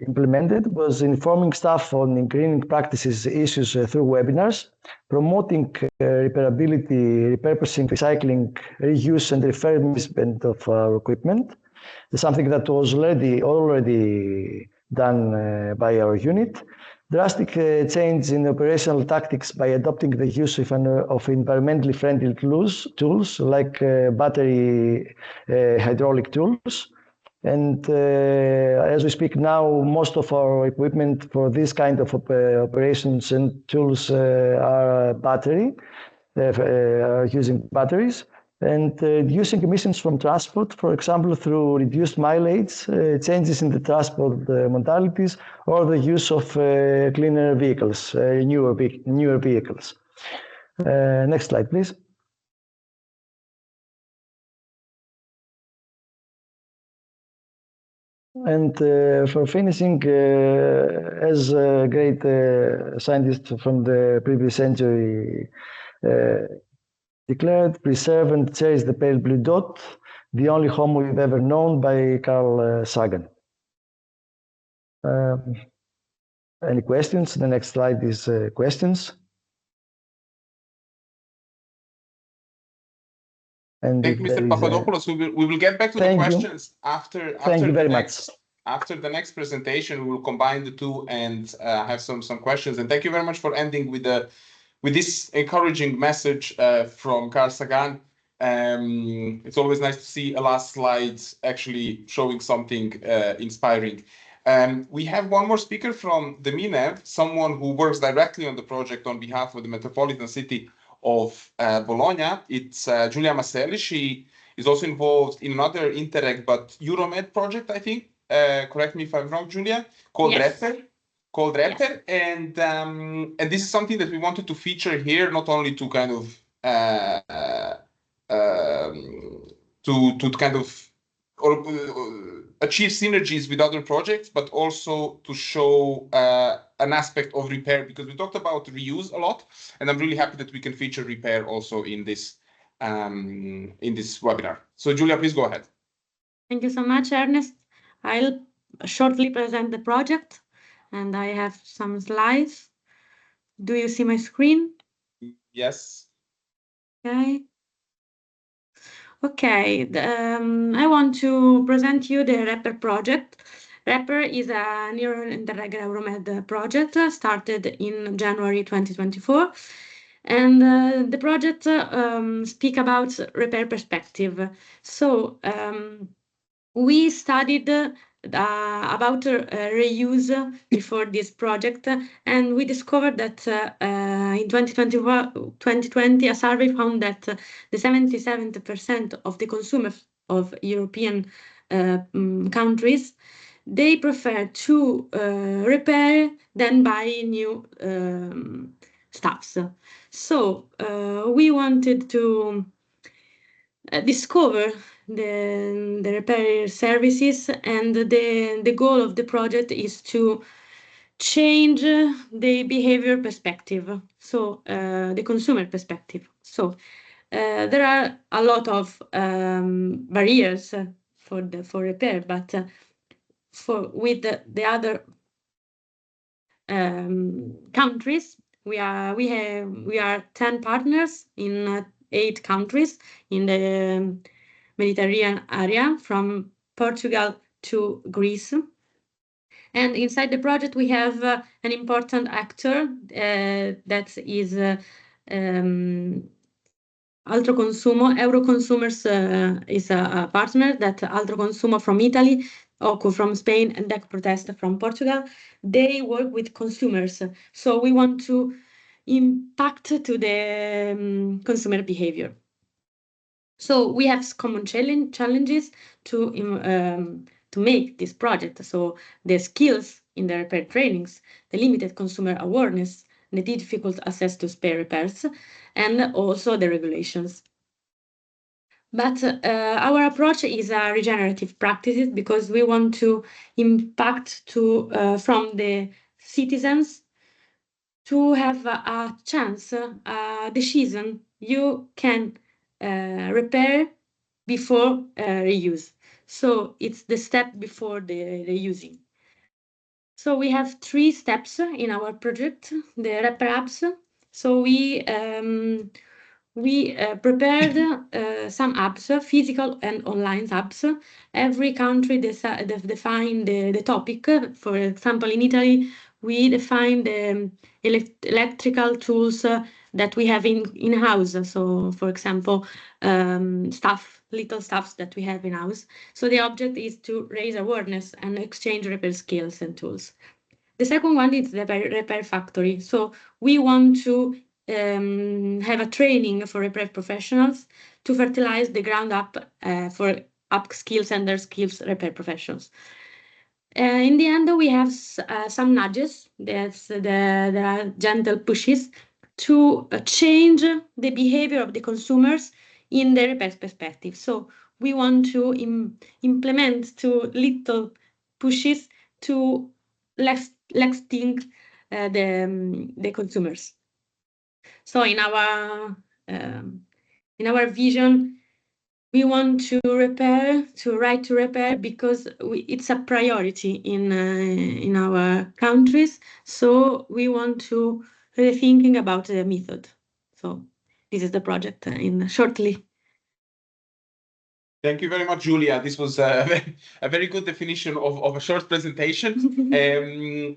S8: implemented was informing staff on greening practices issues through webinars, promoting repairability, repurposing, recycling, reuse, and refurbishment of our equipment. Something that was already done by our unit. Drastic change in operational tactics by adopting the use of environmentally friendly tools like battery hydraulic tools. And as we speak now, most of our equipment for this kind of operations and tools are using batteries. And reducing emissions from transport, for example, through reduced mileage, changes in the transport modalities, or the use of cleaner vehicles, newer vehicles. Next slide, please. And for finishing, as a great scientist from the previous century declared, preserve and cherish the pale blue dot, the only home we've ever known, by Carl Sagan. Any questions? The next slide is questions.
S1: And thank you, Mr. Papadopoulos. We will get back to the questions after.
S8: Thank you very much.
S1: After the next presentation, we will combine the two and have some questions. And thank you very much for ending with this encouraging message from Carl Sagan. It's always nice to see a last slide actually showing something inspiring. We have one more speaker from the MINEV, someone who works directly on the project on behalf of the metropolitan city of Bologna. It's Giulia Masselli. She is also involved in another INTERREG but Euromed project, I think. Correct me if I'm wrong, Giulia. Called Rapper. And this is something that we wanted to feature here, not only to kind of achieve synergies with other projects, but also to show an aspect of repair, because we talked about reuse a lot, and I'm really happy that we can feature repair also in this webinar. So Giulia, please go ahead.
S9: Thank you so much, Ernest. I'll shortly present the project, and I have some slides. Do you see my screen?
S1: Yes.
S9: Okay, I want to present you the Rapper project. REPER is a near-Interreg Euromed project started in January 2024. And the project speak about repair perspective. So we studied about reuse before this project, and we discovered that in 2020, a survey found that the 77% of the consumers of European countries, they prefer to repair than buy new stuffs. So we wanted to discover the repair services, and the goal of the project is to change the behavior perspective, so the consumer perspective. So there are a lot of barriers for repair, but with the other countries, we are 10 partners in 8 countries in the Mediterranean area, from Portugal to Greece. And inside the project, we have an important actor that is Altroconsumo. Euroconsumers is a partner that Altroconsumo from Italy, OCU from Spain, and DEC Protest from Portugal. They work with consumers. So we want to impact to the consumer behavior. So we have common challenges to make this project. So the skills in the repair trainings, the limited consumer awareness, the difficult access to spare repairs, and also the regulations. But our approach is a regenerative practices, because we want to impact from the citizens to have a chance, a decision. You can repair before reuse. So it's the step before the reusing. So we have 3 steps in our project, the repair apps. So we prepared some apps, physical and online apps. Every country define the topic. For example, in Italy, we define the electrical tools that we have in house. So, for example, little stuffs that we have in house. So the object is to raise awareness and exchange repair skills and tools. The second one is the repair factory. So we want to have a training for repair professionals to fertilize the ground up for upskills and their skills repair professionals. In the end, we have some nudges. There are gentle pushes to change the behavior of the consumers in the repair perspective. So we want to implement 2 little pushes to let's think the consumers. So in our vision, we want to right to repair, because it's a priority in our countries. So we want to rethinking about the method. So this is the project in shortly.
S1: Thank you very much, Julia. This was a very good definition of a short presentation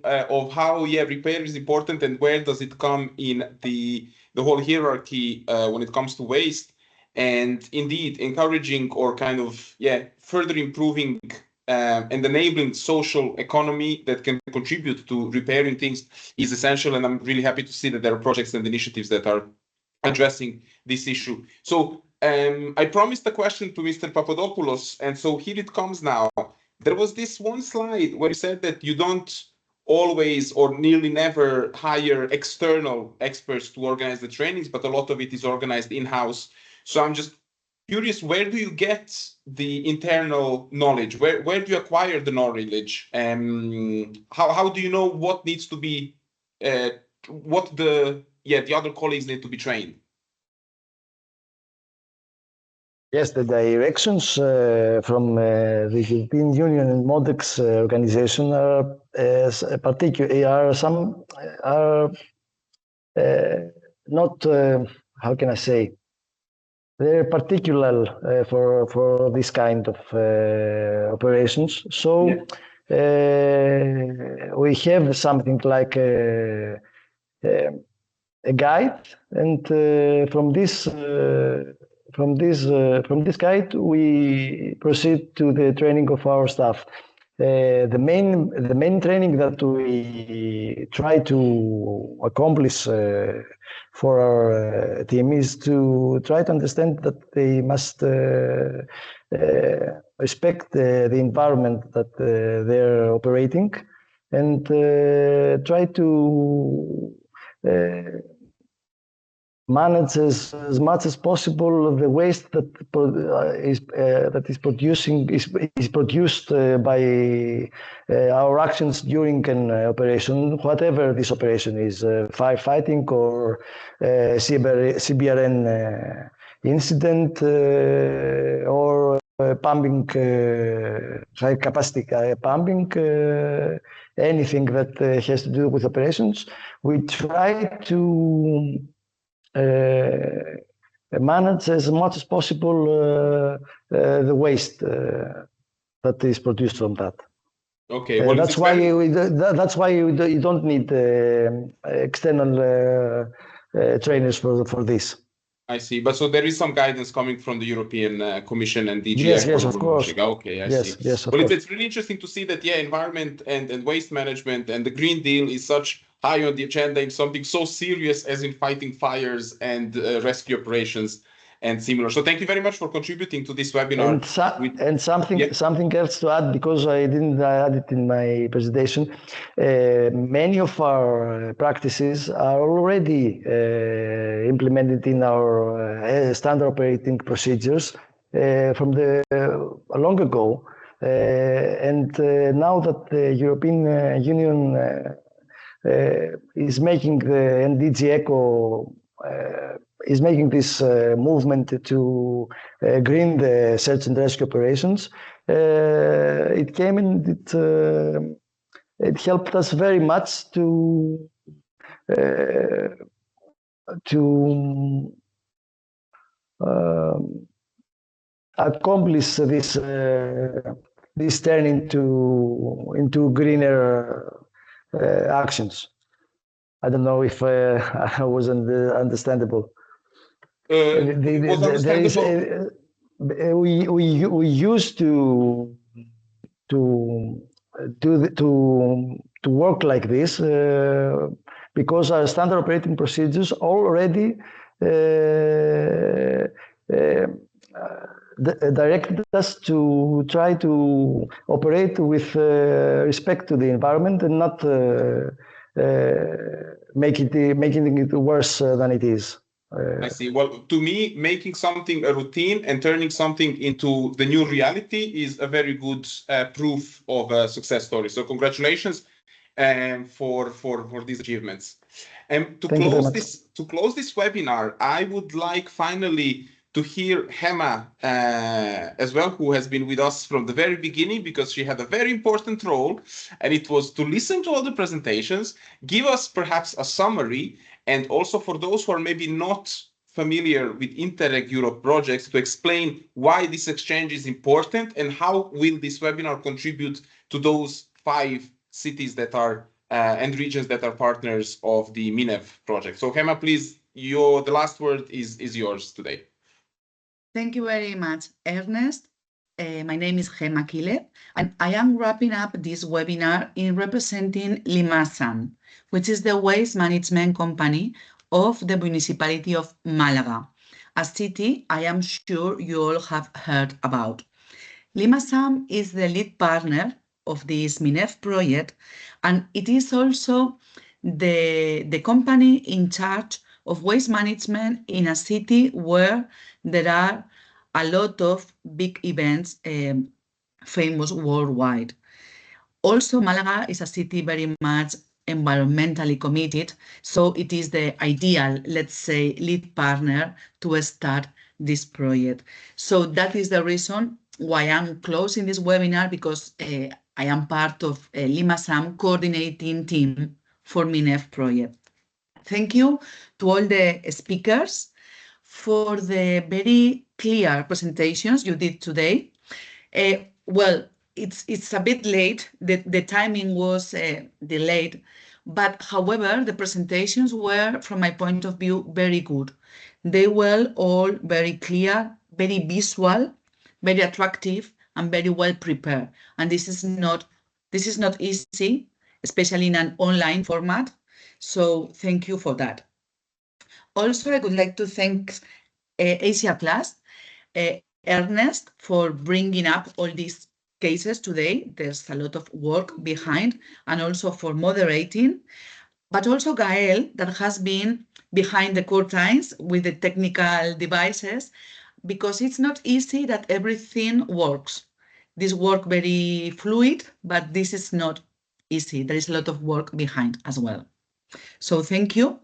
S1: of how repair is important and where does it come in the whole hierarchy when it comes to waste, and indeed encouraging or kind of further improving and enabling social economy that can contribute to repairing things is essential. And I'm really happy to see that there are projects and initiatives that are addressing this issue. So I promised a question to Mr. Papadopoulos, and so here it comes now. There was this one slide where you said that you don't always or nearly never hire external experts to organize the trainings, but a lot of it is organized in-house. So I'm just curious, where do you get the internal knowledge? Where do you acquire the knowledge? How do you know what needs to be, what the other colleagues need to be trained?
S8: Yes, the directions from the European Union and MODEX organization are not, how can I say, they're particular for this kind of operations. So we have something like a guide, and from this guide we proceed to the training of our staff. The main training that we try to accomplish for our team is to try to understand that they must respect the environment that they're operating, and try to manage as much as possible the waste that is produced by our actions during an operation, whatever this operation is, firefighting or CBRN incident or pumping, high capacity pumping, anything that has to do with operations. We try to manage as much as possible the waste that is produced from that.
S1: Okay, well,
S8: that's why you don't need external trainers for this.
S1: I see, but so there is some guidance coming from the European Commission and DG.
S8: Yes, of course.
S1: Okay, I see.
S8: Yes, of
S1: course.
S8: Well,
S1: it's really interesting to see that, yeah, environment and waste management and the Green Deal is such high on the agenda in something so serious as in fighting fires and rescue operations and similar. So thank you very much for contributing to this webinar.
S8: And something else to add, because I didn't add it in my presentation. Many of our practices are already implemented in our standard operating procedures from long ago. And now that the European Union is making and DG ECO is making this movement to green the search and rescue operations. It came and it helped us very much to accomplish this turn into greener actions. I don't know if I was understandable. We used to work like this because our standard operating procedures already directed us to try to operate with respect to the environment and not making it worse than it is.
S1: I see. Well, to me, making something a routine and turning something into the new reality is a very good proof of a success story. So congratulations for these achievements. And to close this webinar, I would like finally to hear Hema as well, who has been with us from the very beginning, because she had a very important role, and it was to listen to all the presentations, give us perhaps a summary, and also for those who are maybe not familiar with Interreg Europe projects, to explain why this exchange is important and how will this webinar contribute to those 5 cities that are and regions that are partners of the MINEV project. So Hema, please, the last word is yours today.
S10: Thank you very much, Ernest. My name is Hema Kilep, and I am wrapping up this webinar in representing Limasam, which is the waste management company of the municipality of Malaga, a city I am sure you all have heard about. Limasam is the lead partner of this MINEV project, and it is also the company in charge of waste management in a city where there are a lot of big events famous worldwide. Also, Malaga is a city very much environmentally committed, so it is the ideal, let's say, lead partner to start this project. So that is the reason why I'm closing this webinar, because I am part of Limasam coordinating team for MINEV project. Thank you to all the speakers for the very clear presentations you did today. Well, it's a bit late. The timing was delayed, but however, the presentations were, from my point of view, very good. They were all very clear, very visual, very attractive, and very well prepared. And this is not easy, especially in an online format. So thank you for that. Also, I would like to thank Asia Class, Ernest, for bringing up all these cases today. There's a lot of work behind, and also for moderating, but also Gael, that has been behind the curtains with the technical devices, because it's not easy that everything works. This work very fluid, but this is not easy. There is a lot of work behind as well. So thank you.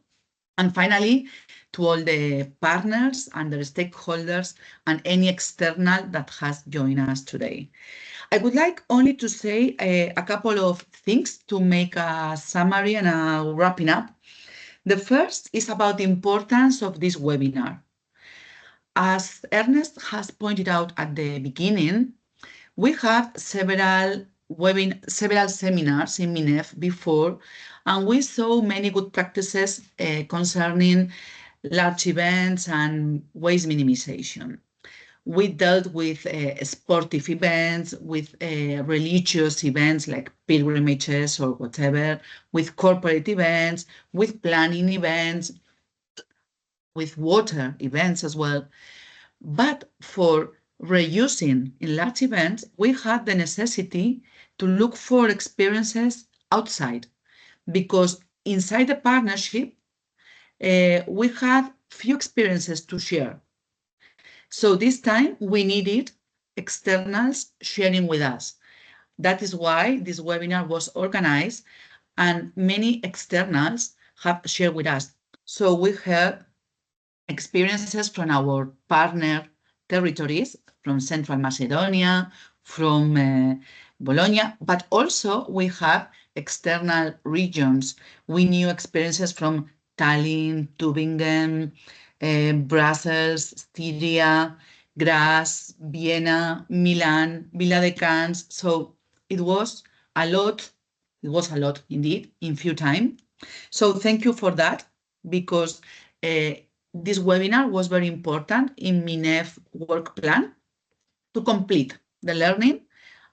S10: And finally, to all the partners and the stakeholders and any external that has joined us today. I would like only to say a couple of things to make a summary and a wrapping up. The first is about the importance of this webinar. As Ernest has pointed out at the beginning, we have several seminars in MINEV before, and we saw many good practices concerning large events and waste minimization. We dealt with sportive events, with religious events like pilgrimages or whatever, with corporate events, with planning events, with water events as well. But for reusing in large events, we had the necessity to look for experiences outside, because inside the partnership, we had few experiences to share. So this time we needed externals sharing with us. That is why this webinar was organized, and many externals have shared with us. So we heard experiences from our partner territories, from Central Macedonia, from Bologna, but also we have external regions. We knew experiences from Tallinn, Tübingen, Brussels, Styria, Graz, Vienna, Milan, Villa-de-Cans. So it was a lot. It was a lot indeed in few time. So thank you for that, because this webinar was very important in MINEV work plan to complete the learning.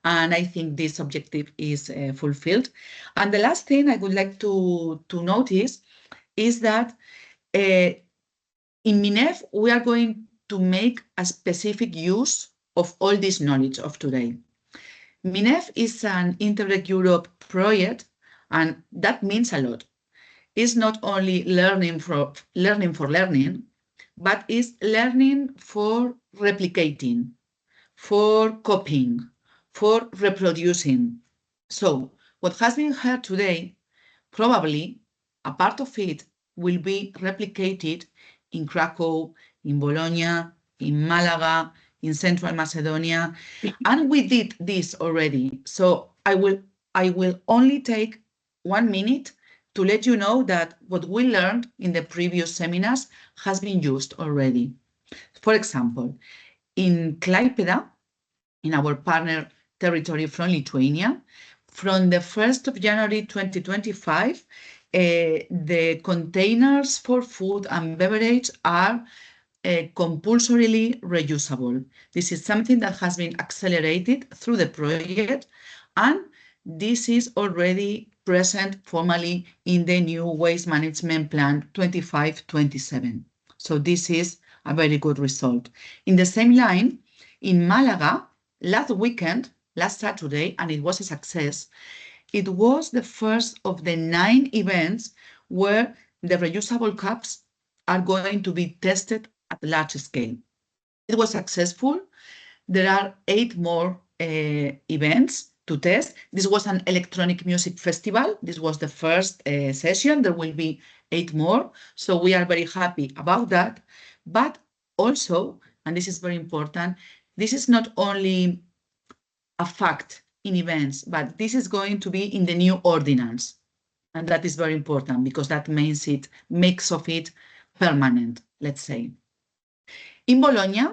S10: And I think this objective is fulfilled. And the last thing I would like to notice is that in MINEV, we are going to make a specific use of all this knowledge of today. MINEV is an INTERREG Europe project, and that means a lot. It's not only learning for learning, but it's learning for replicating, for copying, for reproducing. So what has been heard today, probably a part of it will be replicated in Krakow, in Bologna, in Malaga, in Central Macedonia, and we did this already. So I will only take 1 minute to let you know that what we learned in the previous seminars has been used already. For example, in Klaipėda, in our partner territory from Lithuania, from the 1st of January 2025, the containers for food and beverage are compulsorily reusable. This is something that has been accelerated through the project, and this is already present formally in the new Waste Management Plan 25-27. So this is a very good result. In the same line, in Malaga, last weekend, last Saturday, and it was a success, it was the first of the 9 events where the reusable cups are going to be tested at large scale. It was successful. There are 8 more events to test. This was an electronic music festival. This was the first session. There will be 8 more. So we are very happy about that. But also, and this is very important, this is not only a fact in events, but this is going to be in the new ordinance. And that is very important, because that makes of it permanent, let's say. In Bologna,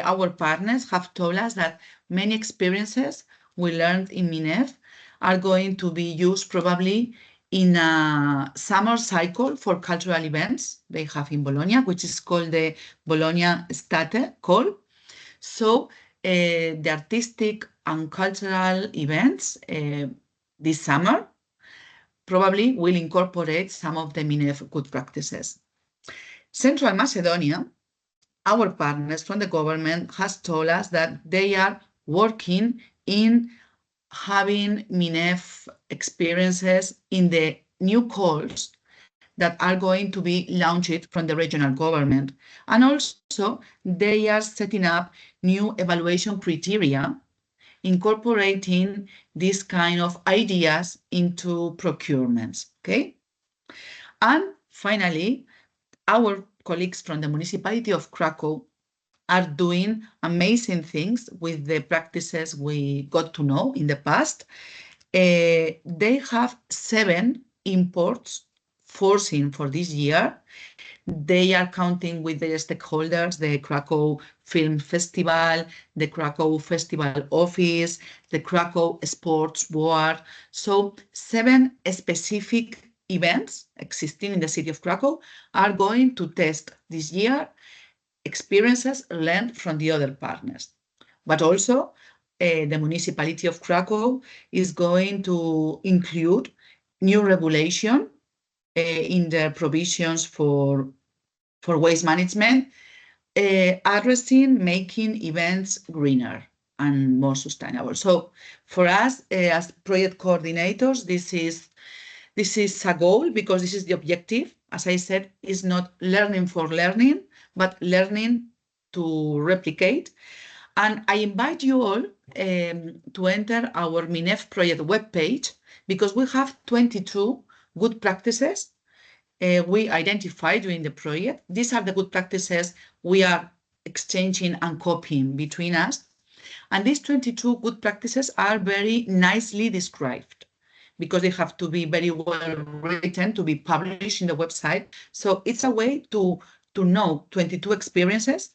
S10: our partners have told us that many experiences we learned in MINEV are going to be used probably in a summer cycle for cultural events they have in Bologna, which is called the Bologna State Call. So the artistic and cultural events this summer probably will incorporate some of the MINEV good practices. Central Macedonia, our partners from the government, has told us that they are working in having MINEV experiences in the new calls that are going to be launched from the regional government. And also, they are setting up new evaluation criteria, incorporating these kind of ideas into procurements, okay? And finally, our colleagues from the municipality of Krakow are doing amazing things with the practices we got to know in the past. They have 7 imports foreseen for this year. They are counting with their stakeholders, the Krakow Film Festival, the Krakow Festival Office, the Krakow Sports Board. So 7 specific events existing in the city of Krakow are going to test this year experiences learned from the other partners. But also, the municipality of Krakow is going to include new regulation in the provisions for waste management, addressing making events greener and more sustainable. So for us as project coordinators, this is a goal because this is the objective. As I said, is not learning for learning, but learning to replicate. And I invite you all to enter our MINEV project webpage because we have 22 good practices we identified during the project. These are the good practices we are exchanging and copying between us. And these 22 good practices are very nicely described because they have to be very well written to be published in the website. So it's a way to know 22 experiences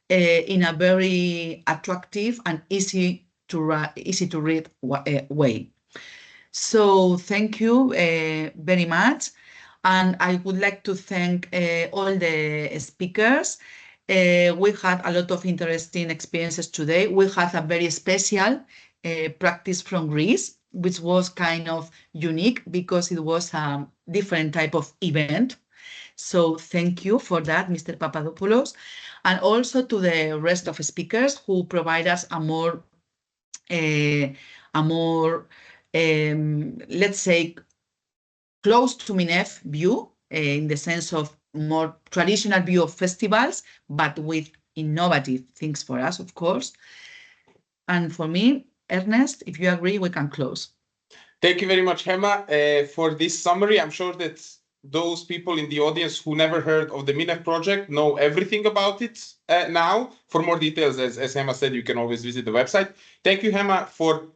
S10: in a very attractive and easy to read way. So thank you very much. And I would like to thank all the speakers. We had a lot of interesting experiences today. We had a very special practice from Greece, which was kind of unique because it was a different type of event. So thank you for that, Mr. Papadopoulos, and also to the rest of speakers who provide us a more, let's say, close to MINEV view in the sense of more traditional view of festivals, but with innovative things for us, of course. And for me, Ernest, if you agree, we can close.
S1: Thank you very much, Hema, for this summary. I'm sure that those people in the audience who never heard of the MINEV project know everything about it now. For more details, as Hema said, you can always visit the website. Thank you, Hema, for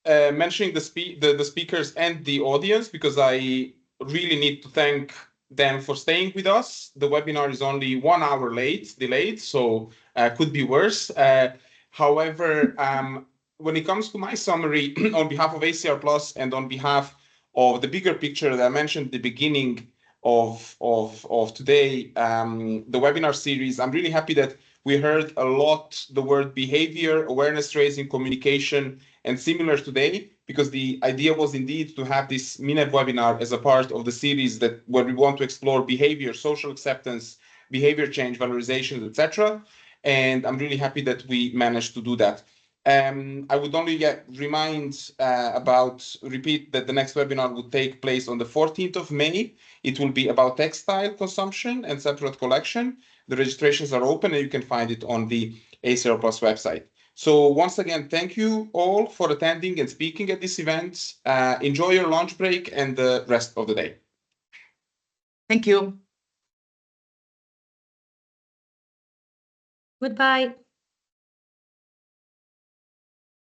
S1: mentioning the speakers and the audience, because I really need to thank them for staying with us. The webinar is only 1 hour delayed, so could be worse. However, when it comes to my summary on behalf of ACR Plus and on behalf of the bigger picture that I mentioned at the beginning of today, the webinar series, I'm really happy that we heard a lot the word behavior, awareness raising, communication, and similar today, because the idea was indeed to have this MINEV webinar as a part of the series where we want to explore behavior, social acceptance, behavior change, valorization, etc. And I'm really happy that we managed to do that. I would only repeat that the next webinar would take place on the 14th of May. It will be about textile consumption and separate collection. The registrations are open and you can find it on the ACR Plus website. So once again, thank you all for attending and speaking at this event. Enjoy your lunch break and the rest of the day.
S10: Thank you.
S9: Goodbye.